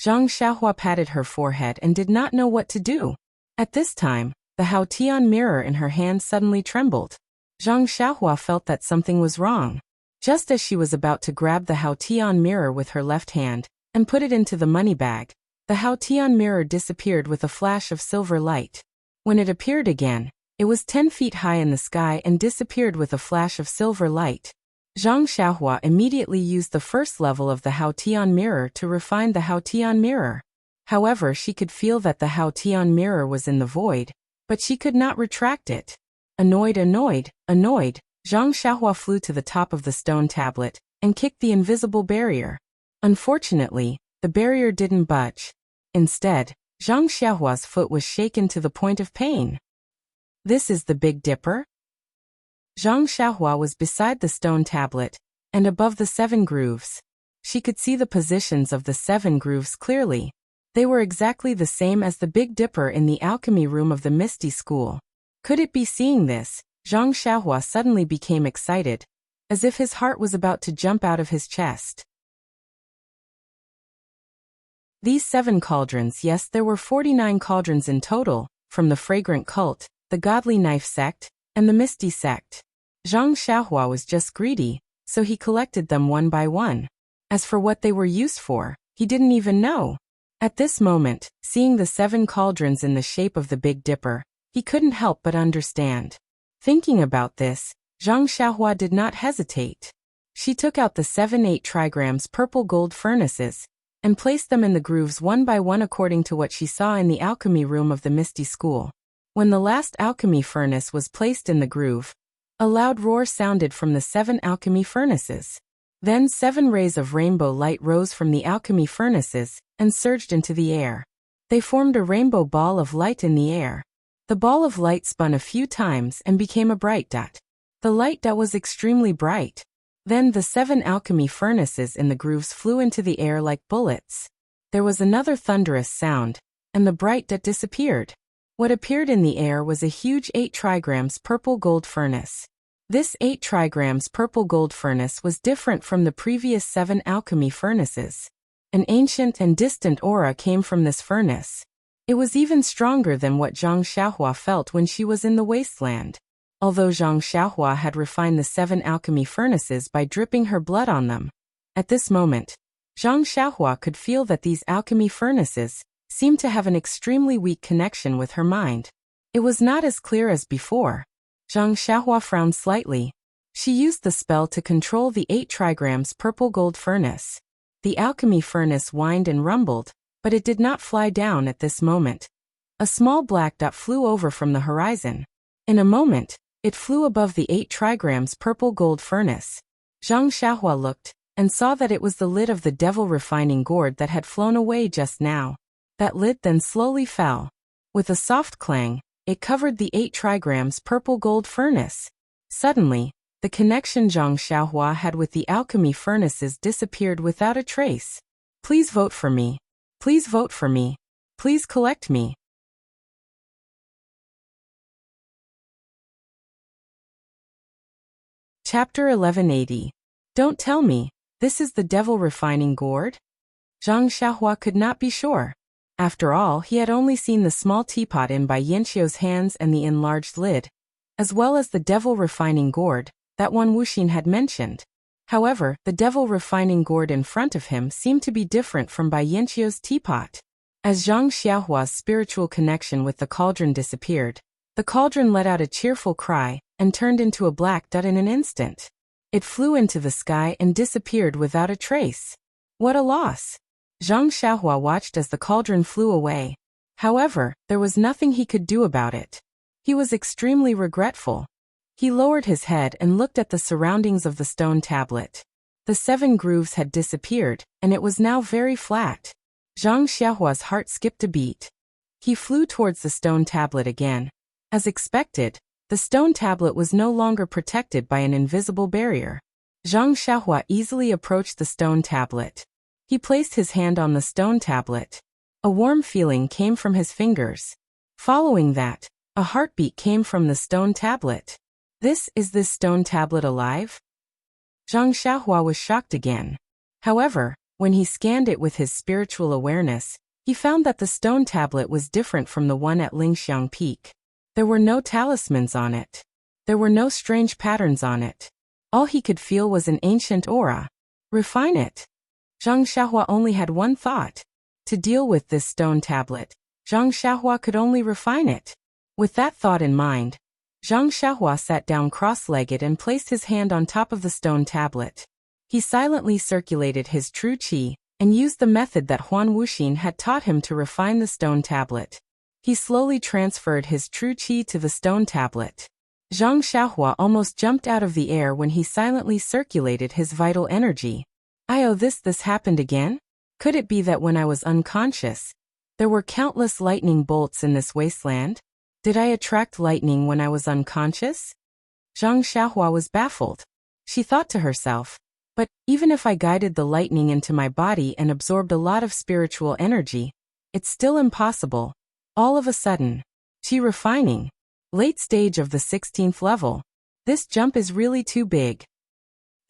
Zhang Xiaohua patted her forehead and did not know what to do. At this time, the Haotian mirror in her hand suddenly trembled. Zhang Xiaohua felt that something was wrong. Just as she was about to grab the Haotian mirror with her left hand and put it into the money bag, the Haotian mirror disappeared with a flash of silver light. When it appeared again, it was 10 feet high in the sky and disappeared with a flash of silver light. Zhang Xiaohua immediately used the first level of the Haotian mirror to refine the Haotian mirror. However, she could feel that the Haotian mirror was in the void, but she could not retract it. Annoyed, Zhang Xiaohua flew to the top of the stone tablet and kicked the invisible barrier. Unfortunately, the barrier didn't budge. Instead, Zhang Xiaohua's foot was shaken to the point of pain. This is the Big Dipper? Zhang Xiaohua was beside the stone tablet and above the 7 grooves. She could see the positions of the 7 grooves clearly. They were exactly the same as the Big Dipper in the alchemy room of the Misty School. Could it be? Seeing this, Zhang Xiaohua suddenly became excited, as if his heart was about to jump out of his chest. These 7 cauldrons, yes, there were 49 cauldrons in total, from the Fragrant Cult, the Godly Knife Sect, and the Misty Sect. Zhang Xiaohua was just greedy, so he collected them one by one. As for what they were used for, he didn't even know. At this moment, seeing the 7 cauldrons in the shape of the Big Dipper, he couldn't help but understand. Thinking about this, Zhang Xiaohua did not hesitate. She took out the 7 8 trigrams purple gold furnaces and placed them in the grooves one by one according to what she saw in the alchemy room of the Misty School. When the last alchemy furnace was placed in the groove, a loud roar sounded from the 7 alchemy furnaces. Then 7 rays of rainbow light rose from the alchemy furnaces and surged into the air. They formed a rainbow ball of light in the air. The ball of light spun a few times and became a bright dot. The light dot was extremely bright. Then the 7 alchemy furnaces in the grooves flew into the air like bullets. There was another thunderous sound, and the bright dot disappeared. What appeared in the air was a huge 8 trigrams purple gold furnace. This 8 trigrams purple gold furnace was different from the previous 7 alchemy furnaces. An ancient and distant aura came from this furnace. It was even stronger than what Zhang Xiaohua felt when she was in the wasteland. Although Zhang Xiaohua had refined the 7 alchemy furnaces by dripping her blood on them, at this moment, Zhang Xiaohua could feel that these alchemy furnaces seemed to have an extremely weak connection with her mind. It was not as clear as before. Zhang Xiaohua frowned slightly. She used the spell to control the 8 trigrams purple gold furnace. The alchemy furnace whined and rumbled, but it did not fly down at this moment. A small black dot flew over from the horizon. In a moment, it flew above the 8 trigrams purple gold furnace. Zhang Xiaohua looked and saw that it was the lid of the devil refining gourd that had flown away just now. That lid then slowly fell. With a soft clang, it covered the 8 trigrams purple gold furnace. Suddenly, the connection Zhang Xiaohua had with the alchemy furnaces disappeared without a trace. Please vote for me. Please vote for me. Please collect me. Chapter 1180. Don't tell me, this is the devil refining gourd? Zhang Xiaohua could not be sure. After all, he had only seen the small teapot in Bai Yanqiu's hands and the enlarged lid, as well as the devil refining gourd, that one Wuxia had mentioned. However, the devil refining gourd in front of him seemed to be different from Bai Yanqiu's teapot. As Zhang Xiaohua's spiritual connection with the cauldron disappeared, the cauldron let out a cheerful cry and turned into a black dot in an instant. It flew into the sky and disappeared without a trace. What a loss! Zhang Xiaohua watched as the cauldron flew away. However, there was nothing he could do about it. He was extremely regretful. He lowered his head and looked at the surroundings of the stone tablet. The 7 grooves had disappeared, and it was now very flat. Zhang Xiaohua's heart skipped a beat. He flew towards the stone tablet again. As expected, the stone tablet was no longer protected by an invisible barrier. Zhang Xiaohua easily approached the stone tablet. He placed his hand on the stone tablet. A warm feeling came from his fingers. Following that, a heartbeat came from the stone tablet. Is this stone tablet alive? Zhang Xiaohua was shocked again. However, when he scanned it with his spiritual awareness, he found that the stone tablet was different from the one at Lingxiang Peak. There were no talismans on it. There were no strange patterns on it. All he could feel was an ancient aura. Refine it. Zhang Xiaohua only had one thought. To deal with this stone tablet, Zhang Xiaohua could only refine it. With that thought in mind, Zhang Xiaohua sat down cross-legged and placed his hand on top of the stone tablet. He silently circulated his true qi and used the method that Huan Wuxin had taught him to refine the stone tablet. He slowly transferred his true qi to the stone tablet. Zhang Xiaohua almost jumped out of the air when he silently circulated his vital energy. This happened again? Could it be that when I was unconscious, there were countless lightning bolts in this wasteland? Did I attract lightning when I was unconscious? Zhang Xiaohua was baffled. She thought to herself, but even if I guided the lightning into my body and absorbed a lot of spiritual energy, it's still impossible. All of a sudden, qi refining. Late stage of the 16th level. This jump is really too big.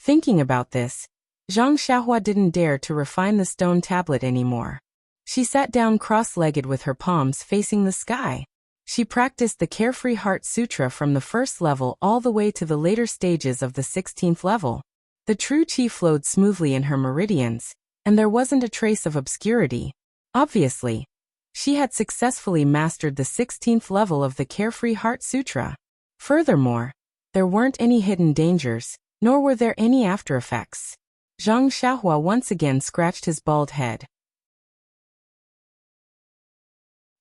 Thinking about this, Zhang Xiaohua didn't dare to refine the stone tablet anymore. She sat down cross-legged with her palms facing the sky. She practiced the Carefree Heart Sutra from the first level all the way to the later stages of the 16th level. The true qi flowed smoothly in her meridians, and there wasn't a trace of obscurity. Obviously, she had successfully mastered the 16th level of the Carefree Heart Sutra. Furthermore, there weren't any hidden dangers, nor were there any after effects. Zhang Xiaohua once again scratched his bald head.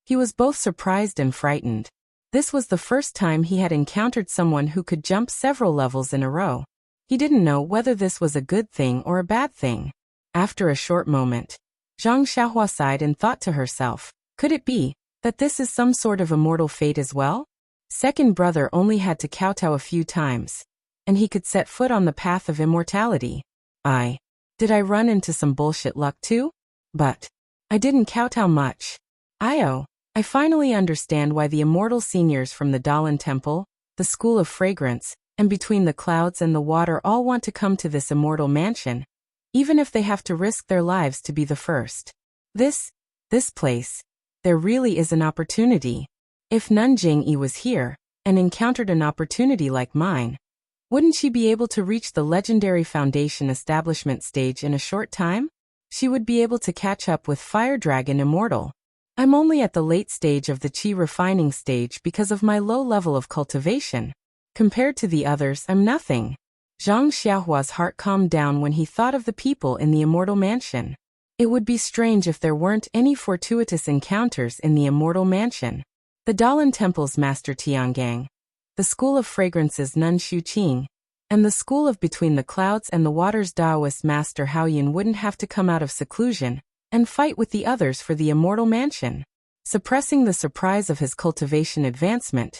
He was both surprised and frightened. This was the first time he had encountered someone who could jump several levels in a row. He didn't know whether this was a good thing or a bad thing. After a short moment, Zhang Xiaohua sighed and thought to herself, could it be that this is some sort of immortal fate as well? Second brother only had to kowtow a few times, and he could set foot on the path of immortality. Did I run into some bullshit luck too? But I didn't kowtow much. I finally understand why the immortal seniors from the Dalan Temple, the School of Fragrance, and Between the Clouds and the Water all want to come to this immortal mansion, even if they have to risk their lives to be the first. This place, there really is an opportunity. If Nun Jingyi was here, and encountered an opportunity like mine, wouldn't she be able to reach the legendary foundation establishment stage in a short time? She would be able to catch up with Fire Dragon Immortal. I'm only at the late stage of the qi refining stage because of my low level of cultivation. Compared to the others, I'm nothing. Zhang Xiaohua's heart calmed down when he thought of the people in the immortal mansion. It would be strange if there weren't any fortuitous encounters in the immortal mansion. The Dalan Temple's Master Tiangang, the School of Fragrance's Nun Xuqing, and the School of Between the Clouds and the Water's Taoist Master Haoyun wouldn't have to come out of seclusion and fight with the others for the immortal mansion. Suppressing the surprise of his cultivation advancement,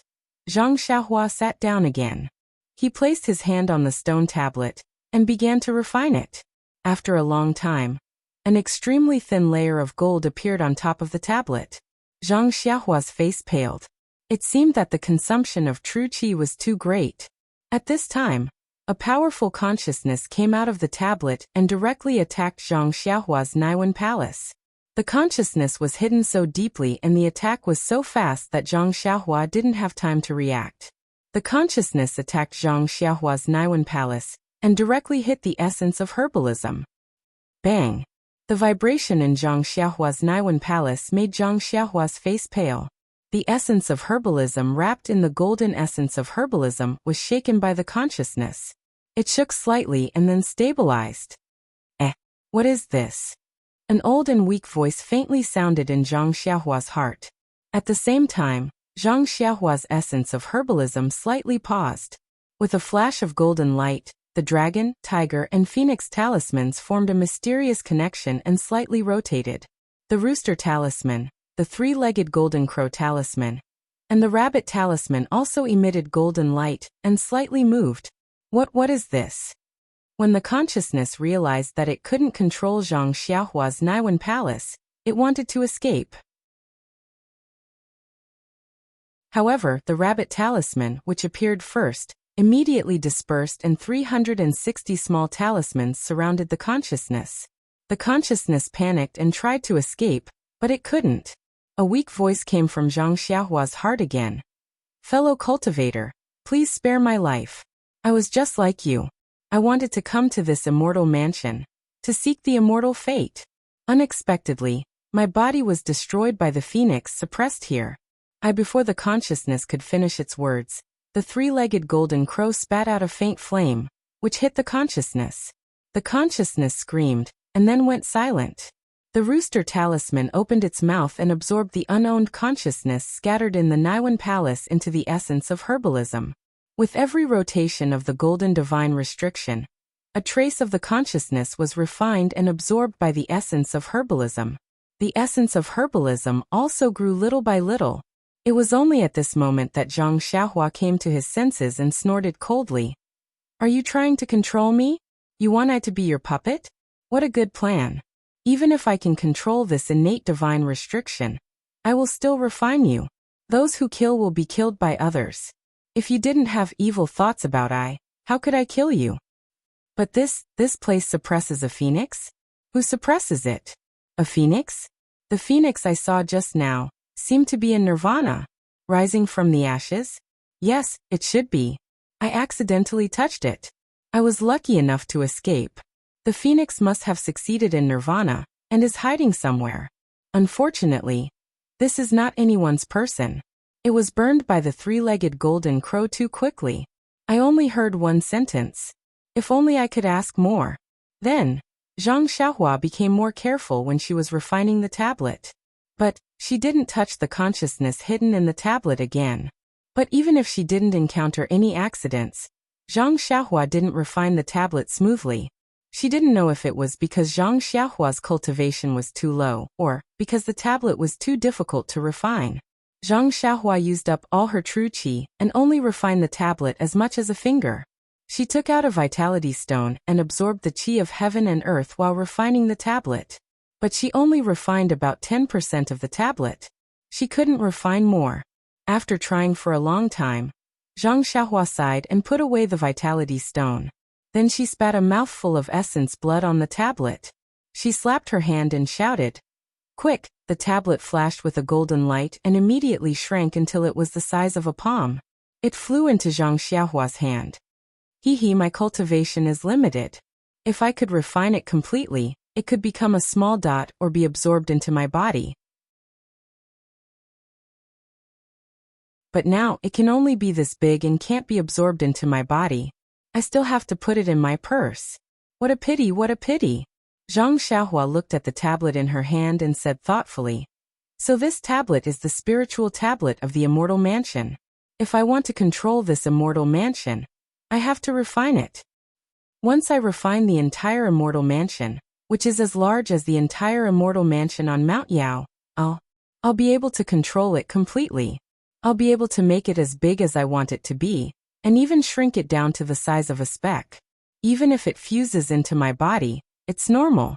Zhang Xiaohua sat down again. He placed his hand on the stone tablet and began to refine it. After a long time, an extremely thin layer of gold appeared on top of the tablet. Zhang Xiaohua's face paled. It seemed that the consumption of true qi was too great. At this time, a powerful consciousness came out of the tablet and directly attacked Zhang Xiaohua's Naiwen Palace. The consciousness was hidden so deeply and the attack was so fast that Zhang Xiaohua didn't have time to react. The consciousness attacked Zhang Xiaohua's Naiwen Palace and directly hit the essence of herbalism. Bang! The vibration in Zhang Xiaohua's Naiwen Palace made Zhang Xiaohua's face pale. The essence of herbalism wrapped in the golden essence of herbalism was shaken by the consciousness. It shook slightly and then stabilized. What is this? An old and weak voice faintly sounded in Zhang Xiaohua's heart. At the same time, Zhang Xiaohua's essence of herbalism slightly paused. With a flash of golden light, the dragon, tiger, and phoenix talismans formed a mysterious connection and slightly rotated. The rooster talisman, the three-legged golden crow talisman, and the rabbit talisman also emitted golden light and slightly moved. What is this? When the consciousness realized that it couldn't control Zhang Xiaohua's Naiwen Palace, it wanted to escape. However, the rabbit talisman, which appeared first, immediately dispersed and 360 small talismans surrounded the consciousness. The consciousness panicked and tried to escape, but it couldn't. A weak voice came from Zhang Xiaohua's heart again. Fellow cultivator, Please spare my life. I was just like you. I wanted to come to this immortal mansion, to seek the immortal fate. Unexpectedly, my body was destroyed by the phoenix suppressed here. Before the consciousness could finish its words, the three-legged golden crow spat out a faint flame, which hit the consciousness. The consciousness screamed, and then went silent. The rooster talisman opened its mouth and absorbed the unowned consciousness scattered in the Niwen Palace into the essence of herbalism. With every rotation of the golden divine restriction, a trace of the consciousness was refined and absorbed by the essence of herbalism. The essence of herbalism also grew little by little. It was only at this moment that Zhang Xiaohua came to his senses and snorted coldly. Are you trying to control me? You want I to be your puppet? What a good plan. Even if I can control this innate divine restriction, I will still refine you. Those who kill will be killed by others. If you didn't have evil thoughts about how could I kill you? But this place suppresses a phoenix? Who suppresses it? A phoenix? The phoenix I saw just now seemed to be in nirvana, rising from the ashes? Yes, it should be. I accidentally touched it. I was lucky enough to escape. The phoenix must have succeeded in nirvana, and is hiding somewhere. Unfortunately, this is not anyone's person. It was burned by the three-legged golden crow too quickly. I only heard one sentence. If only I could ask more. Then, Zhang Xiaohua became more careful when she was refining the tablet. But she didn't touch the consciousness hidden in the tablet again. But even if she didn't encounter any accidents, Zhang Xiaohua didn't refine the tablet smoothly. She didn't know if it was because Zhang Xiaohua's cultivation was too low, or because the tablet was too difficult to refine. Zhang Xiaohua used up all her true qi and only refined the tablet as much as a finger. She took out a vitality stone and absorbed the qi of heaven and earth while refining the tablet. But she only refined about 10% of the tablet. She couldn't refine more. After trying for a long time, Zhang Xiaohua sighed and put away the vitality stone. Then she spat a mouthful of essence blood on the tablet. She slapped her hand and shouted. Quick! The tablet flashed with a golden light and immediately shrank until it was the size of a palm. It flew into Zhang Xiaohua's hand. My cultivation is limited. If I could refine it completely, it could become a small dot or be absorbed into my body. But now it can only be this big and can't be absorbed into my body. I still have to put it in my purse. What a pity, what a pity. Zhang Xiaohua looked at the tablet in her hand and said thoughtfully. So this tablet is the spiritual tablet of the immortal mansion. If I want to control this immortal mansion, I have to refine it. Once I refine the entire immortal mansion, which is as large as the entire immortal mansion on Mount Yao, I'll be able to control it completely. I'll be able to make it as big as I want it to be, and even shrink it down to the size of a speck. Even if it fuses into my body, it's normal.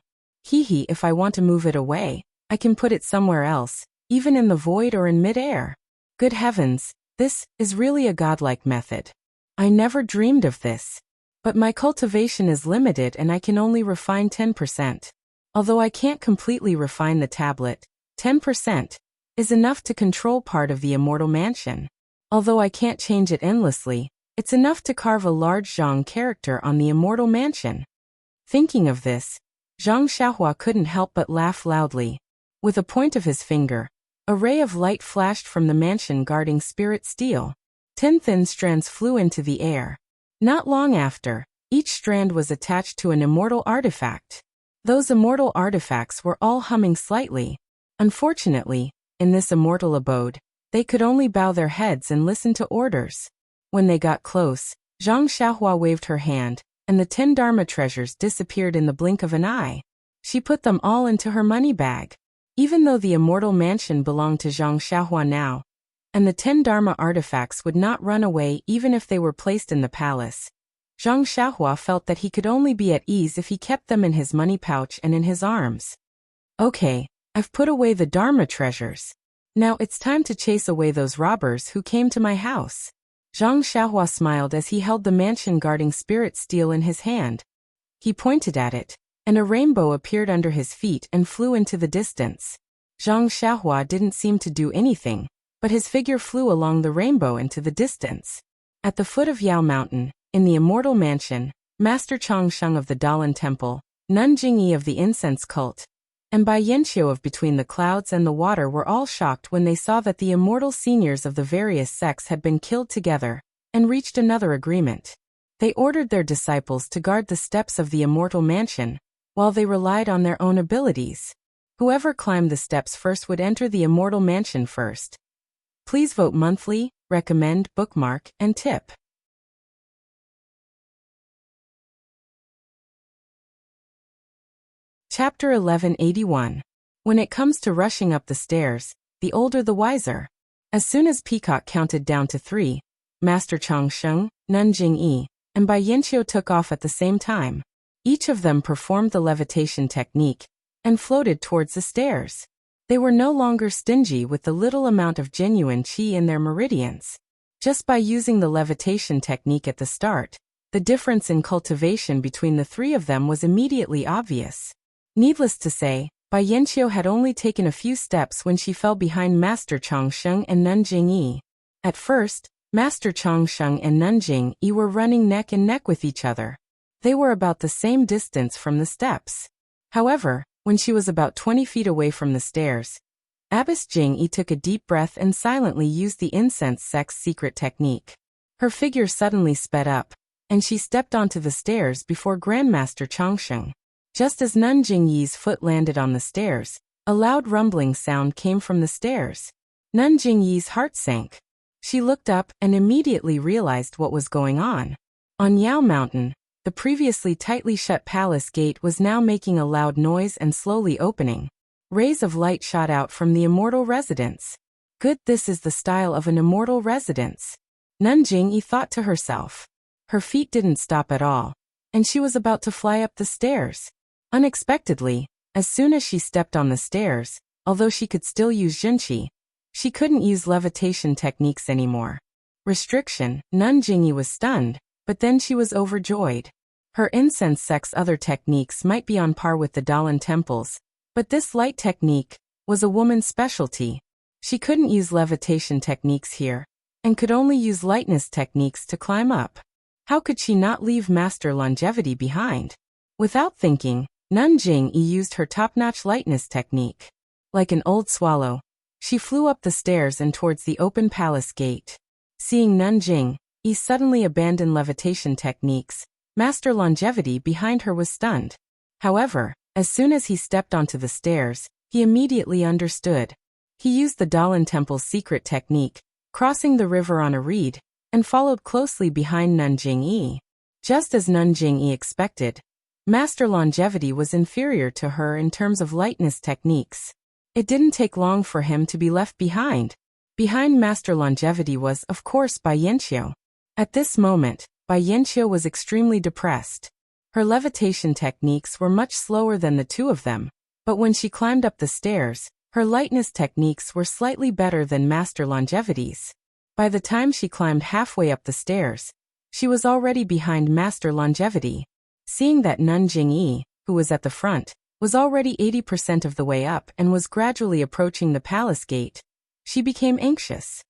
If I want to move it away, I can put it somewhere else, even in the void or in mid-air. Good heavens, this is really a godlike method. I never dreamed of this. But my cultivation is limited and I can only refine 10%. Although I can't completely refine the tablet, 10% is enough to control part of the immortal mansion. Although I can't change it endlessly, it's enough to carve a large Zhang character on the immortal mansion. Thinking of this, Zhang Xiaohua couldn't help but laugh loudly. With a point of his finger, a ray of light flashed from the mansion guarding spirit steel. 10 thin strands flew into the air. Not long after, each strand was attached to an immortal artifact. Those immortal artifacts were all humming slightly. Unfortunately, in this immortal abode, they could only bow their heads and listen to orders. When they got close, Zhang Xiaohua waved her hand, and the 10 Dharma treasures disappeared in the blink of an eye. She put them all into her money bag. Even though the immortal mansion belonged to Zhang Xiaohua now, and the 10 Dharma artifacts would not run away even if they were placed in the palace, Zhang Xiaohua felt that he could only be at ease if he kept them in his money pouch and in his arms. Okay, I've put away the Dharma treasures. Now it's time to chase away those robbers who came to my house. Zhang Xiaohua smiled as he held the mansion guarding spirit steel in his hand. He pointed at it, and a rainbow appeared under his feet and flew into the distance. Zhang Xiaohua didn't seem to do anything, but his figure flew along the rainbow into the distance. At the foot of Yao Mountain, in the immortal mansion, Master Changsheng of the Dalan Temple, Nun Jingyi of the Incense Cult, and Bai Yanqiu of Between the Clouds and the Water were all shocked when they saw that the immortal seniors of the various sects had been killed together and reached another agreement. They ordered their disciples to guard the steps of the immortal mansion, while they relied on their own abilities. Whoever climbed the steps first would enter the immortal mansion first. Please vote monthly, recommend, bookmark, and tip. Chapter 1181. When it comes to rushing up the stairs, the older the wiser. As soon as Peacock counted down to 3, Master Changsheng, Nun Jingyi, and Bai Yanqiu took off at the same time. Each of them performed the levitation technique and floated towards the stairs. They were no longer stingy with the little amount of genuine qi in their meridians. Just by using the levitation technique at the start, the difference in cultivation between the three of them was immediately obvious. Needless to say, Bai Yanqiu had only taken a few steps when she fell behind Master Changsheng and Nun Jingyi. At first, Master Changsheng and Nun Jingyi were running neck and neck with each other. They were about the same distance from the steps. However, when she was about 20 feet away from the stairs, Abbess Jingyi took a deep breath and silently used the incense sect's secret technique. Her figure suddenly sped up, and she stepped onto the stairs before Grandmaster Changsheng. Just as Nun Jingyi's foot landed on the stairs, a loud rumbling sound came from the stairs. Nun Jingyi's heart sank. She looked up and immediately realized what was going on. On Yao Mountain, the previously tightly shut palace gate was now making a loud noise and slowly opening. Rays of light shot out from the immortal residence. Good, this is the style of an immortal residence. Nun Jingyi thought to herself. Her feet didn't stop at all, and she was about to fly up the stairs. Unexpectedly, as soon as she stepped on the stairs, although she could still use Jinqi, she couldn't use levitation techniques anymore. Restriction, Nun Jingyi was stunned, but then she was overjoyed. Her incense sect's other techniques might be on par with the Dalan temples, but this light technique was a woman's specialty. She couldn't use levitation techniques here, and could only use lightness techniques to climb up. How could she not leave Master Longevity behind? Without thinking, Nun Jingyi used her top-notch lightness technique. Like an old swallow, she flew up the stairs and towards the open palace gate. Seeing Nun Jingyi suddenly abandon levitation techniques, Master Longevity behind her was stunned. However, as soon as he stepped onto the stairs, he immediately understood. He used the Dalan Temple's secret technique, crossing the river on a reed, and followed closely behind Nun Jingyi. Just as Nun Jingyi expected, Master Longevity was inferior to her in terms of lightness techniques. It didn't take long for him to be left behind. Behind Master Longevity was, of course, Bai Yanqiu. At this moment, Bai Yanqiu was extremely depressed. Her levitation techniques were much slower than the two of them, but when she climbed up the stairs, her lightness techniques were slightly better than Master Longevity's. By the time she climbed halfway up the stairs, she was already behind Master Longevity. Seeing that Nun Jingyi, who was at the front, was already 80% of the way up and was gradually approaching the palace gate, she became anxious.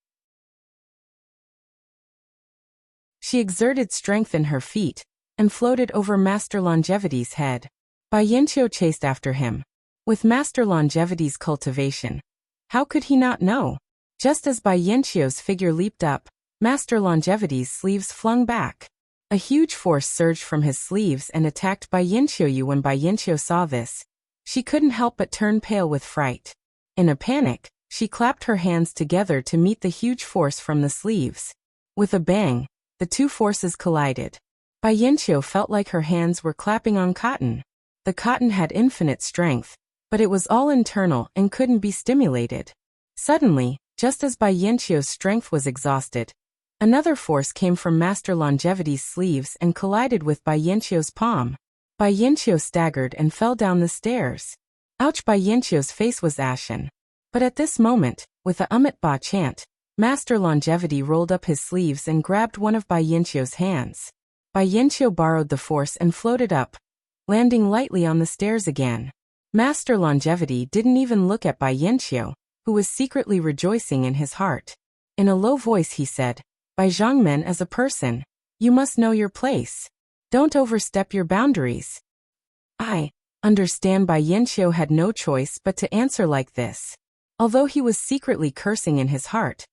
She exerted strength in her feet and floated over Master Longevity's head. Bai Yanqiu chased after him. With Master Longevity's cultivation, how could he not know? Just as Bai Yanqiu's figure leaped up, Master Longevity's sleeves flung back. A huge force surged from his sleeves and attacked Bai Yanqiu. When Bai Yanqiu saw this, she couldn't help but turn pale with fright. In a panic, she clapped her hands together to meet the huge force from the sleeves. With a bang, the two forces collided. Bai Yanqiu felt like her hands were clapping on cotton. The cotton had infinite strength, but it was all internal and couldn't be stimulated. Suddenly, just as Bai Yanqiu's strength was exhausted, another force came from Master Longevity's sleeves and collided with Bai Yanqiu's palm. Bai Yanqiu staggered and fell down the stairs. Ouch! Bai Yanqiu's face was ashen. But at this moment, with a Umit Ba chant, Master Longevity rolled up his sleeves and grabbed one of Bai Yanqiu's hands. Bai Yanqiu borrowed the force and floated up, landing lightly on the stairs again. Master Longevity didn't even look at Bai Yanqiu, who was secretly rejoicing in his heart. In a low voice he said, by Zhangmen as a person. You must know your place. Don't overstep your boundaries. I understand. Bai Yanqiu had no choice but to answer like this. Although he was secretly cursing in his heart,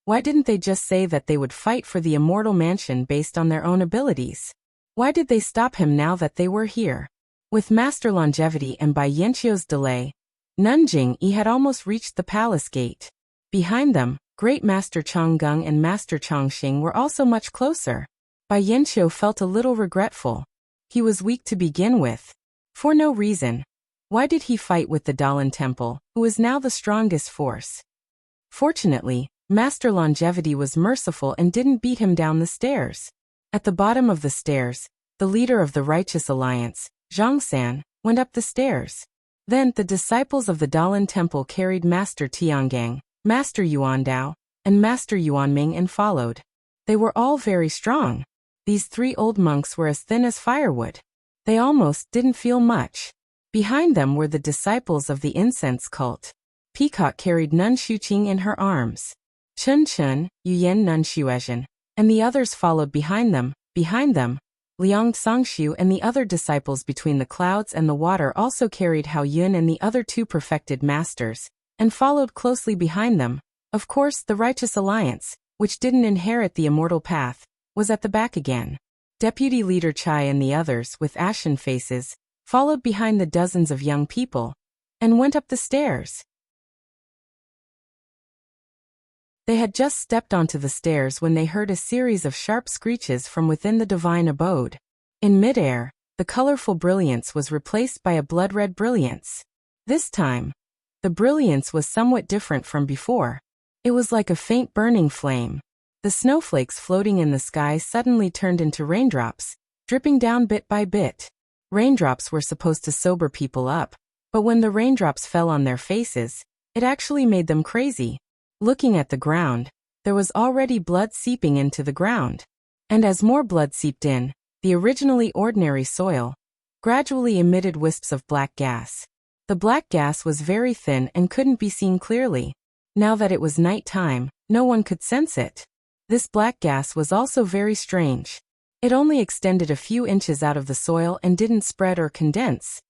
why didn't they just say that they would fight for the immortal mansion based on their own abilities? Why did they stop him now that they were here? With Master Longevity and Bai Yanqiu's delay, Nanjing Yi had almost reached the palace gate. Behind them, Great Master Changgung and Master Chongqing were also much closer. Bai Yanqiu felt a little regretful. He was weak to begin with. For no reason. Why did he fight with the Dalan Temple, who is now the strongest force? Fortunately, Master Longevity was merciful and didn't beat him down the stairs. At the bottom of the stairs, the leader of the Righteous Alliance, Zhang San, went up the stairs. Then the disciples of the Dalan Temple carried Master Tiangang, Master Yuan Dao, and Master Yuan Ming and followed. They were all very strong. These 3 old monks were as thin as firewood. They almost didn't feel much. Behind them were the disciples of the incense cult. Peacock carried Nun Xuqing in her arms. Chun Chun, Yuyan Nun Xuezhen, and the others followed behind them. Liang Songxiu and the other disciples between the clouds and the water also carried Hao Yun and the other 2 perfected masters, and followed closely behind them. Of course, the Righteous Alliance, which didn't inherit the immortal path, was at the back again. Deputy Leader Chai and the others, with ashen faces, followed behind the dozens of young people, and went up the stairs. They had just stepped onto the stairs when they heard a series of sharp screeches from within the divine abode. In midair, the colorful brilliance was replaced by a blood-red brilliance. This time, the brilliance was somewhat different from before. It was like a faint burning flame. The snowflakes floating in the sky suddenly turned into raindrops, dripping down bit by bit. Raindrops were supposed to sober people up, but when the raindrops fell on their faces, it actually made them crazy. Looking at the ground, there was already blood seeping into the ground. And as more blood seeped in, the originally ordinary soil gradually emitted wisps of black gas. The black gas was very thin and couldn't be seen clearly. Now that it was night time, no one could sense it. This black gas was also very strange. It only extended a few inches out of the soil and didn't spread or condense.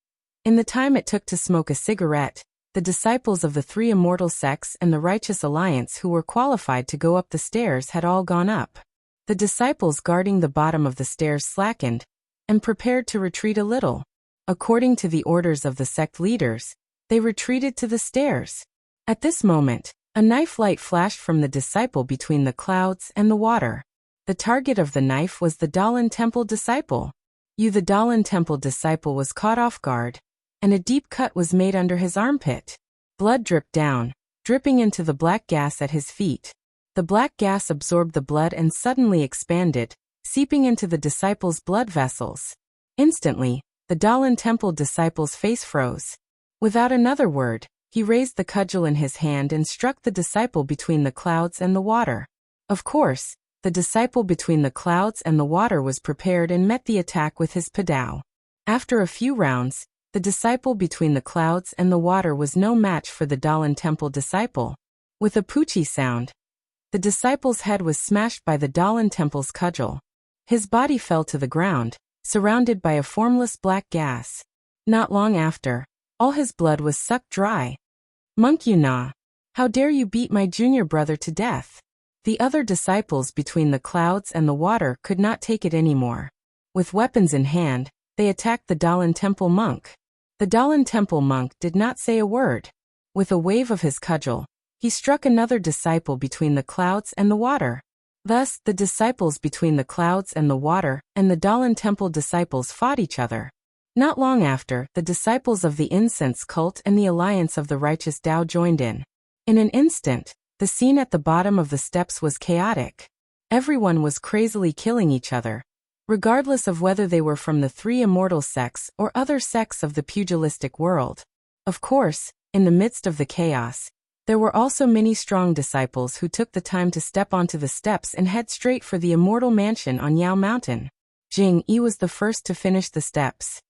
In the time it took to smoke a cigarette, the disciples of the 3 immortal sects and the Righteous Alliance who were qualified to go up the stairs had all gone up. The disciples guarding the bottom of the stairs slackened and prepared to retreat a little. According to the orders of the sect leaders, they retreated to the stairs. At this moment, a knife light flashed from the disciple between the clouds and the water. The target of the knife was the Dalan Temple disciple. The Dalan Temple disciple was caught off guard, and a deep cut was made under his armpit. Blood dripped down, dripping into the black gas at his feet. The black gas absorbed the blood and suddenly expanded, seeping into the disciple's blood vessels. Instantly, the Dalan Temple disciple's face froze. Without another word, he raised the cudgel in his hand and struck the disciple between the clouds and the water. Of course, the disciple between the clouds and the water was prepared and met the attack with his padao. After a few rounds, the disciple between the clouds and the water was no match for the Dalan Temple disciple. With a poochie sound, the disciple's head was smashed by the Dalan Temple's cudgel. His body fell to the ground, surrounded by a formless black gas. Not long after, all his blood was sucked dry. Monk Yuna, how dare you beat my junior brother to death? The other disciples between the clouds and the water could not take it anymore. With weapons in hand, they attacked the Dalan Temple monk. The Dalan Temple monk did not say a word. With a wave of his cudgel, he struck another disciple between the clouds and the water. Thus, the disciples between the clouds and the water and the Dalan Temple disciples fought each other. Not long after, the disciples of the incense cult and the alliance of the righteous Tao joined in. In an instant, the scene at the bottom of the steps was chaotic. Everyone was crazily killing each other, regardless of whether they were from the 3 immortal sects or other sects of the pugilistic world. Of course, in the midst of the chaos, there were also many strong disciples who took the time to step onto the steps and head straight for the immortal mansion on Yao Mountain. Jing Yi was the first to finish the steps.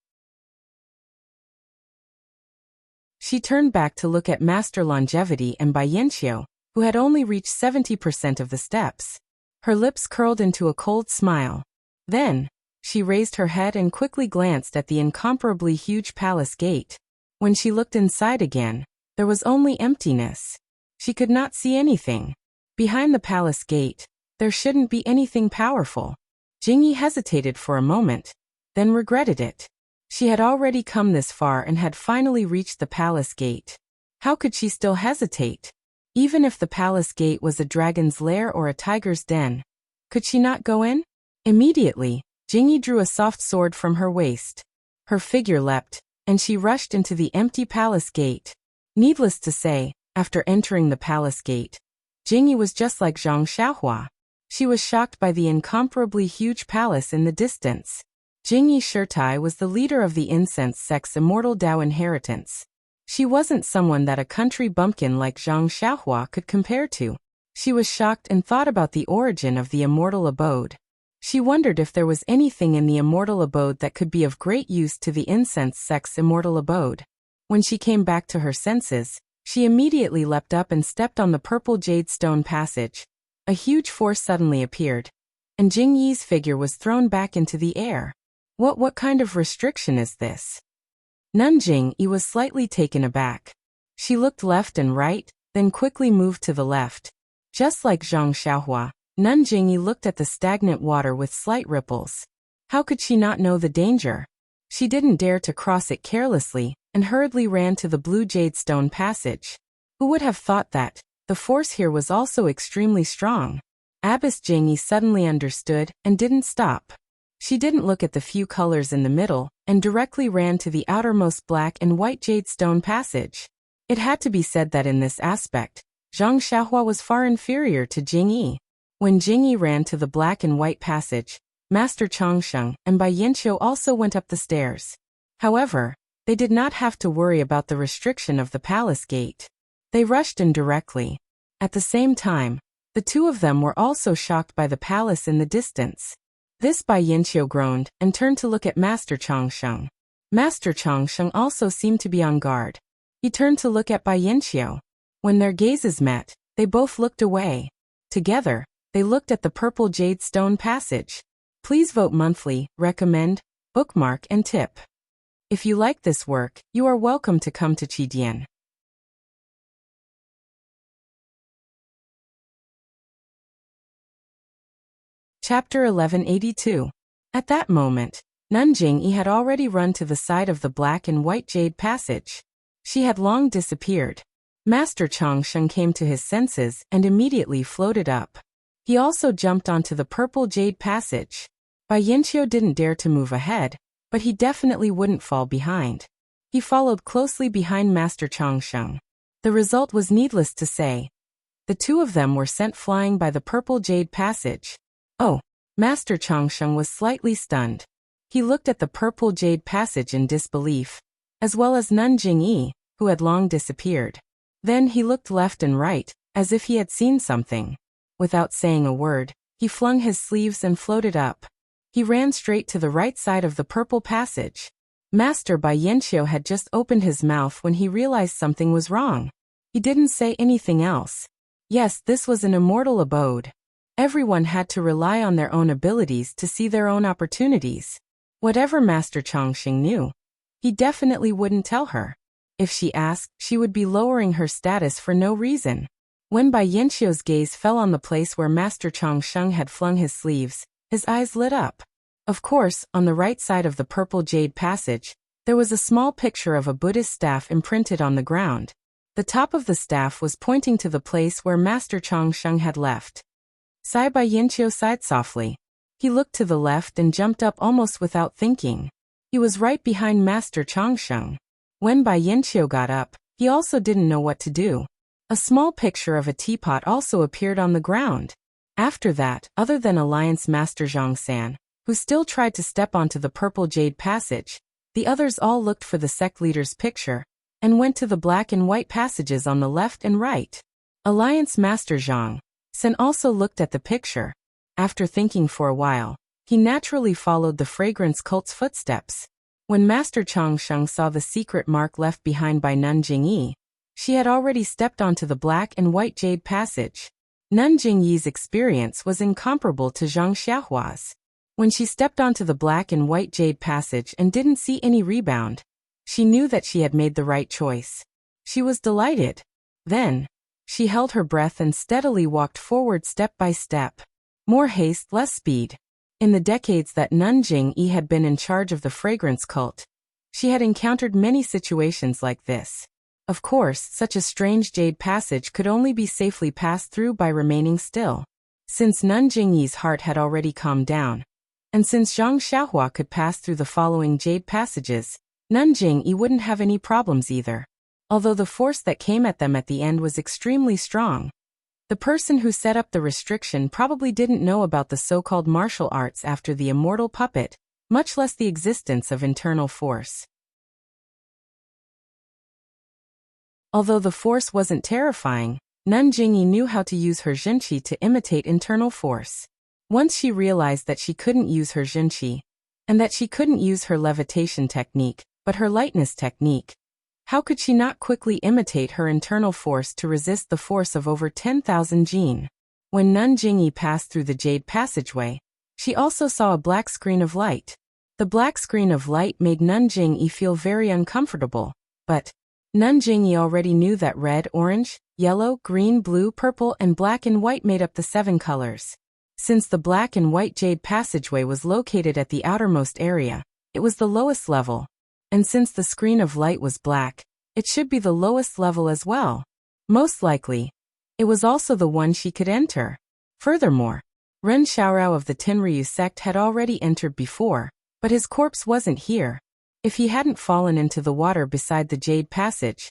She turned back to look at Master Longevity and Bai Yanqiu, who had only reached 70% of the steps. Her lips curled into a cold smile. Then, she raised her head and quickly glanced at the incomparably huge palace gate. When she looked inside again, there was only emptiness. She could not see anything. Behind the palace gate, there shouldn't be anything powerful. Jingyi hesitated for a moment, then regretted it. She had already come this far and had finally reached the palace gate. How could she still hesitate? Even if the palace gate was a dragon's lair or a tiger's den, could she not go in? Immediately, Jingyi drew a soft sword from her waist. Her figure leapt, and she rushed into the empty palace gate. Needless to say, after entering the palace gate, Jingyi was just like Zhang Xiaohua. She was shocked by the incomparably huge palace in the distance. Jingyi Shirtai was the leader of the incense sect's immortal Dao inheritance. She wasn't someone that a country bumpkin like Zhang Xiaohua could compare to. She was shocked and thought about the origin of the immortal abode. She wondered if there was anything in the immortal abode that could be of great use to the incense sect's immortal abode. When she came back to her senses, she immediately leapt up and stepped on the purple jade stone passage. A huge force suddenly appeared, and Jingyi's figure was thrown back into the air. What kind of restriction is this? Nanjing-yi was slightly taken aback. She looked left and right, then quickly moved to the left. Just like Zhang Xiaohua, Nanjing-yi looked at the stagnant water with slight ripples. How could she not know the danger? She didn't dare to cross it carelessly, and hurriedly ran to the blue jade stone passage. Who would have thought that? The force here was also extremely strong. Abbess Jingyi suddenly understood, and didn't stop. She didn't look at the few colors in the middle, and directly ran to the outermost black and white jade stone passage. It had to be said that in this aspect, Zhang Xiaohua was far inferior to Jingyi. When Jingyi ran to the black and white passage, Master Changsheng and Bai Yanqiu also went up the stairs. However, they did not have to worry about the restriction of the palace gate. They rushed in directly. At the same time, the two of them were also shocked by the palace in the distance. This Bai Yanqiu groaned and turned to look at Master Changsheng. Master Changsheng also seemed to be on guard. He turned to look at Bai Yanqiu. When their gazes met, they both looked away. Together, they looked at the purple jade stone passage. Please vote monthly, recommend, bookmark and tip. If you like this work, you are welcome to come to Qidian. Chapter 1182. At that moment, Nanjing-yi had already run to the side of the black and white jade passage. She had long disappeared. Master Changsheng came to his senses and immediately floated up. He also jumped onto the purple jade passage. Bai Yanqiu didn't dare to move ahead, but he definitely wouldn't fall behind. He followed closely behind Master Changsheng. The result was needless to say. The two of them were sent flying by the purple jade passage. Oh, Master Changsheng was slightly stunned. He looked at the purple jade passage in disbelief, as well as Nanjing-yi, who had long disappeared. Then he looked left and right, as if he had seen something. Without saying a word, he flung his sleeves and floated up. He ran straight to the right side of the purple passage. Master Bai Yanqiu had just opened his mouth when he realized something was wrong. He didn't say anything else. Yes, this was an immortal abode. Everyone had to rely on their own abilities to see their own opportunities. Whatever Master Changsheng knew, he definitely wouldn't tell her. If she asked, she would be lowering her status for no reason. When Bai Yanqiu's gaze fell on the place where Master Changsheng had flung his sleeves, his eyes lit up. Of course, on the right side of the purple jade passage, there was a small picture of a Buddhist staff imprinted on the ground. The top of the staff was pointing to the place where Master Changsheng had left. Bai Yanqiu sighed softly. He looked to the left and jumped up almost without thinking. He was right behind Master Changsheng. When Bai Yanqiu got up, he also didn't know what to do. A small picture of a teapot also appeared on the ground. After that, other than Alliance Master Zhang San, who still tried to step onto the purple jade passage, the others all looked for the sect leader's picture, and went to the black and white passages on the left and right. Alliance Master Zhang San also looked at the picture. After thinking for a while, he naturally followed the fragrance cult's footsteps. When Master Changsheng saw the secret mark left behind by Nanjing-yi, she had already stepped onto the black and white jade passage. Nun Jingyi's experience was incomparable to Zhang Xiaohua's. When she stepped onto the black and white jade passage and didn't see any rebound, she knew that she had made the right choice. She was delighted. Then, she held her breath and steadily walked forward step by step. More haste, less speed. In the decades that Nun Jingyi had been in charge of the fragrance cult, she had encountered many situations like this. Of course, such a strange jade passage could only be safely passed through by remaining still. Since Nun Jingyi's heart had already calmed down, and since Zhang Xiaohua could pass through the following jade passages, Nun Jingyi wouldn't have any problems either. Although the force that came at them at the end was extremely strong, the person who set up the restriction probably didn't know about the so-called martial arts after the immortal puppet, much less the existence of internal force. Although the force wasn't terrifying, Nun Jingyi knew how to use her Zhenqi to imitate internal force. Once she realized that she couldn't use her Zhenqi, and that she couldn't use her levitation technique, but her lightness technique, how could she not quickly imitate her internal force to resist the force of over 10,000 jin? When Nun Jingyi passed through the jade passageway, she also saw a black screen of light. The black screen of light made Nun Jingyi feel very uncomfortable, but Nun Jingyi already knew that red, orange, yellow, green, blue, purple, and black and white made up the 7 colors. Since the black and white jade passageway was located at the outermost area, it was the lowest level. And since the screen of light was black, it should be the lowest level as well. Most likely, it was also the one she could enter. Furthermore, Ren Xiaorao of the Tenryu sect had already entered before, but his corpse wasn't here. If he hadn't fallen into the water beside the jade passage,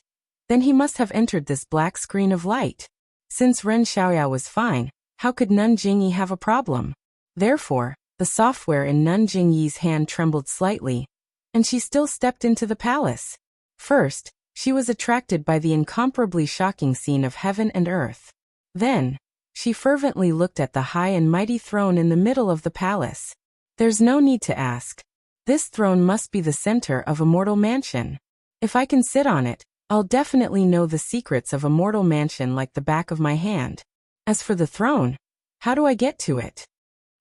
then he must have entered this black screen of light. Since Ren Xiaoyao was fine, how could Nun Jingyi have a problem? Therefore, the software in Nun Jingyi's hand trembled slightly, and she still stepped into the palace. First, she was attracted by the incomparably shocking scene of heaven and earth. Then, she fervently looked at the high and mighty throne in the middle of the palace. There's no need to ask. This throne must be the center of a mortal mansion. If I can sit on it, I'll definitely know the secrets of a mortal mansion like the back of my hand. As for the throne, how do I get to it?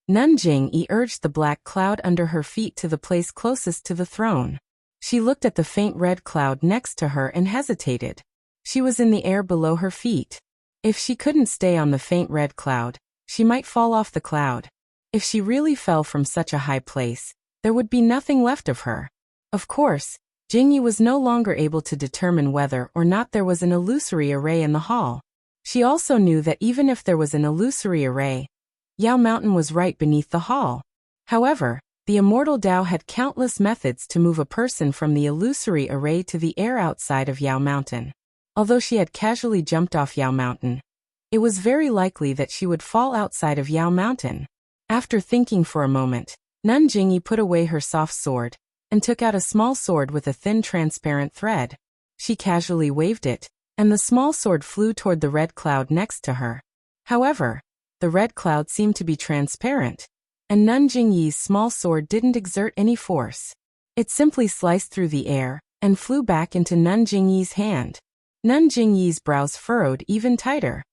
Nun Jingyi urged the black cloud under her feet to the place closest to the throne. She looked at the faint red cloud next to her and hesitated. She was in the air below her feet. If she couldn't stay on the faint red cloud, she might fall off the cloud. If she really fell from such a high place, there would be nothing left of her. Of course, Jingyi was no longer able to determine whether or not there was an illusory array in the hall. She also knew that even if there was an illusory array, Yao Mountain was right beneath the hall. However, the immortal Tao had countless methods to move a person from the illusory array to the air outside of Yao Mountain. Although she had casually jumped off Yao Mountain, it was very likely that she would fall outside of Yao Mountain. After thinking for a moment, Nun Jingyi put away her soft sword, and took out a small sword with a thin transparent thread. She casually waved it, and the small sword flew toward the red cloud next to her. However, the red cloud seemed to be transparent, and Nun Jingyi's small sword didn't exert any force. It simply sliced through the air, and flew back into Nun Jingyi's hand. Nun Jingyi's brows furrowed even tighter.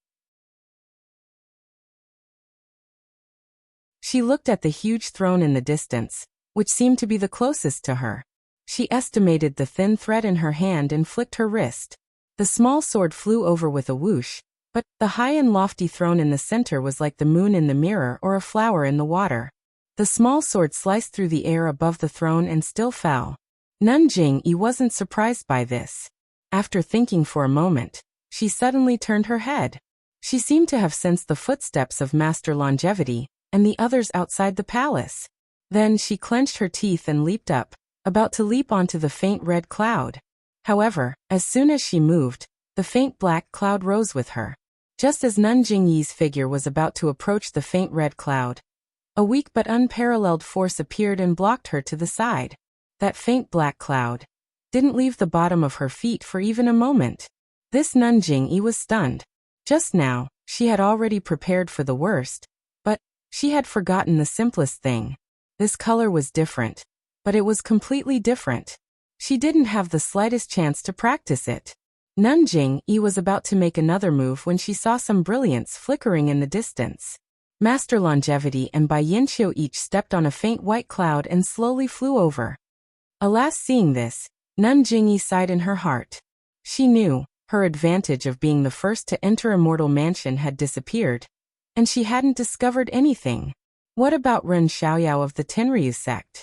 She looked at the huge throne in the distance, which seemed to be the closest to her. She estimated the thin thread in her hand and flicked her wrist. The small sword flew over with a whoosh, but the high and lofty throne in the center was like the moon in the mirror or a flower in the water. The small sword sliced through the air above the throne and still fell. Nun Jingyi wasn't surprised by this. After thinking for a moment, she suddenly turned her head. She seemed to have sensed the footsteps of Master Longevity and the others outside the palace. Then she clenched her teeth and leaped up, about to leap onto the faint red cloud. However, as soon as she moved, the faint black cloud rose with her. Just as Nun Jingyi's figure was about to approach the faint red cloud, a weak but unparalleled force appeared and blocked her to the side. That faint black cloud didn't leave the bottom of her feet for even a moment. This Nun Jingyi was stunned. Just now, she had already prepared for the worst, but she had forgotten the simplest thing. This color was different, but it was completely different. She didn't have the slightest chance to practice it. Nanjing Yi was about to make another move when she saw some brilliance flickering in the distance. Master Longevity and Bai Yanqiu each stepped on a faint white cloud and slowly flew over. Alas, seeing this, Nanjing Yi sighed in her heart. She knew her advantage of being the first to enter Immortal Mansion had disappeared, and she hadn't discovered anything. What about Ren Xiaoyao of the Tenryu sect?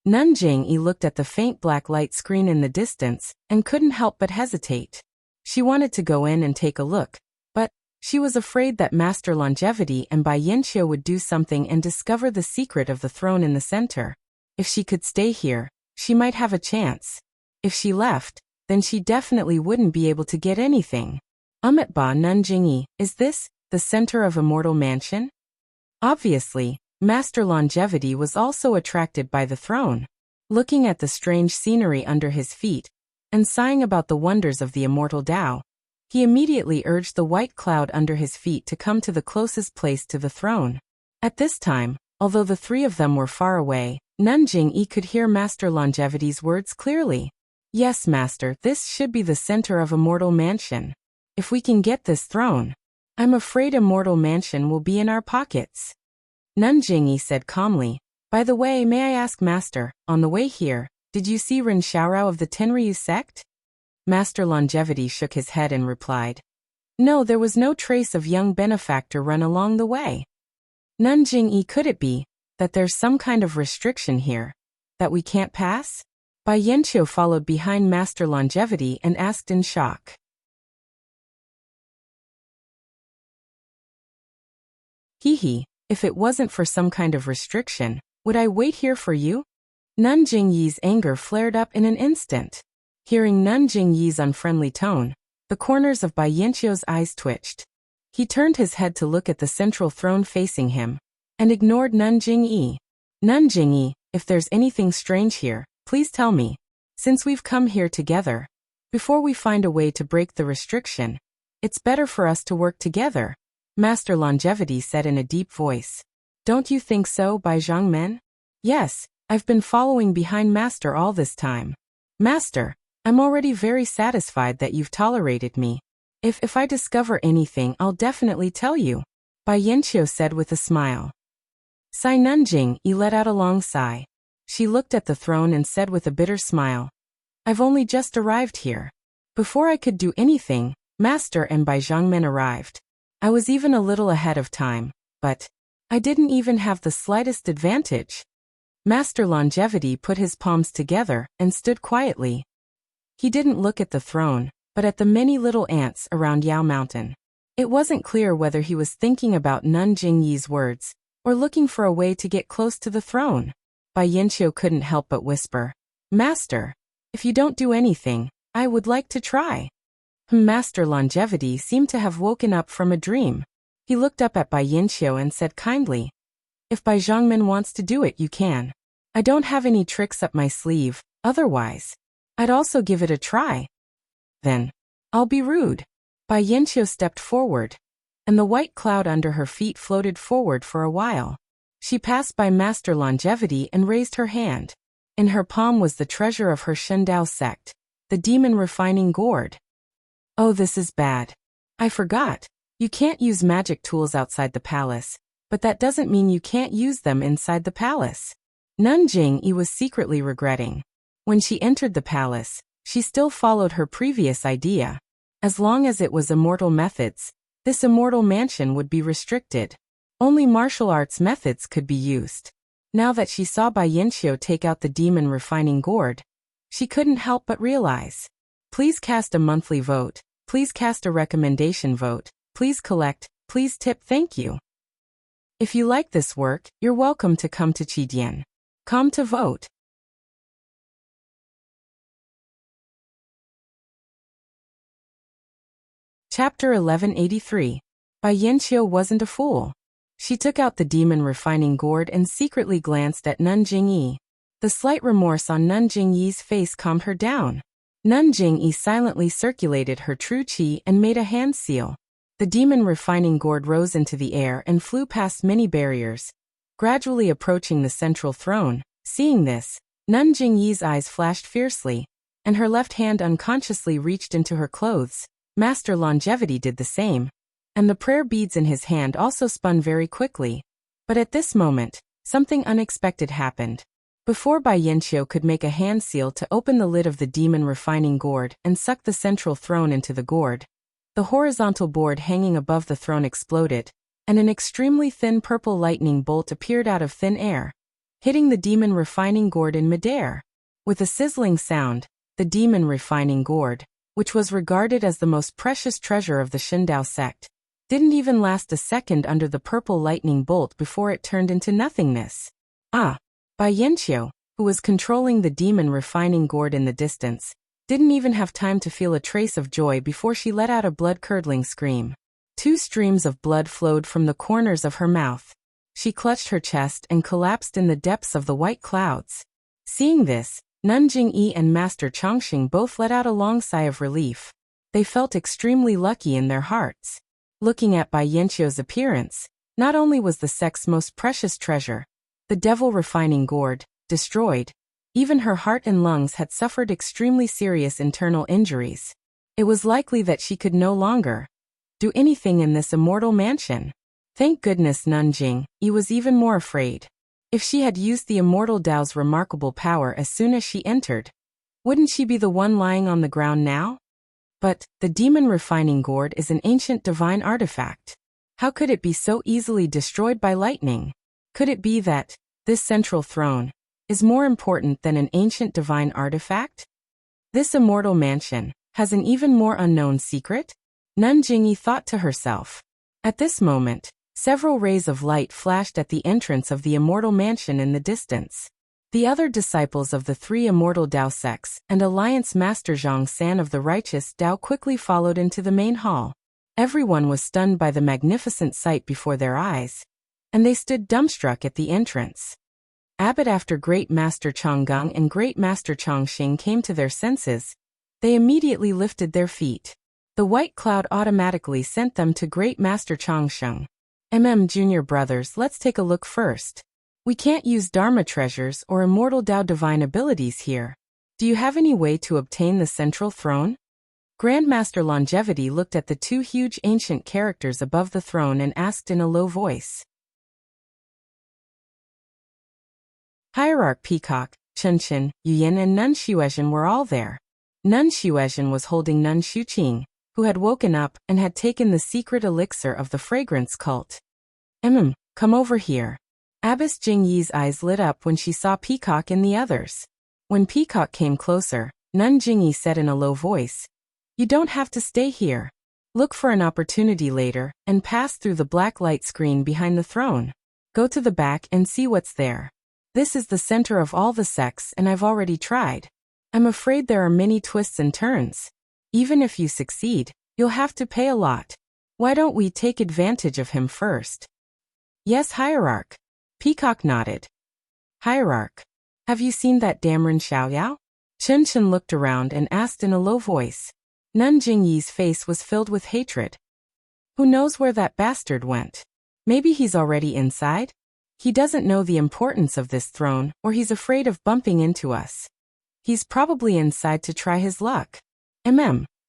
Nanjing Yi looked at the faint black light screen in the distance and couldn't help but hesitate. She wanted to go in and take a look, but she was afraid that Master Longevity and Bai Yanqiu would do something and discover the secret of the throne in the center. If she could stay here, she might have a chance. If she left, then she definitely wouldn't be able to get anything. Ba Nanjing Yi, is this the center of Immortal Mansion? Obviously, Master Longevity was also attracted by the throne. Looking at the strange scenery under his feet, and sighing about the wonders of the immortal Tao, he immediately urged the white cloud under his feet to come to the closest place to the throne. At this time, although the three of them were far away, Nanjing Yi could hear Master Longevity's words clearly. Yes, Master, this should be the center of Immortal Mansion. If we can get this throne, I'm afraid Immortal Mansion will be in our pockets. Nanjing Yi said calmly. By the way, may I ask Master, on the way here, did you see Ren Xiaorao of the Tenryu sect? Master Longevity shook his head and replied. No, there was no trace of young benefactor run along the way. Nanjing Yi, could it be that there's some kind of restriction here that we can't pass? Bai Yanqiu followed behind Master Longevity and asked in shock. Hee, if it wasn't for some kind of restriction, would I wait here for you? Nanjing Yi's anger flared up in an instant. Hearing Nanjing Yi's unfriendly tone, the corners of Bai Yanqiu's eyes twitched. He turned his head to look at the central throne facing him, and ignored Nanjing Yi. Nanjing Yi, if there's anything strange here, please tell me. Since we've come here together, before we find a way to break the restriction, it's better for us to work together, Master Longevity said in a deep voice. Don't you think so, Bai Zhangmen? Yes, I've been following behind Master all this time. Master, I'm already very satisfied that you've tolerated me. If I discover anything, I'll definitely tell you, Bai Yanqiu said with a smile. Sai Nanjing Yi let out a long sigh. She looked at the throne and said with a bitter smile. I've only just arrived here. Before I could do anything, Master and Bai Zhangmen arrived. I was even a little ahead of time, but I didn't even have the slightest advantage. Master Longevity put his palms together and stood quietly. He didn't look at the throne, but at the many little ants around Yao Mountain. It wasn't clear whether he was thinking about Nanjing Yi's words, or looking for a way to get close to the throne. Bai Yanqiu couldn't help but whisper, Master, if you don't do anything, I would like to try. Master Longevity seemed to have woken up from a dream. He looked up at Bai Yanqiu and said kindly, If Bai Zhangmen wants to do it, you can. I don't have any tricks up my sleeve, otherwise, I'd also give it a try. Then, I'll be rude. Bai Yanqiu stepped forward, and the white cloud under her feet floated forward for a while. She passed by Master Longevity and raised her hand. In her palm was the treasure of her Shendao sect, the demon refining gourd. Oh, this is bad. I forgot. You can't use magic tools outside the palace, but that doesn't mean you can't use them inside the palace. Nanjing Yi was secretly regretting. When she entered the palace, she still followed her previous idea. As long as it was immortal methods, this immortal mansion would be restricted. Only martial arts methods could be used. Now that she saw Bai Yanqiu take out the demon refining gourd, she couldn't help but realize. Please cast a monthly vote. Please cast a recommendation vote. Please collect. Please tip. Thank you. If you like this work, you're welcome to come to Qidian. Come to vote. Chapter 1183. Bai Yanqiu wasn't a fool. She took out the demon refining gourd and secretly glanced at Nanjing Yi. The slight remorse on Nanjing Yi's face calmed her down. Nanjing Yi silently circulated her true qi and made a hand seal. The demon refining gourd rose into the air and flew past many barriers, gradually approaching the central throne. Seeing this, Nanjing Yi's eyes flashed fiercely, and her left hand unconsciously reached into her clothes. Master Longevity did the same, and the prayer beads in his hand also spun very quickly. But at this moment, something unexpected happened. Before Bai Yanqiu could make a hand seal to open the lid of the demon refining gourd and suck the central throne into the gourd, the horizontal board hanging above the throne exploded, and an extremely thin purple lightning bolt appeared out of thin air, hitting the demon refining gourd in midair. With a sizzling sound, the demon refining gourd, which was regarded as the most precious treasure of the Shindao sect, didn't even last a second under the purple lightning bolt before it turned into nothingness. Bai Yanqiu, who was controlling the demon refining gourd in the distance, didn't even have time to feel a trace of joy before she let out a blood-curdling scream. 2 streams of blood flowed from the corners of her mouth. She clutched her chest and collapsed in the depths of the white clouds. Seeing this, Nun Jingyi and Master Chongqing both let out a long sigh of relief. They felt extremely lucky in their hearts. Looking at Bai Yanqiu's appearance, not only was the sect's most precious treasure, the devil refining gourd, destroyed, even her heart and lungs had suffered extremely serious internal injuries. It was likely that she could no longer do anything in this immortal mansion. Thank goodness Nun Jingyi was even more afraid. If she had used the immortal Dao's remarkable power as soon as she entered, wouldn't she be the one lying on the ground now? But the demon refining gourd is an ancient divine artifact. How could it be so easily destroyed by lightning? Could it be that this central throne is more important than an ancient divine artifact? This immortal mansion has an even more unknown secret? Nun Jingyi thought to herself. At this moment, several rays of light flashed at the entrance of the immortal mansion in the distance. The other disciples of the 3 immortal Dao sects and Alliance Master Zhang San of the righteous Dao quickly followed into the main hall. Everyone was stunned by the magnificent sight before their eyes, and they stood dumbstruck at the entrance. Abbot after Great Master Changgang and Great Master Chongqing came to their senses. They immediately lifted their feet. The white cloud automatically sent them to Great Master Chongqing. Junior brothers, let's take a look first. We can't use Dharma treasures or immortal Dao divine abilities here. Do you have any way to obtain the central throne? Grandmaster Longevity looked at the 2 huge ancient characters above the throne and asked in a low voice. Hierarch Peacock, Chunchen, Yuyin and Nun Xuezhen were all there. Nun Xuezhen was holding Nun Xuqing, who had woken up and had taken the secret elixir of the fragrance cult. Come over here. Abbess Jingyi's eyes lit up when she saw Peacock and the others. When Peacock came closer, Nun Jingyi said in a low voice, "You don't have to stay here. Look for an opportunity later and pass through the black light screen behind the throne. Go to the back and see what's there. This is the center of all the sects and I've already tried. I'm afraid there are many twists and turns. Even if you succeed, you'll have to pay a lot. Why don't we take advantage of him first?" "Yes, Hierarch." Peacock nodded. "Hierarch, have you seen that Damron Xiaoyao?" Chen looked around and asked in a low voice. Nun Jingyi's face was filled with hatred. Who knows where that bastard went? Maybe he's already inside? He doesn't know the importance of this throne, or he's afraid of bumping into us. He's probably inside to try his luck.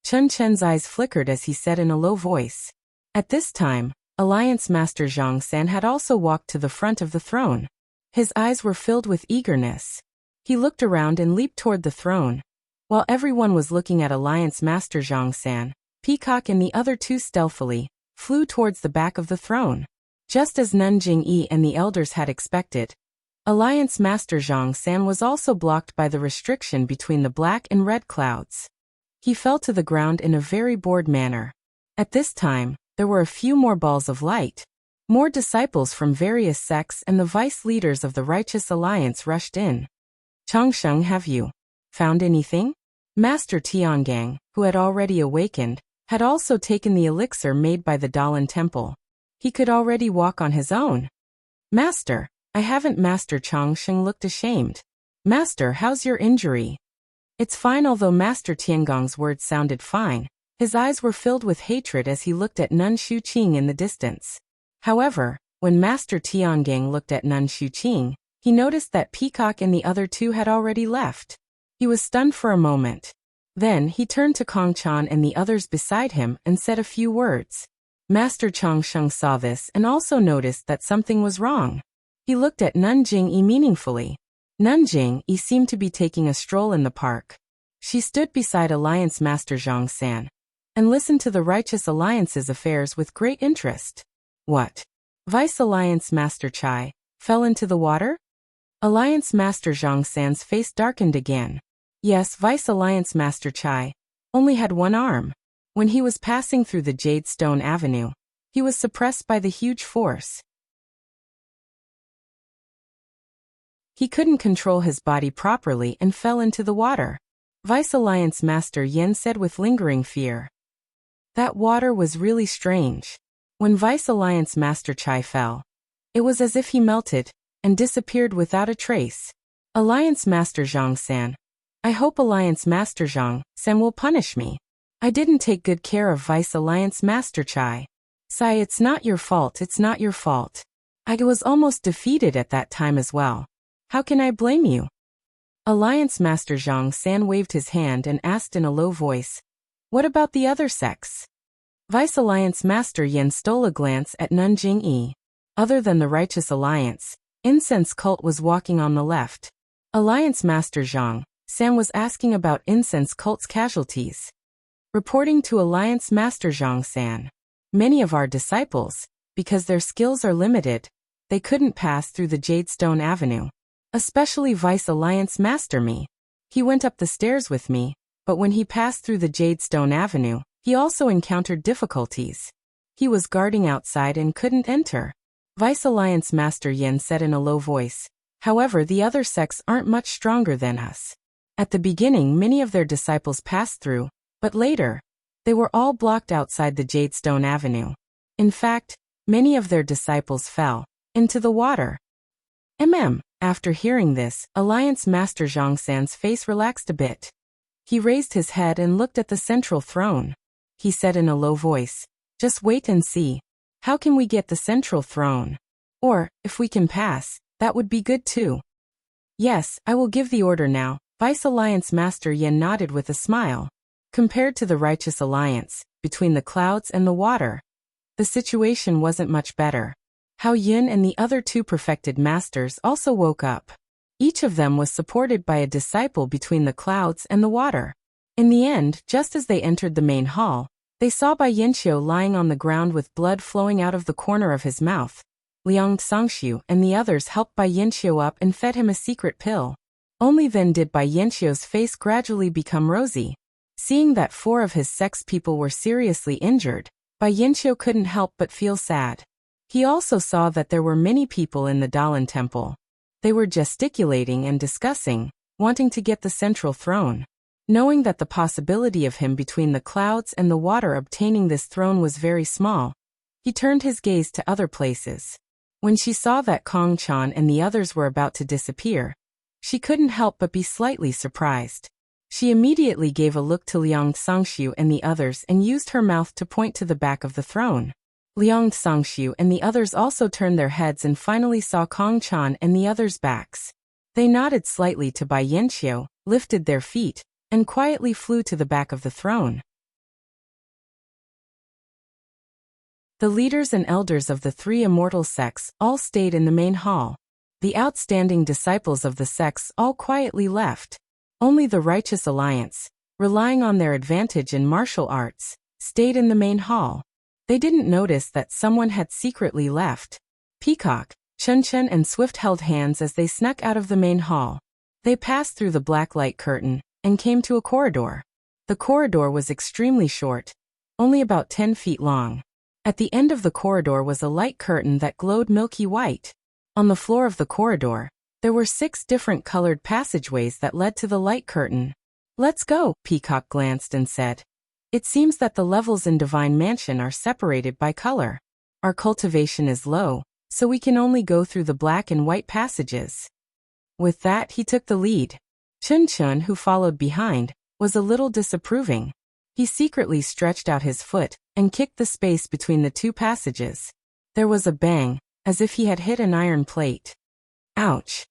Chen's eyes flickered as he said in a low voice. At this time, Alliance Master Zhang San had also walked to the front of the throne. His eyes were filled with eagerness. He looked around and leaped toward the throne. While everyone was looking at Alliance Master Zhang San, Peacock and the other 2 stealthily flew towards the back of the throne. Just as Nun Jingyi and the elders had expected, Alliance Master Zhang San was also blocked by the restriction between the black and red clouds. He fell to the ground in a very bored manner. At this time, there were a few more balls of light. More disciples from various sects and the vice leaders of the Righteous Alliance rushed in. "Chongsheng, have you found anything?" Master Tiangang, who had already awakened, had also taken the elixir made by the Dalan Temple. He could already walk on his own. "Master, I haven't." Master Chongsheng looked ashamed. "Master, how's your injury?" "It's fine." Although Master Tiangong's words sounded fine, his eyes were filled with hatred as he looked at Nun Xuqing in the distance. However, when Master Tiangang looked at Nun Xuqing, he noticed that Peacock and the other 2 had already left. He was stunned for a moment. Then he turned to Kong Chan and the others beside him and said a few words. Master Chang Sheng saw this and also noticed that something was wrong. He looked at Nun Jing-yi meaningfully. Nun Jing-yi seemed to be taking a stroll in the park. She stood beside Alliance Master Zhang San and listened to the Righteous Alliance's affairs with great interest. What? Vice Alliance Master Chai fell into the water? Alliance Master Zhang San's face darkened again. Yes, Vice Alliance Master Chai only had one arm. When he was passing through the Jade Stone Avenue, he was suppressed by the huge force. He couldn't control his body properly and fell into the water. Vice Alliance Master Yin said with lingering fear. That water was really strange. When Vice Alliance Master Chai fell, it was as if he melted and disappeared without a trace. Alliance Master Zhang San. I hope Alliance Master Zhang San will punish me. I didn't take good care of Vice Alliance Master Chai. Sai, it's not your fault, it's not your fault. I was almost defeated at that time as well. How can I blame you? Alliance Master Zhang San waved his hand and asked in a low voice, what about the other sects? Vice Alliance Master Yin stole a glance at Nun Jing-yi. Other than the Righteous Alliance, Incense Cult was walking on the left. Alliance Master Zhang San was asking about Incense Cult's casualties. Reporting to Alliance Master Zhang San. Many of our disciples, because their skills are limited, they couldn't pass through the Jadestone Avenue. Especially Vice Alliance Master Me. He went up the stairs with me, but when he passed through the Jadestone Avenue, he also encountered difficulties. He was guarding outside and couldn't enter. Vice Alliance Master Yin said in a low voice. However, the other sects aren't much stronger than us. At the beginning, many of their disciples passed through, but later, they were all blocked outside the Jadestone Avenue. In fact, many of their disciples fell into the water. After hearing this, Alliance Master Zhang San's face relaxed a bit. He raised his head and looked at the central throne. He said in a low voice, just wait and see. How can we get the central throne? Or, if we can pass, that would be good too. Yes, I will give the order now. Vice Alliance Master Yin nodded with a smile. Compared to the Righteous Alliance, between the clouds and the water, the situation wasn't much better. Hao Yun and the other two perfected masters also woke up. Each of them was supported by a disciple between the clouds and the water. In the end, just as they entered the main hall, they saw Bai Yinqiu lying on the ground with blood flowing out of the corner of his mouth. Liang Songxiu and the others helped Bai Yinqiu up and fed him a secret pill. Only then did Bai Yinqiu's face gradually become rosy. Seeing that 4 of his sect's people were seriously injured, Bai Yinqiu couldn't help but feel sad. He also saw that there were many people in the Dalan temple. They were gesticulating and discussing, wanting to get the central throne. Knowing that the possibility of him between the clouds and the water obtaining this throne was very small, he turned his gaze to other places. When she saw that Kong Chan and the others were about to disappear, she couldn't help but be slightly surprised. She immediately gave a look to Liang Songxiu and the others and used her mouth to point to the back of the throne. Liang Songxiu and the others also turned their heads and finally saw Kong Chan and the others' backs. They nodded slightly to Bai Yinqiu, lifted their feet, and quietly flew to the back of the throne. The leaders and elders of the 3 immortal sects all stayed in the main hall. The outstanding disciples of the sects all quietly left. Only the Righteous Alliance, relying on their advantage in martial arts, stayed in the main hall. They didn't notice that someone had secretly left. Peacock, Chun Chun and Swift held hands as they snuck out of the main hall. They passed through the black light curtain and came to a corridor. The corridor was extremely short, only about 10 feet long. At the end of the corridor was a light curtain that glowed milky white. On the floor of the corridor, there were 6 different colored passageways that led to the light curtain. Let's go, Peacock glanced and said. It seems that the levels in Divine Mansion are separated by color. Our cultivation is low, so we can only go through the black and white passages. With that, he took the lead. Chun Chun, who followed behind, was a little disapproving. He secretly stretched out his foot and kicked the space between the 2 passages. There was a bang, as if he had hit an iron plate. Ouch!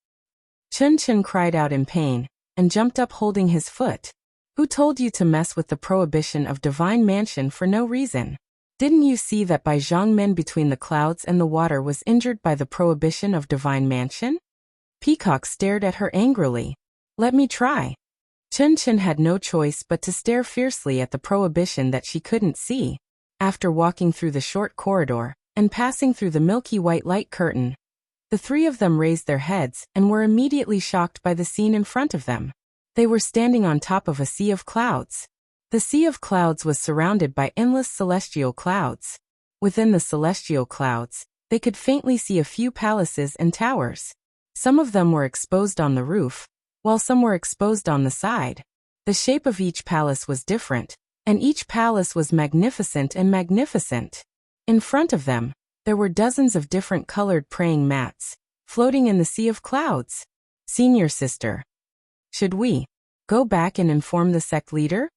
Chun Chun cried out in pain, and jumped up holding his foot. Who told you to mess with the prohibition of divine mansion for no reason? Didn't you see that Bai Zhangmen between the clouds and the water was injured by the prohibition of divine mansion? Peacock stared at her angrily. Let me try. Chen Chen had no choice but to stare fiercely at the prohibition that she couldn't see. After walking through the short corridor and passing through the milky white light curtain, the three of them raised their heads and were immediately shocked by the scene in front of them. They were standing on top of a sea of clouds. The sea of clouds was surrounded by endless celestial clouds. Within the celestial clouds, they could faintly see a few palaces and towers. Some of them were exposed on the roof, while some were exposed on the side. The shape of each palace was different, and each palace was magnificent and magnificent. In front of them, there were dozens of different colored praying mats, floating in the sea of clouds. Senior sister. Should we go back and inform the sect leader?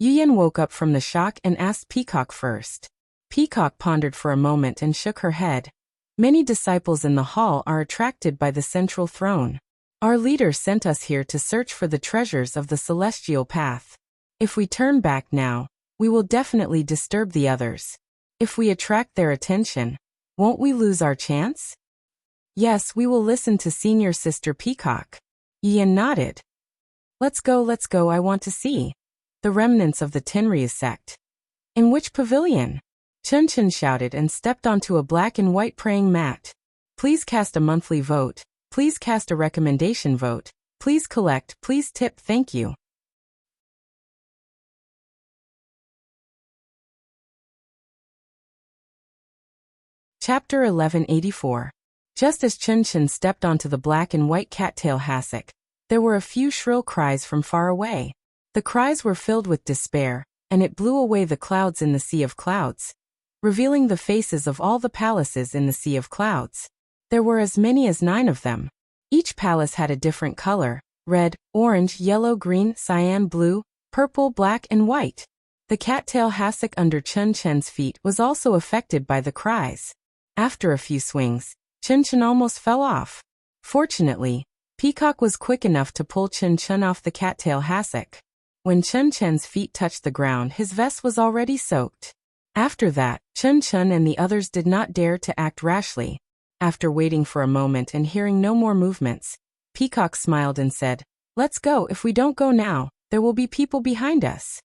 Yuyan woke up from the shock and asked Peacock first. Peacock pondered for a moment and shook her head. Many disciples in the hall are attracted by the central throne. Our leader sent us here to search for the treasures of the celestial path. If we turn back now, we will definitely disturb the others. If we attract their attention, won't we lose our chance? Yes, we will listen to senior sister Peacock. Yuyan nodded. Let's go, I want to see the remnants of the Tenryu sect. In which pavilion? Chen Chen shouted and stepped onto a black and white praying mat. Please cast a monthly vote. Please cast a recommendation vote. Please collect, please tip, thank you. Chapter 1184. Just as Chen Chen stepped onto the black and white cattail hassock, there were a few shrill cries from far away. The cries were filled with despair, and it blew away the clouds in the sea of clouds, revealing the faces of all the palaces in the sea of clouds. There were as many as 9 of them. Each palace had a different color: red, orange, yellow, green, cyan, blue, purple, black, and white. The cattail hassock under Chen Chen's feet was also affected by the cries. After a few swings, Chen Chen almost fell off. Fortunately, Peacock was quick enough to pull Chen Chen off the cattail hassock. When Chen Chen's feet touched the ground, his vest was already soaked. After that, Chen Chen and the others did not dare to act rashly. After waiting for a moment and hearing no more movements, Peacock smiled and said, "Let's go. If we don't go now, there will be people behind us."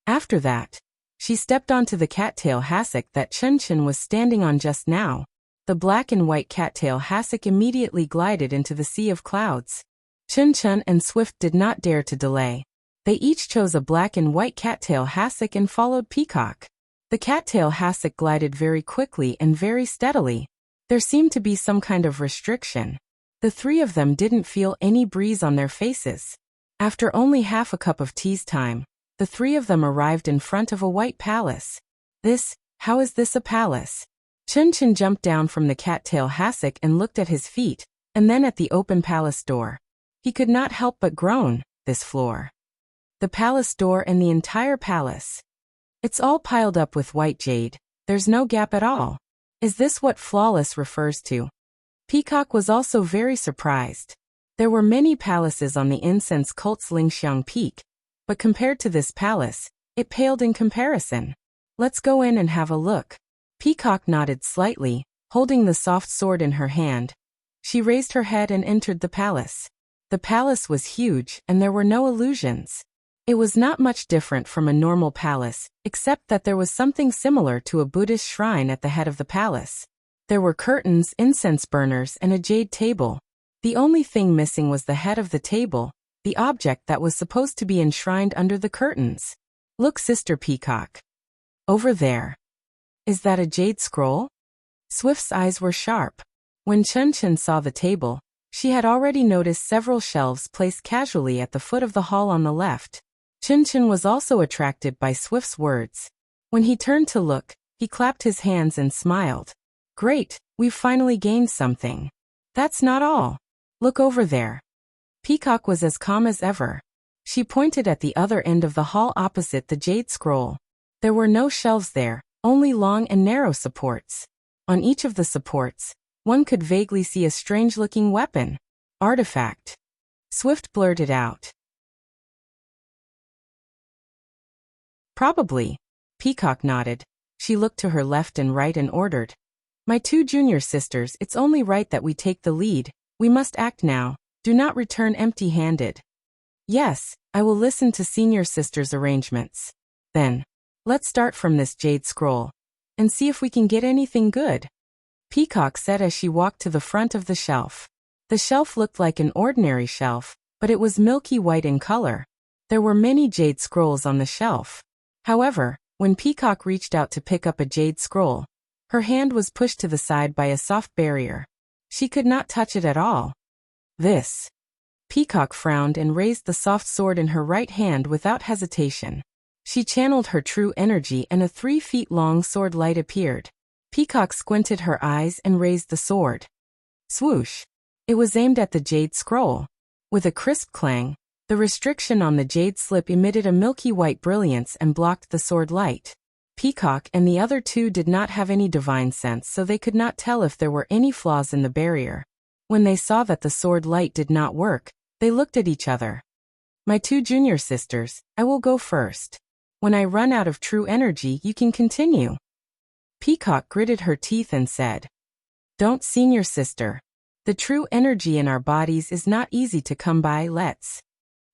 After that, she stepped onto the cattail hassock that Chen Chen was standing on just now. The black and white cattail hassock immediately glided into the sea of clouds. Chen Chen and Swift did not dare to delay. They each chose a black and white cattail hassock and followed Peacock. The cattail hassock glided very quickly and very steadily. There seemed to be some kind of restriction. The 3 of them didn't feel any breeze on their faces. After only half a cup of tea's time, the 3 of them arrived in front of a white palace. How is this a palace? Chen Chen jumped down from the cattail hassock and looked at his feet, and then at the open palace door. He could not help but groan. This floor, the palace door, and the entire palace. It's all piled up with white jade. There's no gap at all. Is this what flawless refers to? Peacock was also very surprised. There were many palaces on the incense cult's Lingxiang Peak, but compared to this palace, it paled in comparison. Let's go in and have a look. Peacock nodded slightly, holding the soft sword in her hand. She raised her head and entered the palace. The palace was huge, and there were no illusions. It was not much different from a normal palace, except that there was something similar to a Buddhist shrine at the head of the palace. There were curtains, incense burners, and a jade table. The only thing missing was the head of the table, the object that was supposed to be enshrined under the curtains. Look, Sister Peacock. Over there. Is that a jade scroll? Swift's eyes were sharp. When Chen Chen saw the table, she had already noticed several shelves placed casually at the foot of the hall on the left. Chen Chen was also attracted by Swift's words. When he turned to look, he clapped his hands and smiled. Great, we've finally gained something. That's not all. Look over there. Peacock was as calm as ever. She pointed at the other end of the hall opposite the jade scroll. There were no shelves there, only long and narrow supports. On each of the supports, one could vaguely see a strange-looking weapon. Artifact. Swift blurted out. Probably. Peacock nodded. She looked to her left and right and ordered. My 2 junior sisters, it's only right that we take the lead. We must act now. Do not return empty-handed. Yes, I will listen to senior sister's arrangements. Then, let's start from this jade scroll and see if we can get anything good. Peacock said as she walked to the front of the shelf. The shelf looked like an ordinary shelf, but it was milky white in color. There were many jade scrolls on the shelf. However, when Peacock reached out to pick up a jade scroll, her hand was pushed to the side by a soft barrier. She could not touch it at all. This. Peacock frowned and raised the soft sword in her right hand without hesitation. She channeled her true energy and a 3 feet long sword light appeared. Peacock squinted her eyes and raised the sword. Swoosh. It was aimed at the jade scroll. With a crisp clang, the restriction on the jade slip emitted a milky white brilliance and blocked the sword light. Peacock and the other 2 did not have any divine sense, so they could not tell if there were any flaws in the barrier. When they saw that the sword light did not work, they looked at each other. My 2 junior sisters, I will go first. When I run out of true energy, you can continue. Peacock gritted her teeth and said, Don't, senior sister. The true energy in our bodies is not easy to come by. Let's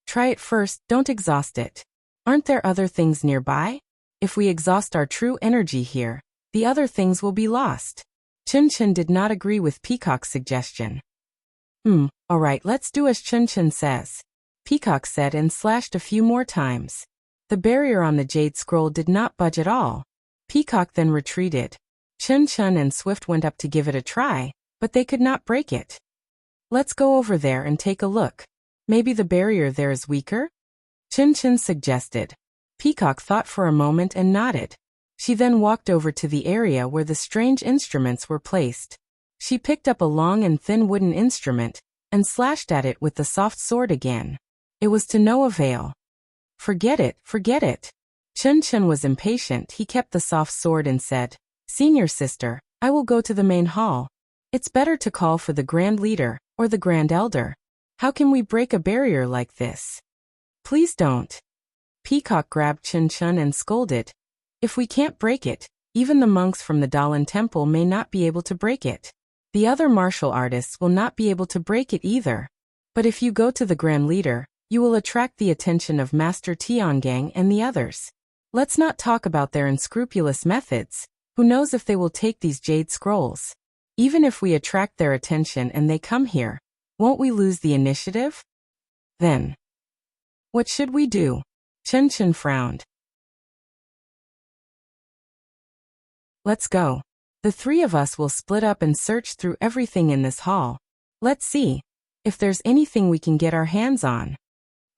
try it first, don't exhaust it. Aren't there other things nearby? If we exhaust our true energy here, the other things will be lost. Chun Chun did not agree with Peacock's suggestion. Alright, let's do as Chun Chun says. Peacock said and slashed a few more times. The barrier on the jade scroll did not budge at all. Peacock then retreated. Chun Chun and Swift went up to give it a try, but they could not break it. Let's go over there and take a look. Maybe the barrier there is weaker? Chun Chun suggested. Peacock thought for a moment and nodded. She then walked over to the area where the strange instruments were placed. She picked up a long and thin wooden instrument and slashed at it with the soft sword again. It was to no avail. Forget it, forget it. Chun Chun was impatient. He kept the soft sword and said, Senior sister, I will go to the main hall. It's better to call for the Grand Leader or the Grand Elder. How can we break a barrier like this? Please don't. Peacock grabbed Chun Chun and scolded. If we can't break it, even the monks from the Dalan Temple may not be able to break it. The other martial artists will not be able to break it either. But if you go to the Grand Leader, you will attract the attention of Master Tiangang and the others. Let's not talk about their unscrupulous methods. Who knows if they will take these jade scrolls? Even if we attract their attention and they come here, won't we lose the initiative? Then, what should we do? Chun Chun frowned. Let's go. The 3 of us will split up and search through everything in this hall. Let's see if there's anything we can get our hands on.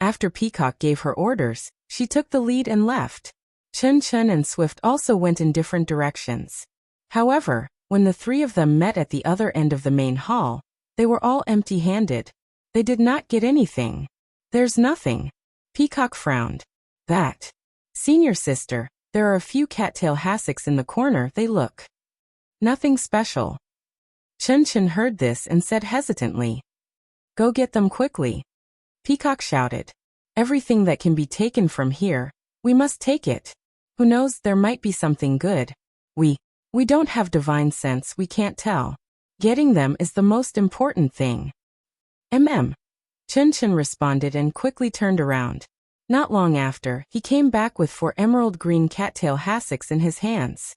After Peacock gave her orders, she took the lead and left. Chun Chun and Swift also went in different directions. However, when the 3 of them met at the other end of the main hall, they were all empty-handed. They did not get anything. There's nothing. Peacock frowned. That. Senior sister, there are a few cattail hassocks in the corner. They look nothing special. Chun Chun heard this and said hesitantly, Go get them quickly. Peacock shouted. Everything that can be taken from here, we must take it. Who knows, there might be something good. We don't have divine sense, we can't tell. Getting them is the most important thing. Chun Chun responded and quickly turned around. Not long after, he came back with 4 emerald green cattail hassocks in his hands.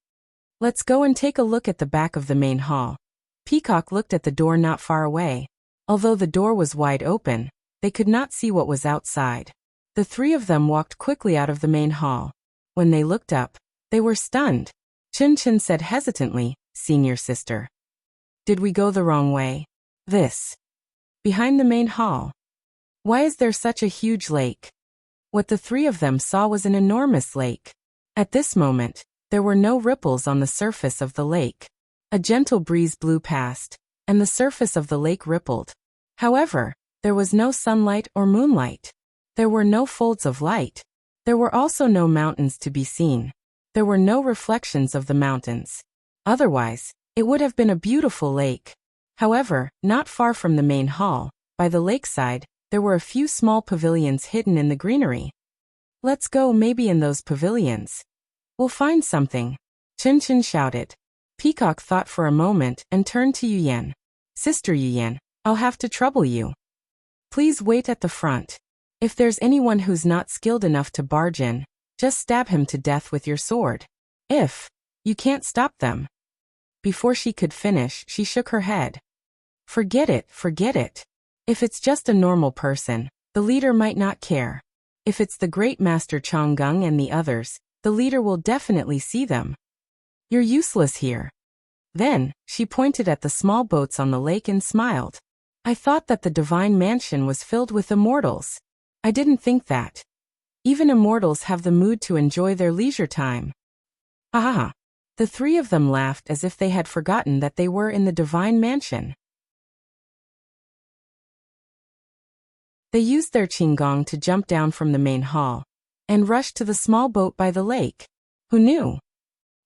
Let's go and take a look at the back of the main hall. Peacock looked at the door not far away. Although the door was wide open, they could not see what was outside. The 3 of them walked quickly out of the main hall. When they looked up, they were stunned. Chun Chun said hesitantly, Senior sister. Did we go the wrong way? This. Behind the main hall. Why is there such a huge lake? What the 3 of them saw was an enormous lake. At this moment, there were no ripples on the surface of the lake. A gentle breeze blew past, and the surface of the lake rippled. However, there was no sunlight or moonlight. There were no folds of light. There were also no mountains to be seen. There were no reflections of the mountains. Otherwise, it would have been a beautiful lake. However, not far from the main hall, by the lakeside, there were a few small pavilions hidden in the greenery. Let's go, maybe in those pavilions we'll find something, Chen Chen shouted. Peacock thought for a moment and turned to Yuyan. Sister Yuyan, I'll have to trouble you. Please wait at the front. If there's anyone who's not skilled enough to barge in, just stab him to death with your sword. If you can't stop them. Before she could finish, she shook her head. Forget it, forget it. If it's just a normal person, the leader might not care. If it's the great master Changgung and the others, the leader will definitely see them. You're useless here. Then, she pointed at the small boats on the lake and smiled. I thought that the divine mansion was filled with immortals. I didn't think that. Even immortals have the mood to enjoy their leisure time. Ha ha ha. The three of them laughed as if they had forgotten that they were in the divine mansion. They used their qinggong to jump down from the main hall and rushed to the small boat by the lake. Who knew?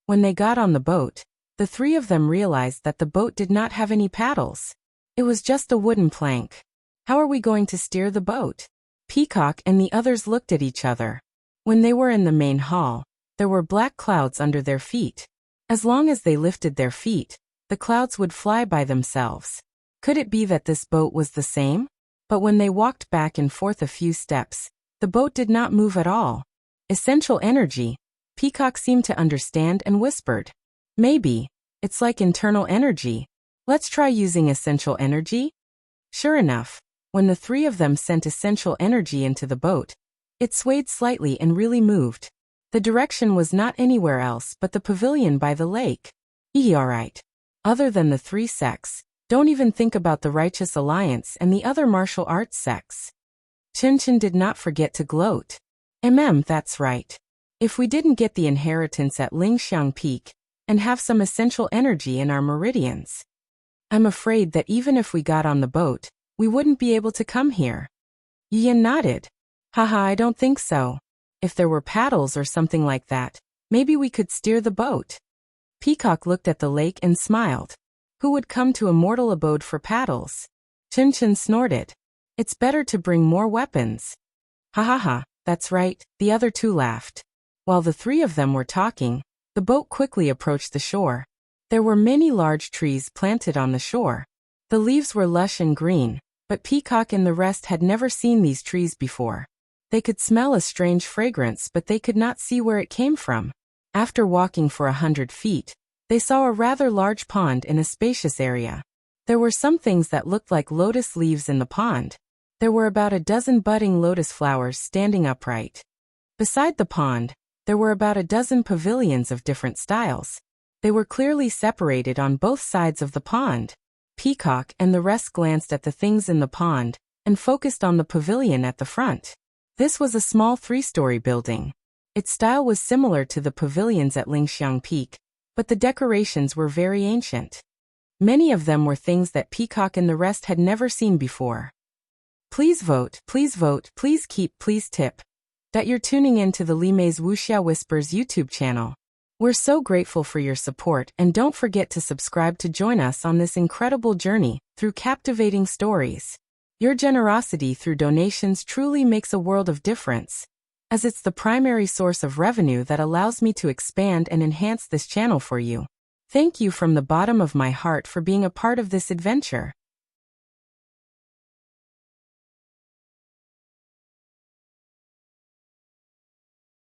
When they got on the boat, the three of them realized that the boat did not have any paddles. It was just a wooden plank. How are we going to steer the boat? Peacock and the others looked at each other. When they were in the main hall, there were black clouds under their feet. As long as they lifted their feet, the clouds would fly by themselves. Could it be that this boat was the same? But when they walked back and forth a few steps, the boat did not move at all. Essential energy. Peacock seemed to understand and whispered. Maybe. It's like internal energy. Let's try using essential energy? Sure enough, when the three of them sent essential energy into the boat, it swayed slightly and really moved. The direction was not anywhere else but the pavilion by the lake. Alright. Other than the three sects, don't even think about the Righteous Alliance and the other martial arts sects. Chen Chen did not forget to gloat. That's right. If we didn't get the inheritance at Lingxiang Peak and have some essential energy in our meridians, I'm afraid that even if we got on the boat, we wouldn't be able to come here. Yin nodded. Haha, I don't think so. If there were paddles or something like that, maybe we could steer the boat. Peacock looked at the lake and smiled. Who would come to a mortal abode for paddles? Chen Chen snorted. It's better to bring more weapons. Ha ha ha, that's right, the other two laughed. While the three of them were talking, the boat quickly approached the shore. There were many large trees planted on the shore. The leaves were lush and green, but Peacock and the rest had never seen these trees before. They could smell a strange fragrance, but they could not see where it came from. After walking for 100 feet, they saw a rather large pond in a spacious area. There were some things that looked like lotus leaves in the pond. There were about a dozen budding lotus flowers standing upright. Beside the pond, there were about a dozen pavilions of different styles. They were clearly separated on both sides of the pond. Peacock and the rest glanced at the things in the pond and focused on the pavilion at the front. This was a small 3-story building. Its style was similar to the pavilions at Lingxiang Peak, but the decorations were very ancient. Many of them were things that Peacock and the rest had never seen before. Please vote, please keep, please tip. That you're tuning in to the Limei's Wuxia Whispers YouTube channel. We're so grateful for your support, and don't forget to subscribe to join us on this incredible journey through captivating stories. Your generosity through donations truly makes a world of difference, as it's the primary source of revenue that allows me to expand and enhance this channel for you. Thank you from the bottom of my heart for being a part of this adventure.